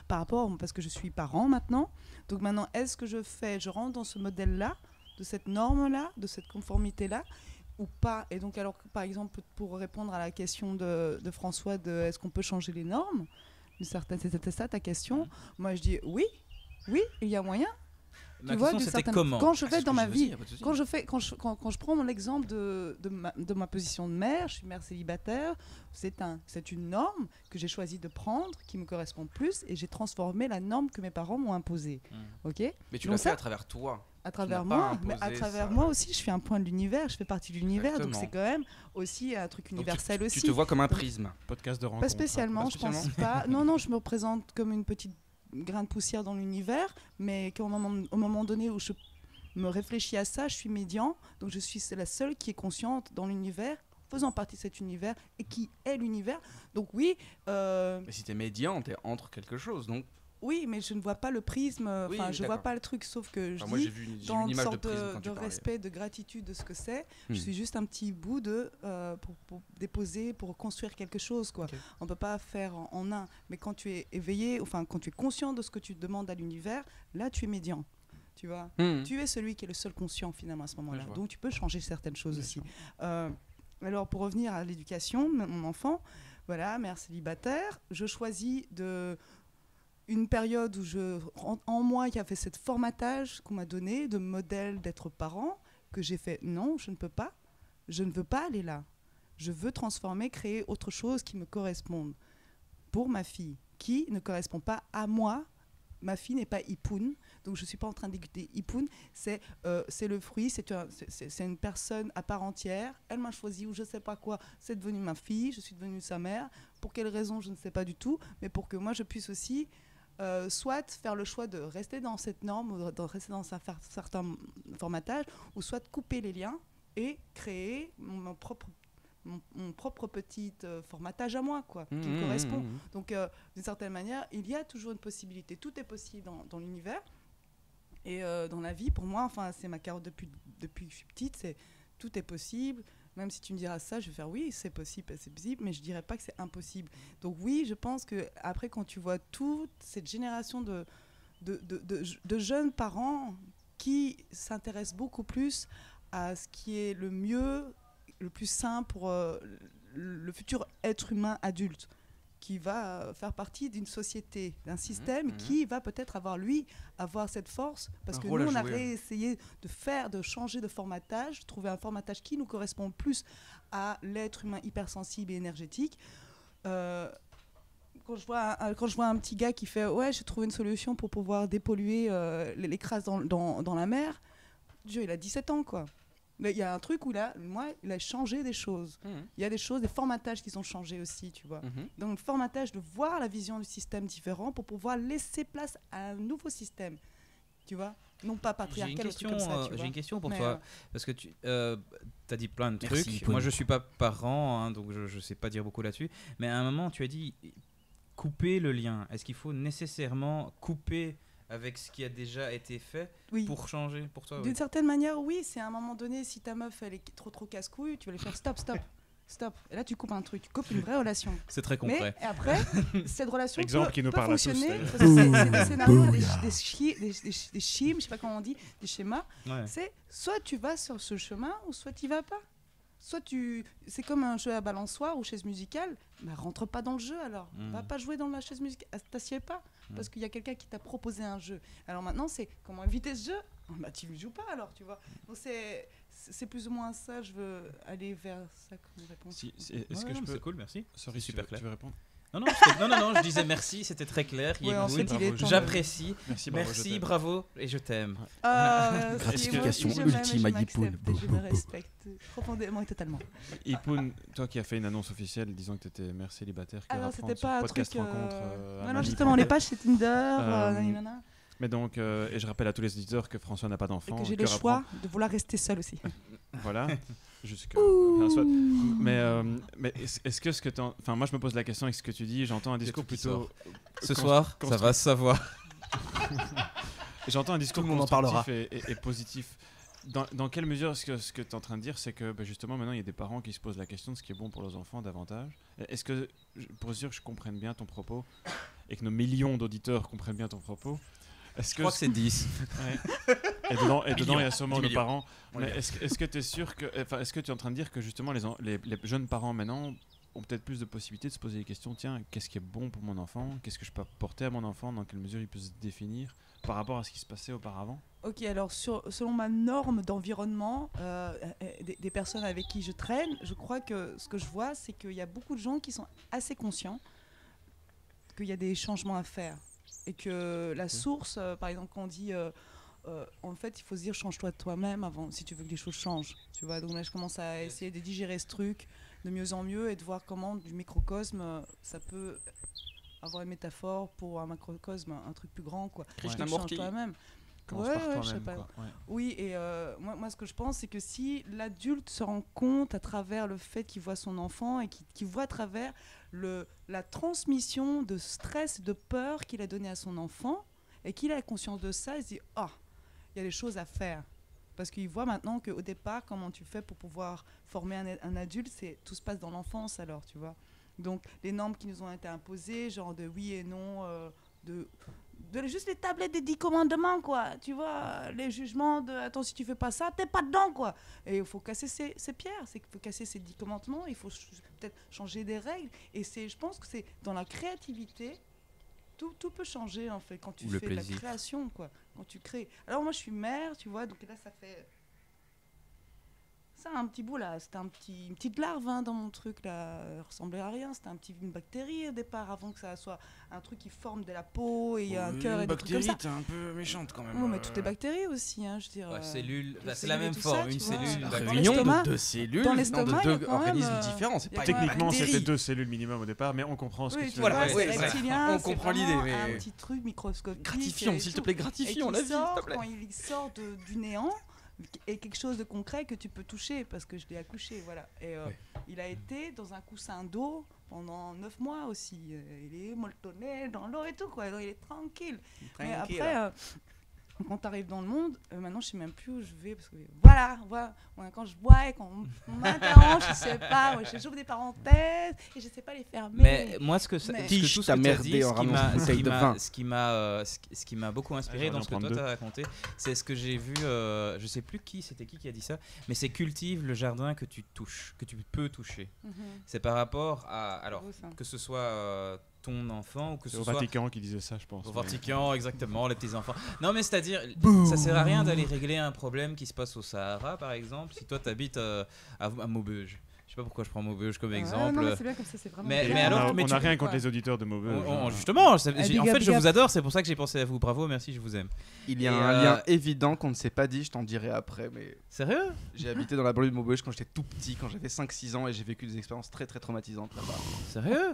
par rapport, parce que je suis parent maintenant. Donc maintenant, est-ce que je rentre dans ce modèle-là, de cette norme-là, de cette conformité-là, ou pas? Et donc alors, par exemple, pour répondre à la question de François, est-ce qu'on peut changer les normes? C'était ça ta question. Moi je dis oui, il y a moyen. Ma question, c'était comment? Quand je vais dans ma vie, quand je prends mon exemple de ma position de mère, je suis mère célibataire, c'est une norme que j'ai choisi de prendre, qui me correspond plus, et j'ai transformé la norme que mes parents m'ont imposée. Ok? Mais tu l'as fait à travers toi. À travers moi, mais à travers moi aussi, je fais un point de l'univers, je fais partie de l'univers, donc c'est quand même aussi un truc universel aussi. Tu te vois comme un prisme. Podcast de rencontre. Pas spécialement, je pense pas. Non, je me représente comme une petite grain de poussière dans l'univers, mais qu'au moment donné où je me réfléchis à ça, je suis médian, donc je suis la seule qui est consciente dans l'univers, faisant partie de cet univers, et qui est l'univers. Donc oui... Mais si t'es médian, t'es entre quelque chose, donc... Oui, mais je ne vois pas le prisme, je vois pas le truc, sauf que je dis, dans une sorte de respect, de gratitude de ce que c'est, je suis juste un petit bout pour déposer, pour construire quelque chose, quoi. Okay. On peut pas faire en un, mais quand tu es éveillé, quand tu es conscient de ce que tu demandes à l'univers, là tu es médian. Tu vois, tu es celui qui est le seul conscient finalement à ce moment-là, donc tu peux changer certaines choses aussi. Alors pour revenir à l'éducation, mon enfant, voilà, mère célibataire, je choisis une période où en moi, il y avait cette formatage qu'on m'a donné de modèle d'être parent, que j'ai fait non, je ne peux pas, je ne veux pas aller là. Je veux transformer, créer autre chose qui me corresponde pour ma fille, qui ne correspond pas à moi. Ma fille n'est pas Ipoun, donc je ne suis pas en train d'écouter Ipoun, c'est le fruit, c'est une personne à part entière, elle m'a choisi ou je ne sais pas quoi, c'est devenu ma fille, je suis devenue sa mère, pour quelle raison je ne sais pas du tout, mais pour que moi je puisse aussi soit faire le choix de rester dans cette norme, ou de rester dans un certain formatage, ou soit couper les liens et créer mon propre petit formatage à moi, quoi, qui me correspond. Donc, d'une certaine manière, il y a toujours une possibilité. Tout est possible dans l'univers. Et dans la vie, pour moi, c'est ma carotte depuis que je suis petite, c'est tout est possible. Même si tu me diras ça, je vais faire oui, c'est possible, mais je dirais pas que c'est impossible. Donc oui, je pense que après, quand tu vois toute cette génération de jeunes parents qui s'intéressent beaucoup plus à ce qui est le mieux, le plus sain pour le futur être humain adulte, qui va faire partie d'une société, d'un système qui va peut-être avoir cette force, parce que nous, on a essayé de changer de formatage, trouver un formatage qui nous correspond plus à l'être humain hypersensible et énergétique. Quand je vois un petit gars qui fait « Ouais, j'ai trouvé une solution pour pouvoir dépolluer les crasses dans la mer », Dieu, il a 17 ans, quoi. Il y a un truc où il a changé des choses. Il y a des choses, des formatages qui ont changé aussi, tu vois. Donc, le formatage de voir la vision du système différent pour pouvoir laisser place à un nouveau système, tu vois. Non pas patriarcal ou truc comme ça, tu vois. J'ai une question pour toi, parce que tu as dit plein de Merci, trucs. Moi, je suis pas parent, donc je sais pas dire beaucoup là-dessus. Mais à un moment, tu as dit couper le lien. Est-ce qu'il faut nécessairement couper avec ce qui a déjà été fait pour changer pour toi? D'une certaine manière, oui. C'est à un moment donné, si ta meuf elle est trop casse-couille, tu vas lui faire stop. Et là, tu coupes un truc, tu coupes une vraie relation. C'est très concret. Mais après, cette relation peut parle fonctionner. C'est des scénarios, des schèmes, je sais pas comment on dit, des schémas. Ouais. C'est soit tu vas sur ce chemin, ou soit tu vas pas. Soit c'est comme un jeu à balançoire ou chaise musicale, bah rentre pas dans le jeu alors. Va pas jouer dans la chaise musicale, t'assieds pas, parce qu'il y a quelqu'un qui t'a proposé un jeu. Alors maintenant, c'est comment éviter ce jeu? Bah tu ne joues pas alors, tu vois. Donc c'est plus ou moins ça, je veux aller vers ça comme réponse. Est-ce que je peux... C'est cool, merci. Sorry, super clair. Tu veux répondre? Non, je disais merci, c'était très clair. J'apprécie. Merci, bravo, et je t'aime. Gratification ultime à Ipoun. Je me respecte profondément et totalement. Ipoun, toi qui as fait une annonce officielle disant que tu étais mère célibataire, alors c'était pas un podcast truc. rencontre. Non, justement, les pages c'est Tinder. Mais donc, et je rappelle à tous les auditeurs que François n'a pas d'enfant. Et que j'ai le choix de vouloir rester seul aussi. Voilà. Mais est-ce que enfin moi je me pose la question avec ce que tu dis, j'entends un discours plutôt ce soir ça va se savoir. J'entends un discours constructif et positif Dans quelle mesure ce que tu es en train de dire, c'est que justement maintenant il y a des parents qui se posent la question de ce qui est bon pour leurs enfants davantage. Est-ce que, pour être sûr que je comprenne bien ton propos et que nos millions d'auditeurs comprennent bien ton propos, est-ce Je crois que c'est 10. Ouais. Et dedans il y a sûrement 10 nos millions. parents. Mais est-ce que tu es sûr que, est-ce que tu es en train de dire que justement les jeunes parents maintenant ont peut-être plus de possibilités de se poser des questions, tiens, qu'est-ce qui est bon pour mon enfant, qu'est-ce que je peux apporter à mon enfant, dans quelle mesure il peut se définir par rapport à ce qui se passait auparavant? Ok, alors selon ma norme d'environnement, des personnes avec qui je traîne, je crois que ce que je vois, c'est qu'il y a beaucoup de gens qui sont assez conscients qu'il y a des changements à faire. Et que la source, par exemple, quand on dit, en fait, il faut se dire, change-toi de toi-même avant, si tu veux que les choses changent. Tu vois, donc là, je commence à essayer de digérer ce truc de mieux en mieux et de voir comment du microcosme, ça peut avoir une métaphore pour un macrocosme, un truc plus grand, quoi. Krishnamurti. Change toi-même. Commence Ouais, par ouais, je sais toi-même, pas. quoi. Ouais. Oui, et moi, ce que je pense, c'est que si l'adulte se rend compte à travers le fait qu'il voit son enfant et qu'il voit à travers la transmission de stress et de peur qu'il a donné à son enfant, et qu'il a conscience de ça, il se dit « Ah, il y a des choses à faire ». Parce qu'il voit maintenant qu'au départ, comment tu fais pour pouvoir former un adulte, tout se passe dans l'enfance alors, tu vois. Donc, les normes qui nous ont été imposées, genre de oui et non, juste les tablettes des 10 commandements, quoi. Tu vois, les jugements de attends, si tu fais pas ça, t'es pas dedans, quoi. Et il faut casser ces pierres, il faut casser ces 10 commandements, il faut peut-être changer des règles. Et je pense que c'est dans la créativité, tout peut changer, en fait, quand tu Ou le fais de la plaisir. création, quoi. Quand tu crées. Alors, moi, je suis mère, tu vois, donc là, ça fait. Ça, un petit bout là, c'était une petite larve dans mon truc là, elle ressemblait à rien, c'était une bactérie au départ avant que ça soit un truc qui forme de la peau et il y a un cœur et des trucs comme ça. T'es un peu méchante quand même. Oh, mais toutes les bactéries aussi, je veux dire. Cellule, les c'est la cellules et même tout forme, ça, une tu vois. cellule. Dans bactérie. Réunion l'estomac, de 2 cellules, dans non, l'estomac, de il y a 2 quand même, organismes différents. C'est il y a pas quand même une Techniquement, bactérie. c'était 2 cellules minimum au départ, mais on comprend ce que Oui, tu tu veux vois, dire. ouais, c'est ouais, reptilien, on c'est comprend vraiment l'idée, mais- un petit truc microscopique. Gratifions, et s'il te tout. plaît, Et gratifions qui la vie, s'il te sort, plaît. quand il sort du néant, et quelque chose de concret que tu peux toucher, parce que je l'ai accouché, voilà. Et il a été dans un coussin d'eau pendant 9 mois aussi. Il est molletonné dans l'eau et tout, quoi. Donc il est tranquille. Mais après, quand tu arrives dans le monde, maintenant je sais même plus où je vais, parce que voilà, moi, quand je bois et quand on m'interrompt, je sais pas, moi, j'ouvre des parenthèses et je sais pas les fermer. Mais moi, ce que Mais- tout Tige ce que ta tu as merde dit, en ramassant une bouteille de vin. ce qui m'a beaucoup inspiré j'aurais dans dû ce que en toi prendre t'as raconté, c'est ce que j'ai vu, je sais plus c'était qui a dit ça, mais c'est cultive le jardin que tu touches, que tu peux toucher. Mhm. C'est par rapport à, alors, Beau, ça. que ce soit ton enfant ou que C'est ce au soit Vatican qui disait ça, je pense. au Vatican, exactement, les petits enfants. Non, mais c'est-à-dire, ça sert à rien d'aller régler un problème qui se passe au Sahara, par exemple, si toi t'habites à Maubeuge. Je sais pas pourquoi je prends Maubeuge comme Ouais, exemple. non, mais c'est bien comme ça, c'est vraiment Mais- bien. mais alors, on tu n'a rien peux contre pas. les auditeurs de Maubeuge. Justement, big en up, fait, big je up. vous adore, c'est pour ça que j'ai pensé à vous. Bravo, merci, je vous aime. Il y a Et, un lien évident qu'on ne s'est pas dit, je t'en dirai après, mais Sérieux? j'ai habité dans la banlieue de Maubeuge quand j'étais tout petit, quand j'avais 5-6 ans, et j'ai vécu des expériences très très traumatisantes là-bas. Sérieux?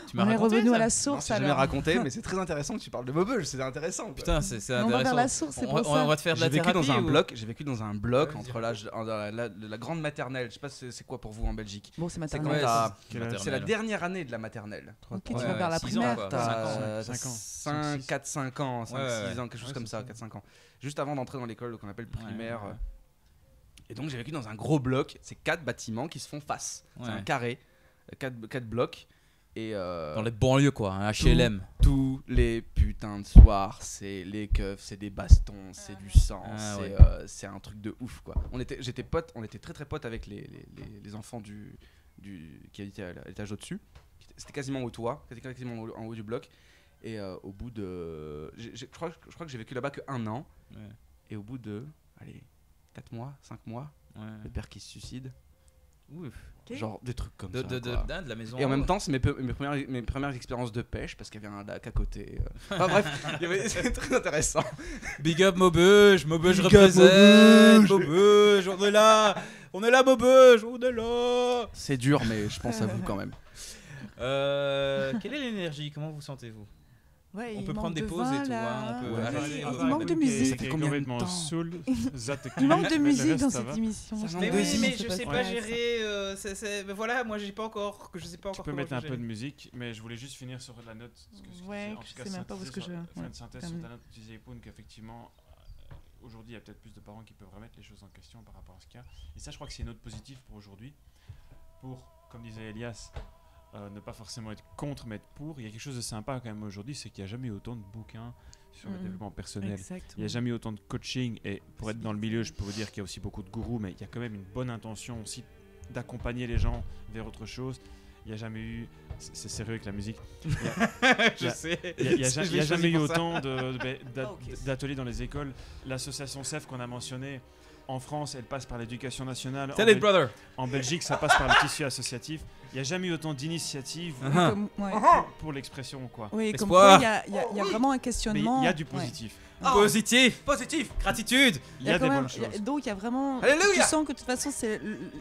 Tu m'as On est raconté revenu ça à la Non, source c'est jamais alors. raconté, mais c'est très intéressant que tu parles de Maubeuge, c'est intéressant. quoi. Putain, c'est Mais on va vers intéressant. la source, c'est On pour ça. va te faire de la J'ai vécu thérapie dans un ou- bloc, j'ai vécu dans un bloc Ouais, entre la grande maternelle, je sais pas c'est quoi pour vous en Belgique. Bon, c'est C'est maternel. quand Ouais, t'as- Quel âge c'est la dernière année de la maternelle. Ok, tu Ouais, vas vers la 6 ans, primaire. quoi. T'as 5 ans. 5, 4, 5 ans, 5, Ouais, 6 ouais. ans, quelque chose Ouais, comme c'est ça, ça. 4, 5 ans. Juste avant d'entrer dans l'école qu'on appelle primaire. Ouais, ouais. Et donc j'ai vécu dans un gros bloc, c'est 4 bâtiments qui se font face. C'est Ouais. un carré, 4 blocs. Et Dans les banlieues, quoi, un HLM. tous les putains de soirs, c'est les keufs, c'est des bastons, c'est du sang, Ah, ouais. c'est un truc de ouf quoi. On était très très potes avec les enfants qui habitaient à l'étage au-dessus. C'était quasiment au toit, c'était quasiment en haut du bloc. Et au bout de. Je crois que j'ai vécu là-bas que 1 an. Ouais. Et au bout de. Allez, 4 mois, 5 mois, le Ouais. père qui se suicide. Ouf. Ok. Genre des trucs comme De ça. quoi. de la maison. Et en même temps, c'est mes premières expériences de pêche parce qu'il y avait un lac à côté. Enfin bref, c'est très intéressant. Big up Maubeuge, Maubeuge Big up représente, Maubeuge. Maubeuge, on est là, Maubeuge, on est là. C'est dur, mais je pense à vous quand même. Quelle est l'énergie? Comment vous sentez-vous? Ouais, On il peut prendre manque des de pauses vin, et tout, là. hein, on peut Ouais. arrêter. Il manque de musique. Ça fait combien de complètement temps saoul. Il manque de musique dans cette émission. Ça Je manque Mais sais de oui, pas mais si je ça sais passe pas ça. gérer. Mais voilà, moi j'ai pas encore, je sais pas Tu encore. peux comment mettre un je peu gère. de musique, mais je voulais juste finir sur la note. Ouais, que je sais même pas où est-ce que je vais. Faire une synthèse sur termine. ta note, tu disais, Poun, qu'effectivement, aujourd'hui, il y a peut-être plus de parents qui peuvent remettre les choses en question par rapport à ce qu'il y a. Et ça, je crois que c'est une note positive pour aujourd'hui. Pour, comme disait Elias, ne pas forcément être contre, mais être pour. Il y a quelque chose de sympa quand même aujourd'hui, c'est qu'il n'y a jamais eu autant de bouquins sur le développement personnel. Exactement. Il n'y a jamais eu autant de coaching. Et pour être dans le milieu, je peux vous dire qu'il y a aussi beaucoup de gourous, mais il y a quand même une bonne intention aussi d'accompagner les gens vers autre chose. Il n'y a jamais eu... C'est sérieux avec la musique. Je sais. Il n'y a Je l'ai jamais choisi eu pour ça. autant d'ateliers dans les écoles. L'association CEF qu'on a mentionnée, en France, elle passe par l'éducation nationale. Tell it, brother. En Belgique, ça passe par le tissu associatif. Il n'y a jamais eu autant d'initiatives Ouais. pour l'expression, quoi. Oui, comme Espoir. quoi il y a vraiment un Mais questionnement. il y a du Ouais. positif. Positif. Gratitude. Il y a quand des même- bonnes choses. donc il y a vraiment. Alléluia. Tu sens que de toute façon,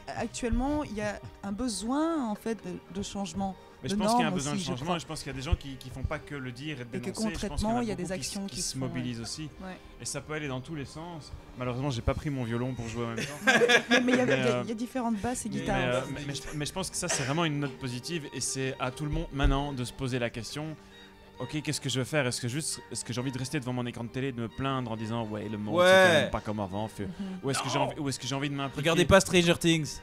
actuellement, il y a un besoin en fait de changement. Mais je de pense qu'il y a un normes besoin de aussi, je changement crois. et je pense qu'il y a des gens qui font pas que le dire et que dénoncer. Je pense qu'il concrètement, il y a des beaucoup actions qui qui se se font, mobilisent aussi. Ouais. Et ça peut aller dans tous les sens. Malheureusement, j'ai pas pris mon violon pour jouer en même temps. Mais il y a- Mais, il y a- il y a différentes basses et Mais, guitares. mais je pense que ça, c'est vraiment une note positive et c'est à tout le monde maintenant de se poser la question. Ok, qu'est-ce que je veux faire? Est-ce que j'ai envie de rester devant mon écran de télé et de me plaindre en disant ouais, le monde c'est quand même pas comme avant? Ou est-ce que j'ai envie de m'impliquer? Regardez pas Stranger Things.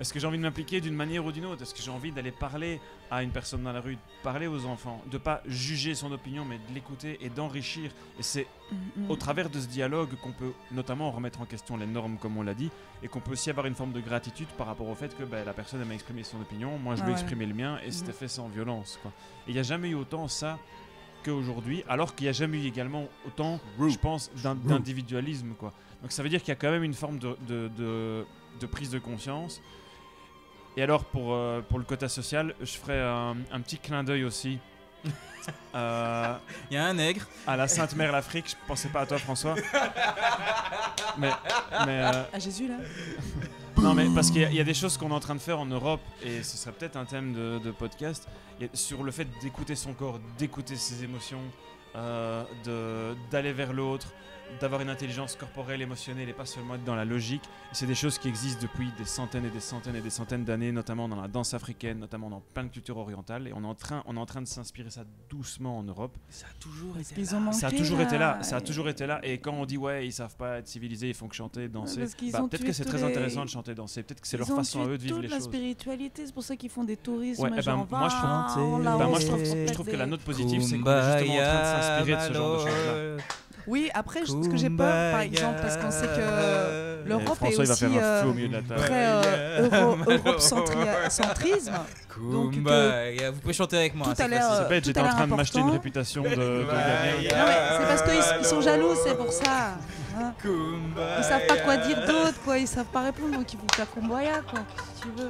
Est-ce que j'ai envie de m'impliquer d'une manière ou d'une autre? Est-ce que j'ai envie d'aller parler à une personne dans la rue, de parler aux enfants, de pas juger son opinion, mais de l'écouter et d'enrichir? Et c'est au travers de ce dialogue qu'on peut notamment remettre en question les normes, comme on l'a dit, et qu'on peut aussi avoir une forme de gratitude par rapport au fait que la personne elle m'a exprimé son opinion, moi je lui ai Ouais. exprimé le mien, et c'était fait sans violence, quoi. Et il n'y a jamais eu autant ça qu'aujourd'hui, alors qu'il n'y a jamais eu également autant, je pense, d'individualisme, quoi. Donc ça veut dire qu'il y a quand même une forme de prise de conscience. Et alors pour le quota social, je ferai un petit clin d'œil aussi Il y a un nègre. à la Sainte Mère l'Afrique. Je pensais pas à toi, François. mais À Jésus là. non, mais parce qu'il y a des choses qu'on est en train de faire en Europe, et ce serait peut-être un thème de podcast, sur le fait d'écouter son corps, d'écouter ses émotions, d'aller vers l'autre, d'avoir une intelligence corporelle, émotionnelle, et pas seulement être dans la logique. Et c'est des choses qui existent depuis des centaines et des centaines et des centaines d'années, notamment dans la danse africaine, notamment dans plein de cultures orientales, et on est en train de s'inspirer ça doucement en Europe. Ça a toujours Parce qu'ils ont manqué. Ça a toujours été là, là. ça a toujours été là. Et quand on dit ouais, ils savent pas être civilisés, ils font que chanter, danser, parce qu'ils ont peut-être tué que c'est tous très les- intéressant de chanter, danser. Peut-être que c'est Ils leur ont façon à tué eux de vivre toute les la choses. spiritualité, c'est pour ça qu'ils font des tourismes. Ouais, genre, moi, je trouve- là, Moi, on je se trouve que la note positive, c'est qu'on est Kumbaya, justement en train de s'inspirer de ce genre de choses-là. Oui, après, ce que j'ai peur, par exemple, parce qu'on sait que l'Europe est François, il va aussi faire un feu au milieu de la table. très Europe-centrisme. Donc, Kumbaya. Vous pouvez chanter avec moi. tout hein, c'est à l'heure, facile. C'est bête, tout j'étais a en l'air train de m'acheter une important. réputation de Kumbaya. gagnant. Non, mais c'est parce qu'ils sont jaloux, c'est pour ça. Hein. Kumbaya. Ils savent pas quoi dire d'autre, quoi. Ils savent pas répondre, donc ils vont faire Kumbaya, quoi. Si tu veux.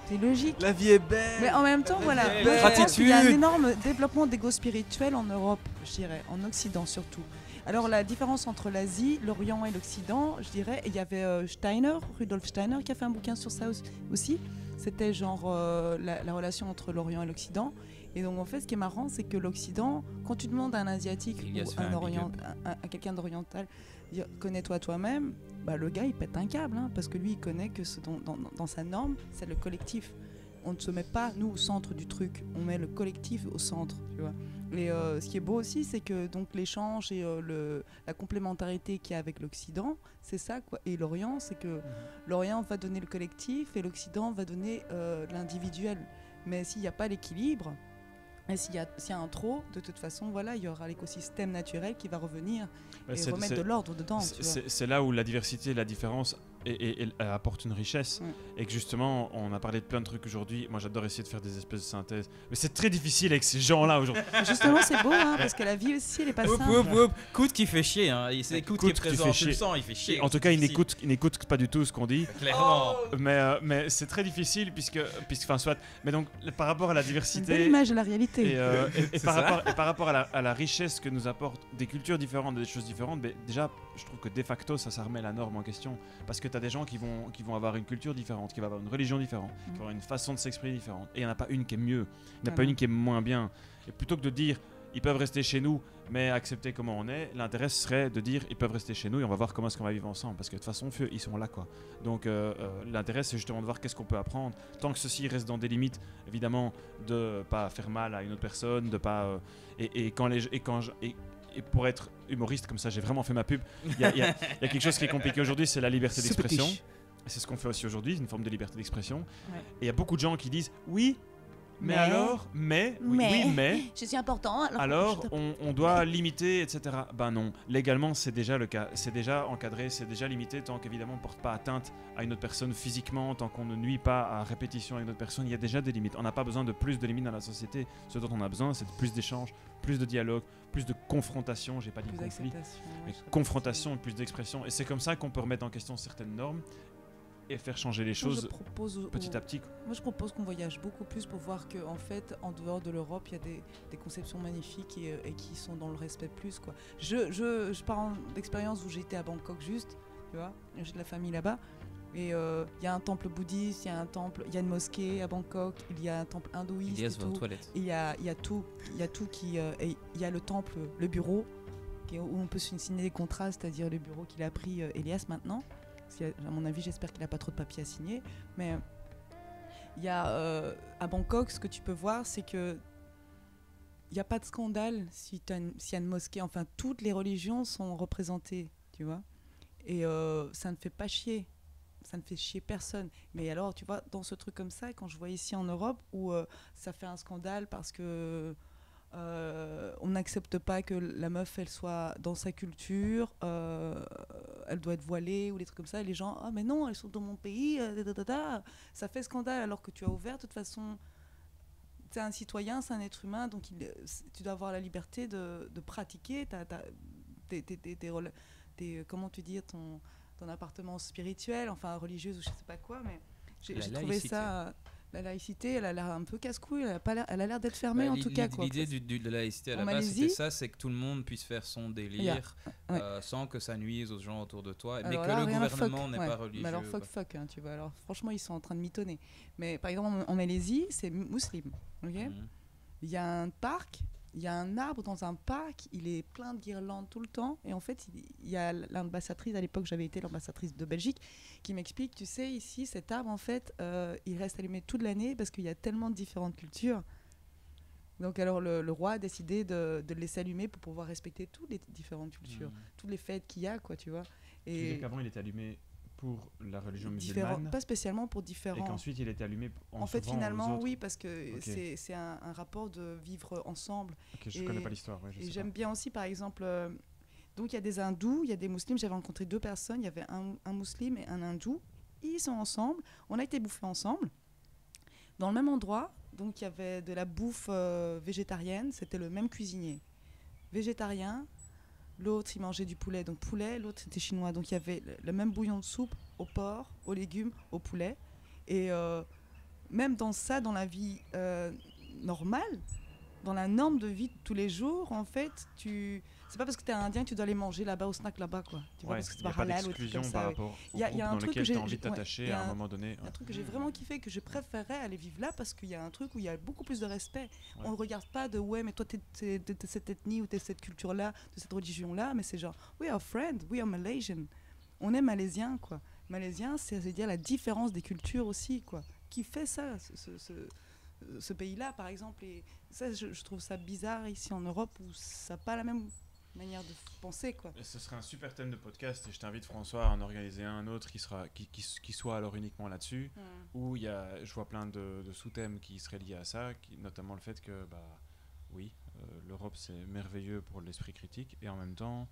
C'est logique. La vie est belle. Mais en même temps, voilà. belle. Moi, je pense qu'il y a un Gratitude. énorme développement d'ego spirituel en Europe, je dirais, en Occident surtout. Alors la différence entre l'Asie, l'Orient et l'Occident, je dirais, et il y avait Steiner, Rudolf Steiner, qui a fait un bouquin sur ça aussi. C'était genre la relation entre l'Orient et l'Occident. Et donc en fait, ce qui est marrant, c'est que l'Occident, quand tu demandes à un Asiatique Elias ou fait un big à quelqu'un d'oriental, dire connais-toi toi-même, bah, le gars il pète un câble, hein, parce que lui il connaît que dans sa norme, c'est le collectif. On ne se met pas, nous, au centre du truc. On met le collectif au centre, tu vois. Et ce qui est beau aussi, c'est que donc l'échange et la complémentarité qu'il y a avec l'Occident, c'est ça, quoi. Et l'Orient, c'est que l'Orient va donner le collectif et l'Occident va donner l'individuel. Mais s'il n'y a pas l'équilibre, et s'il y a un trop, de toute façon, voilà, il y aura l'écosystème naturel qui va revenir et remettre de l'ordre dedans. tu vois. C'est là où la diversité, la différence elle apporte une richesse. Et que justement, on a parlé de plein de trucs aujourd'hui. Moi, j'adore essayer de faire des espèces de synthèses. Mais c'est très difficile avec ces gens-là aujourd'hui. Justement, c'est beau, hein, parce que la vie aussi, elle est pas simple. Coute qui fait chier. Hein. C'est Coute qui est présent. Tu le sens, il fait chier. En tout cas, il n'écoute pas du tout ce qu'on dit. Clairement. Mais c'est très difficile puisque enfin, soit. Mais donc, par rapport à la C'est une diversité. belle image de la réalité. Et par rapport à la richesse que nous apportent des cultures différentes, des choses différentes, mais déjà, je trouve que de facto, ça remet la norme en question. Parce que tu as des gens qui vont avoir une culture différente, qui vont avoir une religion différente, qui vont avoir une façon de s'exprimer différente. Et il n'y en a pas une qui est mieux, il n'y en a pas une qui est moins bien. Et plutôt que de dire, ils peuvent rester chez nous, mais accepter comment on est, l'intérêt serait de dire, ils peuvent rester chez nous et on va voir comment est-ce qu'on va vivre ensemble. Parce que de toute façon, ils sont là, quoi. Donc l'intérêt, c'est justement de voir qu'est-ce qu'on peut apprendre. Tant que ceci reste dans des limites, évidemment, de pas faire mal à une autre personne, de pas... et pour être humoriste, comme ça j'ai vraiment fait ma pub, il y a quelque chose qui est compliqué aujourd'hui, c'est la liberté d'expression. C'est ce qu'on fait aussi aujourd'hui, une forme de liberté d'expression. Ouais. Et il y a beaucoup de gens qui disent oui, mais Mais. alors, mais, Je suis important. alors on doit limiter, etc. Ben non, légalement c'est déjà le cas, c'est déjà encadré, c'est déjà limité tant qu'évidemment on ne porte pas atteinte à une autre personne physiquement, tant qu'on ne nuit pas à répétition à une autre personne, il y a déjà des limites. On n'a pas besoin de plus de limites dans la société, ce dont on a besoin c'est de plus d'échanges, plus de dialogue, plus de confrontation, j'ai pas dit Plus conflit, d'acceptation. mais confrontation, plus d'expression. Et c'est comme ça qu'on peut remettre en question certaines normes et faire changer les choses petit à petit. Moi, je propose qu'on voyage beaucoup plus pour voir que, en fait, en dehors de l'Europe, il y a des conceptions magnifiques et qui sont dans le respect plus, quoi. Je pars d'expérience où j'ai été à Bangkok juste, tu vois, j'ai de la famille là-bas. Et il y a un temple bouddhiste, il y a une mosquée à Bangkok, il y a un temple hindouiste. Elias et va aux tout. toilettes. Et il y a tout qui. Et il y a le temple, le bureau, où on peut signer des contrats, c'est-à-dire le bureau qu'il a pris Elias maintenant. À mon avis, j'espère qu'il n'a pas trop de papiers à signer. Mais il y a à Bangkok, ce que tu peux voir, c'est que il n'y a pas de scandale s'il y a une mosquée. Enfin, toutes les religions sont représentées, tu vois. Et ça ne fait pas chier. Ça ne fait chier personne. Mais alors, tu vois, dans ce truc comme ça, quand je vois ici en Europe, où ça fait un scandale parce que on n'accepte pas que la meuf, elle soit dans sa culture, elle doit être voilée ou des trucs comme ça, et les gens, ah mais non, elles sont dans mon pays, ça fait scandale alors que tu as ouvert, de toute façon, c'est un citoyen, c'est un être humain, donc tu dois avoir la liberté de pratiquer comment tu dis, ton appartement spirituel, enfin religieuse ou je sais pas quoi, mais j'ai trouvé ça... La laïcité, elle a l'air un peu casse-couille, elle a l'air d'être fermée en tout cas. L'idée de la laïcité à la base, c'était ça, c'est que tout le monde puisse faire son délire sans que ça nuise aux gens autour de toi, mais que le gouvernement n'est pas religieux. Mais alors fuck, hein, tu vois. Alors franchement, ils sont en train de mitonner. Mais par exemple, en Malaisie, c'est musulman, ok. Il y a un parc, il y a un arbre dans un parc, il est plein de guirlandes tout le temps. Et en fait, il y a l'ambassadrice, à l'époque j'avais été l'ambassadrice de Belgique, qui m'explique, tu sais, ici, cet arbre, en fait, il reste allumé toute l'année parce qu'il y a tellement de différentes cultures. Donc alors le roi a décidé de le laisser allumer pour pouvoir respecter toutes les différentes cultures, toutes les fêtes qu'il y a, quoi, tu vois. Et tu veux dire qu'avant, il était allumé pour la religion musulmane, pas spécialement pour différents. Et qu'ensuite il était allumé en fait, finalement, oui, parce que c'est un rapport de vivre ensemble. Ok, je connais pas l'histoire. Ouais, et j'aime bien aussi, par exemple, donc il y a des hindous, il y a des musulmans. J'avais rencontré 2 personnes, il y avait un musulman et un hindou. Ils sont ensemble, on a été bouffer ensemble, dans le même endroit. Donc il y avait de la bouffe végétarienne, c'était le même cuisinier. Végétarien. L'autre, il mangeait du poulet, donc poulet. L'autre, c'était chinois. Donc, il y avait le même bouillon de soupe au porc, aux légumes, au poulet. Et même dans ça, dans la vie normale, dans la norme de vie de tous les jours, en fait, c'est pas parce que tu es indien que tu dois aller manger là-bas au snack là-bas, quoi. Tu vois, parce que c'est pas halal ou tout comme ça. Il y a un truc que j'ai envie de t'attacher à un moment donné. Un truc que j'ai vraiment kiffé, que je préférerais aller vivre là, parce qu'il y a un truc où il y a beaucoup plus de respect. On ne regarde pas de mais toi t'es cette ethnie ou t'es cette culture-là, de cette religion-là, mais c'est genre we are friends, we are Malaysian. On est malaisien, quoi. Malaisien, c'est-à-dire la différence des cultures aussi, quoi. Qui fait ça, ce pays-là, par exemple. Et ça, je trouve ça bizarre ici en Europe où ça n'a pas la même manière de penser, quoi. Et ce serait un super thème de podcast et je t'invite, François, à en organiser un autre qui soit alors uniquement là-dessus, où je vois plein de sous-thèmes qui seraient liés à ça, notamment le fait que l'Europe c'est merveilleux pour l'esprit critique et en même temps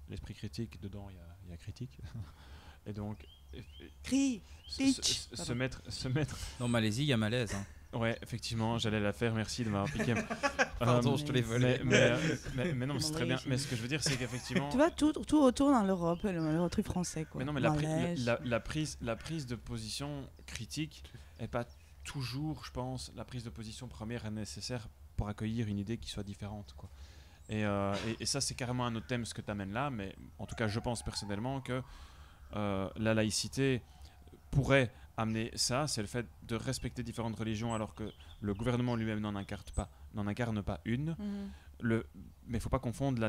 l'esprit critique, dedans il y a critique et donc se mettre non, Malaisie, il y a malaise, hein. Ouais, effectivement, j'allais la faire, merci de m'avoir piqué. Pardon, je te l'ai volé. Mais non, mais c'est très bien. Mais ce que je veux dire, c'est qu'effectivement... Tu vois, tout retourne dans l'Europe, le truc français, quoi. Mais non, mais la prise de position critique n'est pas toujours, je pense, la prise de position première est nécessaire pour accueillir une idée qui soit différente, quoi. Et ça, c'est carrément un autre thème, ce que tu amènes là, mais en tout cas, je pense personnellement que la laïcité pourrait amener ça, c'est le fait de respecter différentes religions alors que le gouvernement lui-même n'en incarne pas une. Mais il faut pas confondre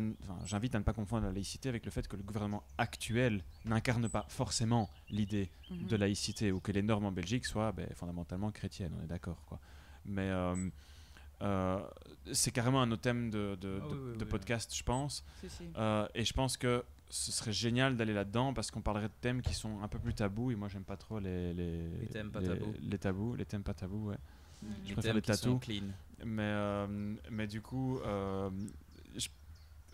j'invite à ne pas confondre la laïcité avec le fait que le gouvernement actuel n'incarne pas forcément l'idée de laïcité ou que les normes en Belgique soient fondamentalement chrétiennes, on est d'accord, quoi. Mais c'est carrément un autre thème de oui. podcast, je pense. Si, si. Et je pense que ce serait génial d'aller là-dedans parce qu'on parlerait de thèmes qui sont un peu plus tabous. Et moi, j'aime pas trop les thèmes pas tabous. Les tabous, les thèmes pas tabous, ouais. Je Les préfère thèmes les qui sont tatous. clean, Mais du coup,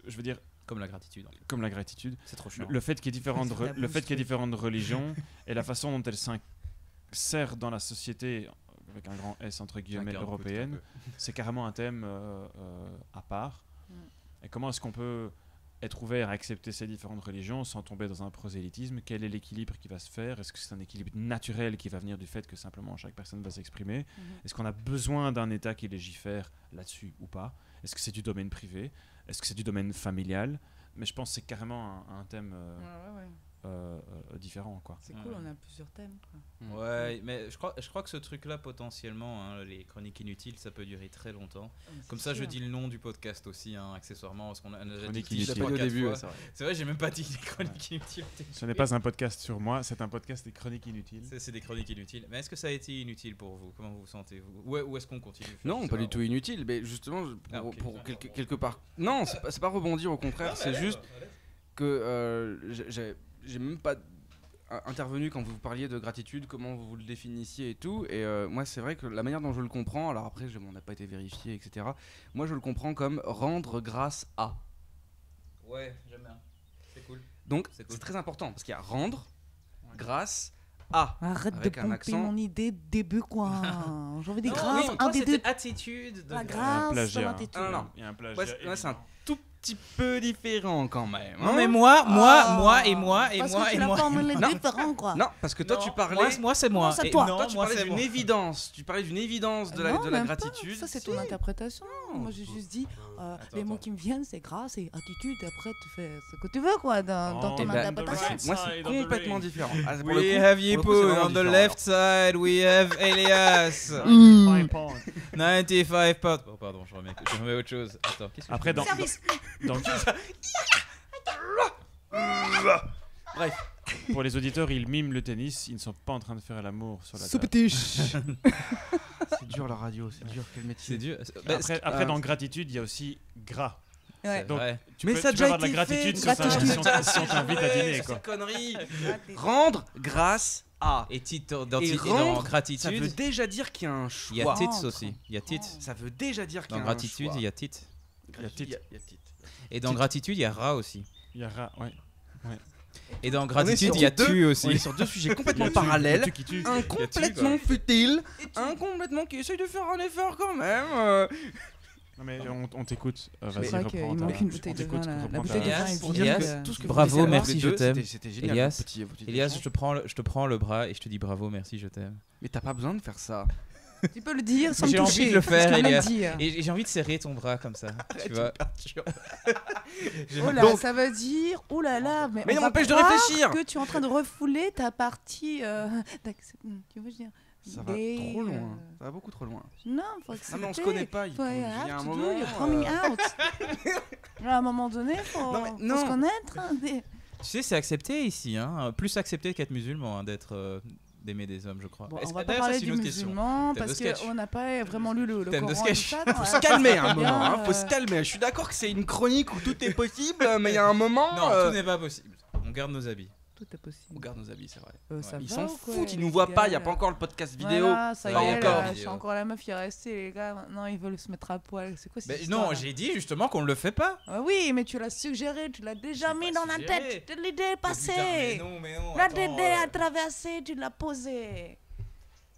je veux dire, comme la gratitude. comme la gratitude, C'est trop chiant. le fait qu'il y ait différentes, C'est de la le fait qu'il y ait bullshit. différentes religions et la façon dont elles s'insèrent dans la société, avec un grand S entre guillemets, J'incarne européenne, Cook, un c'est carrément un thème à part. Mm. Et comment est-ce qu'on peut être ouvert à accepter ces différentes religions sans tomber dans un prosélytisme? Quel est l'équilibre qui va se faire? Est-ce que c'est un équilibre naturel qui va venir du fait que simplement chaque personne va s'exprimer? Est-ce qu'on a besoin d'un État qui légifère là-dessus ou pas? Est-ce que c'est du domaine privé? Est-ce que c'est du domaine familial? Mais je pense que c'est carrément un thème différent, quoi. C'est cool, on a plusieurs thèmes. Quoi. Ouais, mais je crois que ce truc-là, potentiellement, hein, les chroniques inutiles, ça peut durer très longtemps. Comme ça, je dis le nom du podcast aussi, hein, accessoirement, parce qu'on a déjà dit Chroniques inutiles. Je l'ai pas dit au 3-4 début, fois. ouais, c'est vrai. C'est vrai, j'ai même pas dit les chroniques inutiles. Ce n'est pas un podcast sur moi, c'est un podcast des chroniques inutiles. C'est des chroniques inutiles. Mais est-ce que ça a été inutile pour vous? Comment vous vous sentez-vous? Ou est-ce qu'on continue? Non, Je pas sais du tout inutile, mais justement, pour quelque part. Non, c'est pas rebondir, au contraire, c'est juste que j'ai même pas intervenu quand vous parliez de gratitude, comment vous le définissiez et tout. Et moi, c'est vrai que la manière dont je le comprends, alors après, on n'a pas été vérifié, etc. Moi, je le comprends comme rendre grâce à. Ouais, j'aime bien. C'est cool. Donc, C'est cool. c'est très important parce qu'il y a rendre grâce à. Arrête Avec de un pomper accent. mon idée de début, quoi. J'ai envie des Non, grâces, oui, un toi, des c'était deux. attitude. La Un grâce, plagiat. dans l'attitude. Ah, non. Il y a un plagiat. Ouais, c'est un évident. tout petit peu différent quand même. Non, hein. mais moi, Parce moi, que tu l'as formulé Non. différent, quoi. Non, parce que toi, Non, tu parlais. Moi, c'est moi. Non, c'est Et toi. non, Toi, tu moi, parlais c'est d'une moi. évidence. Tu parlais d'une évidence de la Non, même pas. gratitude. Ça, c'est Si. ton interprétation. Non. Moi, j'ai juste dit, Attends, les mots attends. qui me viennent, c'est grâce et attitude. Et après, tu fais ce que tu veux, quoi, dans ton Oh, ben, interprétation. right Moi, c'est side of the complètement ring. différent. Ah, pour We le coup- have pour le coup, Yipo c'est vraiment on the différent, left side, we have Elias. 95 points. 95 potes. Oh, pardon, je remets autre chose. Attends, qu'est-ce que Après, dans, Service. dans- Bref. pour les auditeurs, ils miment le tennis, ils ne sont pas en train de faire l'amour sur la table. C'est dur la radio, c'est dur, quel métier. C'est dur. Après, dans gratitude, il y a aussi gras. Ouais. Donc, Ouais. Mais peux- ça a tu déjà peux avoir de la été gratitude fait, sur ta- gratitude. si on t'invite à dîner, quoi. Cette connerie. Rendre grâce à. Et Et dans rendre, ça veut gratitude, déjà dire qu'il y a un choix. il y a tits Rentre. aussi. Il y a tits. Ça veut déjà dire qu'il y Dans a gratitude, un choix. il y a tit. Gratitude, il y a titre. Et dans gratitude, il y a rat aussi. Il y a ras, ouais. Et dans sur gratitude, il y a deux- tu On est aussi. sur deux sujets Il y complètement a tu- parallèles. tu qui tue. Un quoi. complètement futile, un complètement qui essaye de faire un effort quand même. Non, mais on t'écoute. C'est Vas-y, vrai reprends. qu'il ta- manque une on bouteille de t'écoute, vin. La reprends ta- bouteille de vin Elias, est pour vide. dire que tout ce que vous Bravo, disiez avant, merci, les je deux, t'aime. C'était génial. Elias, votre petit Elias, échange. je te prends le bras et je te dis bravo, merci, je t'aime. Mais t'as pas besoin de faire ça. Tu peux le dire sans me J'ai toucher. envie de le faire, parce que Elias. dire. Et j'ai envie de serrer ton bras comme ça. Tu vois. Oh là, ça veut dire, oh là là, mais Mais on il va m'empêche de croire réfléchir. que tu es en train de refouler ta partie. Tu veux dire Ça va gay, trop loin. Ça va beaucoup trop loin. Non, faut accepter. Non mais on se connaît pas. Il Faut y a have un to moment. do your coming out. À un moment donné, faut Non, mais faut non. se connaître. Hein, Tu sais, c'est accepté ici, hein. Plus accepté qu'être musulman, hein, d'aimer des hommes, je crois. Bon, Est-ce on que- va pas d'ailleurs, ça, parler c'est du une autre question. musulman Thème de parce sketch. qu'on n'a pas vraiment lu le Thème de Coran et tout sketch. ça. Faut se calmer à un moment. Hein. Faut se calmer. Je suis d'accord que c'est une chronique où tout est possible, mais il y a un moment. Non, tout n'est pas possible. On garde nos habits. Tout est possible. On garde nos habits, c'est vrai. Ça Ils va s'en ou quoi, foutent, ils les nous voient pas. gars, Il y a pas là encore le podcast vidéo. Voilà, ça y Pas est, encore. là, je suis encore la meuf qui est restée, les gars. Maintenant, ils veulent se mettre à poil. C'est quoi cette Mais histoire, non, là j'ai dit justement qu'on ne le fait pas. Ah oui, mais tu l'as suggéré, tu l'as déjà l'ai mis pas dans la suggéré. tête. L'idée est Mais passée. non, La attends, tête a traversé, tu l'as posée.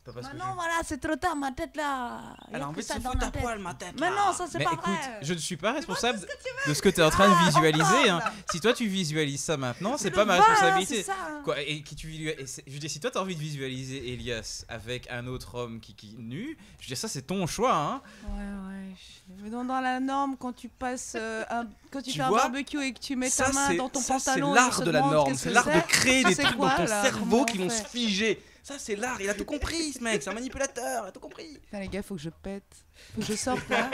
pas parce que Maintenant, voilà, c'est trop tard, ma tête là. Il y a Elle a que envie de ça se dans foutre ma à tête. poil, ma tête. Mais là. non, ça c'est Mais pas écoute, vrai. je ne suis pas responsable de ce que tu es en train de visualiser. Hein. Si toi tu visualises ça maintenant, c'est pas ma responsabilité. C'est ça. hein. Quoi, et qui tu je veux dire, si toi t'as envie de visualiser Elias avec un autre homme qui nu, je veux dire ça c'est ton choix. Hein. Ouais. Mais dans la norme, quand tu passes, quand tu Tu fais un vois, barbecue et que tu mets Ça, ta main c'est- dans ton ça, c'est pantalon, et on l'art se de la demande norme. qu'est-ce C'est que l'art de créer Ça, des c'est trucs quoi, dans ton là cerveau Comment qui on vont se fait figer. Ça, c'est l'art. Il a tout compris, ce mec. C'est un manipulateur. Il a tout compris. Putain, les gars, faut que je pète. Faut que je sorte là.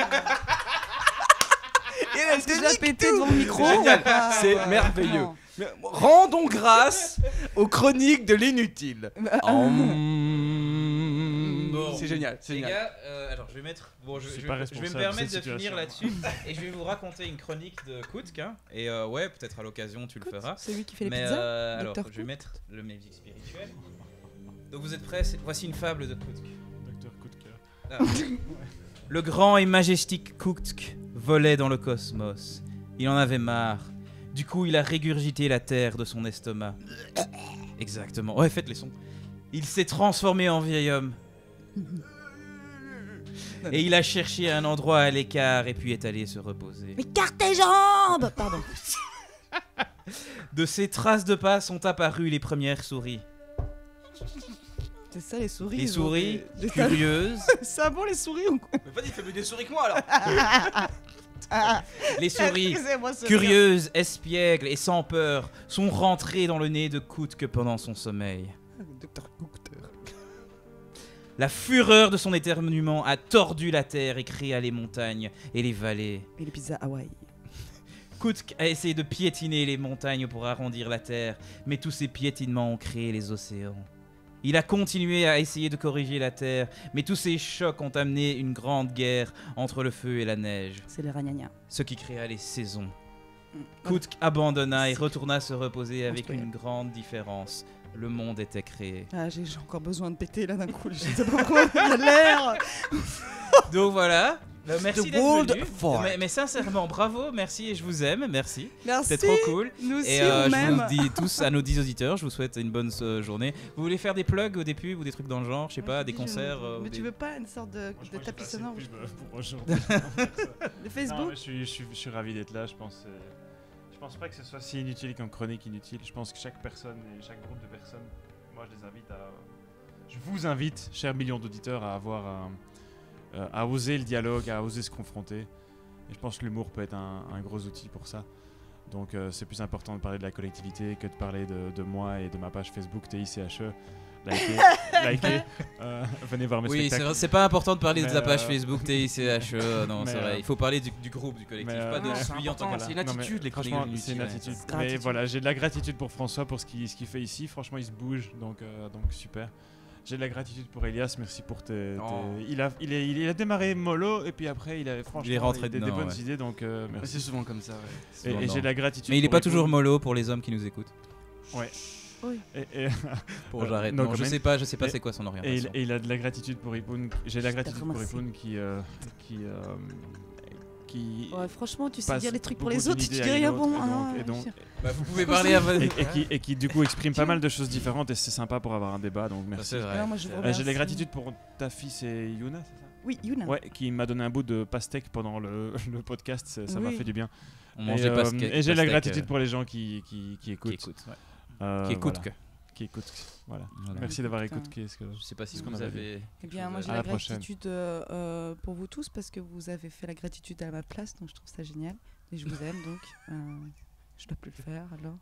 Et elle J'ai déjà pété devant le micro. C'est génial. ou pas C'est Ouais, merveilleux. non. Mais rendons grâce aux chroniques de l'inutile. Bah, Bon. C'est génial, c'est Les génial. gars, alors je vais mettre. Bon, je suis vais pas me responsable permettre de de cette finir situation. là-dessus et je vais vous raconter une chronique de Koutk. Hein, et ouais, peut-être à l'occasion tu le feras. C'est lui qui fait les Mais pizzas. alors, Dr. je vais Koutk. mettre le musique spirituelle. Donc vous êtes prêts? Voici une fable de Koutk. Docteur coup de cœur. Ah. Le grand et majestique Koutk volait dans le cosmos. Il en avait marre. Du coup, il a régurgité la terre de son estomac. Exactement. Ouais, faites les sons. Il s'est transformé en vieil homme. Et il a cherché un endroit à l'écart et puis est allé se reposer. Écarte tes jambes. Pardon. De ces traces de pas sont apparues les premières souris. C'est ça les souris. Les ils ont souris, des- curieuses. Ça bon les souris ou quoi? Mais vas-y, fais-lui des souris que moi alors. Les souris, Excusez-moi, ce curieuses, espiègles et sans peur, sont rentrées dans le nez de Koutk pendant son sommeil. Dr. Koutk. La fureur de son éternuement a tordu la terre et créa les montagnes et les vallées. Et les pizzas Hawaï. Koutk a essayé de piétiner les montagnes pour arrondir la terre, mais tous ces piétinements ont créé les océans. Il a continué à essayer de corriger la terre, mais tous ces chocs ont amené une grande guerre entre le feu et la neige, C'est les ragnagnas. ce qui créa les saisons. Voilà. Koutk abandonna et retourna se reposer avec Incroyable. une grande différence. Le monde était créé. Ah, j'ai encore besoin de péter là d'un coup. Je sais pas pourquoi. Il y a l'air. Donc voilà. Merci The d'être world venu. fought. Mais sincèrement, bravo, merci et je vous aime, merci. Merci. C'est trop cool. Nous aussi, Et on je m'aime. vous dis tous, à nos 10 auditeurs, je vous souhaite une bonne journée. Vous voulez faire des plugs ou des pubs ou des trucs dans le genre, je sais pas, des concerts Mais ou tu des- veux pas une sorte de, Moi, je de crois que j'ai tapis pas assez de sonore pub, pour aujourd'hui. de Non, Facebook? mais je suis ravi d'être là. Je pense pas que ce soit si inutile comme chronique inutile. Je pense que chaque personne et chaque groupe de personnes, moi je les invite à. Je vous invite, chers millions d'auditeurs, à avoir à oser le dialogue, à oser se confronter. Et je pense que l'humour peut être un gros outil pour ça. Donc c'est plus important de parler de la collectivité que de parler de moi et de ma page Facebook TICHE. Likez, venez voir mes Oui, c'est spectacles. vrai, c'est pas important de parler de Mais, la page euh, Facebook TICHE, non, mais, c'est vrai. Il faut parler du groupe, du collectif, mais, pas de non, celui en tant que c'est une Non, mais attitude, les chroniques franchement, inutiles, c'est une ouais. attitude. C'est Mais gratitude. voilà, j'ai de la gratitude pour François pour ce qu'il fait ici. Franchement, il se bouge, donc super. J'ai de la gratitude pour Elias, merci pour Oh. Il a démarré mollo et puis après il a franchement Il est rentré des dedans, bonnes ouais. idées, donc Mais merci. c'est souvent comme ça, ouais. Et Souvent, j'ai de la gratitude. Mais il est pour pas Epoun. toujours mollo pour les hommes qui nous écoutent. Ouais. Oui. Et, Pour j'arrête. no Non, je comment. sais pas Et- c'est quoi son et orientation. il a de la gratitude pour Epoun. J'ai de la Je te gratitude pour remercie. Epoun qui Ouais, franchement, tu sais passe dire les trucs pour beaucoup les autres, d'une tu idée dis à rien une bon. autre, hein, et donc- Bah, vous pouvez parler à votre. et qui du coup exprime pas mal de choses différentes et c'est sympa pour avoir un débat, donc Ça, merci. c'est vrai. Alors, moi, je vous J'ai remercie. de la gratitude pour ta fille, c'est Yuna, c'est ça? Oui, Yuna. Ouais, qui m'a donné un bout de pastèque pendant le podcast, ça m'a Oui. fait du bien. On Et, mangeait pas et j'ai de la gratitude pour les gens qui écoutent. qui écoutent. Ouais. Euh, Qui écoutent voilà. que. Qui écoutent. Voilà. Voilà. Merci d'avoir Putain. écouté. Ce que... Je sais pas si Ce qu'on vous avait avez. Eh bien, moi, j'ai À la la prochaine. gratitude pour vous tous parce que vous avez fait la gratitude à ma place, donc je trouve ça génial. Et je vous aime, donc je dois plus le faire alors.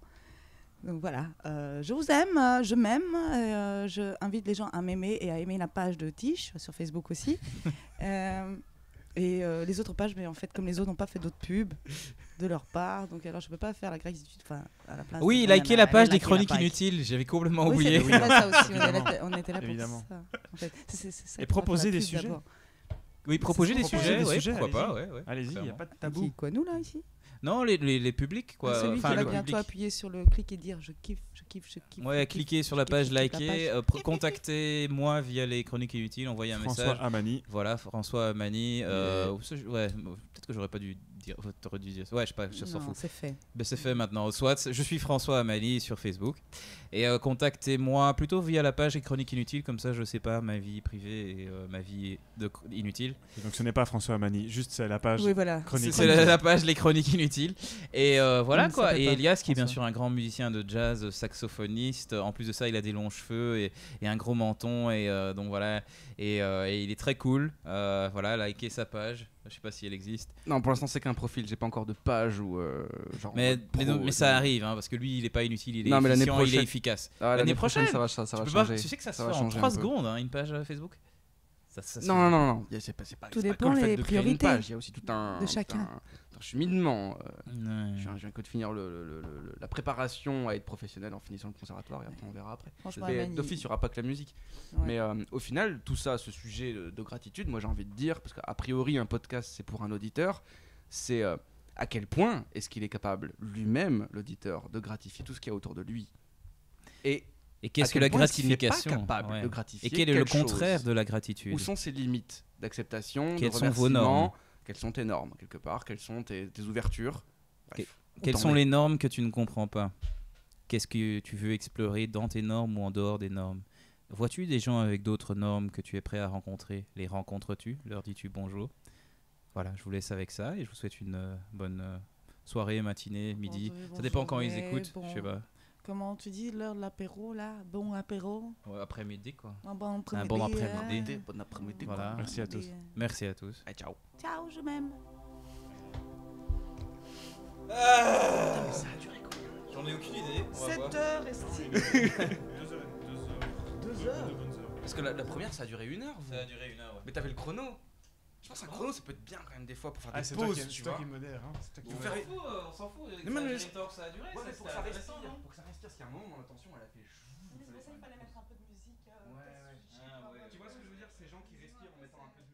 Donc voilà, je vous aime, je m'aime, je invite les gens à m'aimer et à aimer la page de Tiche sur Facebook aussi. Et les autres pages, mais en fait, comme les autres n'ont pas fait d'autres pubs de leur part, donc alors je peux pas faire la gratitude à la place. Oui, de- likez la page des likez la chroniques page. inutiles, j'avais complètement Oui, oublié. c'est ça aussi, Évidemment. on était là pour Évidemment. ça. En fait. C'est ça Et qu'on va proposer faire la des pub sujets. d'abord. Oui, proposer des Proposer sujets, des ouais, sujets, pourquoi allez-y. pas, ouais. Allez-y, il n'y a clairement. pas de Qui, tabou. quoi, nous là ici? Non, les publics, quoi. Celui Enfin, qui va le bientôt public. appuyer sur le clic et dire je kiffe, je kiffe, je kiffe. Ouais, je kiffe, cliquez sur je la kiffe, page, je kiffe la likez, page. contactez-moi via les chroniques inutiles, envoyez un François message. Amani. Voilà, François Amani. Ouais, peut-être que j'aurais pas dû dire. T'aurais dû dire. Ouais, je sais pas, je s'en Non, fous. c'est fait. Ben, c'est fait maintenant. Soit, je suis François Amani sur Facebook. Et contactez-moi plutôt via la page Les Chroniques Inutiles, comme ça je sais pas ma vie privée et ma vie inutile. Et donc ce n'est pas François Amani, juste c'est la page Oui, voilà. chronique. C'est la page Les Chroniques Inutiles. Et voilà Il quoi. s'appelle Et pas Elias, qui est bien François. sûr un grand musicien de jazz, saxophoniste. En plus de ça, il a des longs cheveux et un gros menton. Et donc voilà. Et il est très cool. Voilà, likez sa page. Je sais pas si elle existe. Non, pour l'instant, c'est qu'un profil. J'ai pas encore de page ou genre. Mais, pro, mais ça arrive, hein, parce que lui, il est pas inutile, il est Non, mais l'année efficient, il est prochaine- efficace. Ah, l'année prochaine, ça va tu changer. sais que ça se va fait en changer 3 un peu. secondes, hein, une page Facebook. Non, c'est pas Tout que dépend le fait les de créer une priorités page, il y a aussi tout un de chacun. un cheminement. Ouais. Je viens que de finir la préparation à être professionnel en finissant le conservatoire et après on verra après. Franchement, Mais Amen, d'office, il n'y aura pas que la musique. Ouais. Mais au final, tout ça, ce sujet de gratitude, moi j'ai envie de dire, parce qu'a priori un podcast c'est pour un auditeur, c'est à quel point est-ce qu'il est capable lui-même, l'auditeur, de gratifier tout ce qu'il y a autour de lui. Et qu'est-ce à que quel la point est-ce qu'il n'est gratification pas capable Ouais. de gratifier Et quel est le quelque contraire chose de la gratitude? Où sont ses limites d'acceptation, Quelles de sont vos normes? remerciement? Quelles sont tes normes, quelque part? Quelles sont tes ouvertures? Bref, où Quelles t'en sont es? les normes que tu ne comprends pas? Qu'est-ce que tu veux explorer dans tes normes ou en dehors des normes? Vois-tu des gens avec d'autres normes que tu es prêt à rencontrer? Les rencontres-tu? Leur dis-tu bonjour? Voilà, je vous laisse avec ça et je vous souhaite une bonne soirée, matinée, midi. Bonjour, Ça dépend quand ils bonjour, écoutent, bon. je sais pas. Comment tu dis l'heure de l'apéro là? Bon apéro? Ouais, après-midi quoi. Un bon après-midi. bon après-midi. Bon après-midi. Voilà. Merci à tous. Merci à tous. Allez, ciao. Ciao, je m'aime. J'en ai aucune idée. 7h. 2 heures. Parce que la première ça a duré 1 heure. Ça a duré 1 heure. Mais t'avais le chrono. Je pense qu'un chrono ça peut être bien quand même des fois pour faire Ah, des c'est toi pauses, qui tu c'est toi vois. qui modère. Hein. C'est toi qui Vous modère. ferez- On s'en fout. Non, mais le temps que ça a duré. Ouais, mais pour que ça respire, pour que ça respire, parce qu'il y a un moment mon attention elle a fait C'est pour ça qu'il fallait mettre un peu de musique. Ouais. Tu vois ce que je veux dire, ces gens qui respirent en mettant un peu de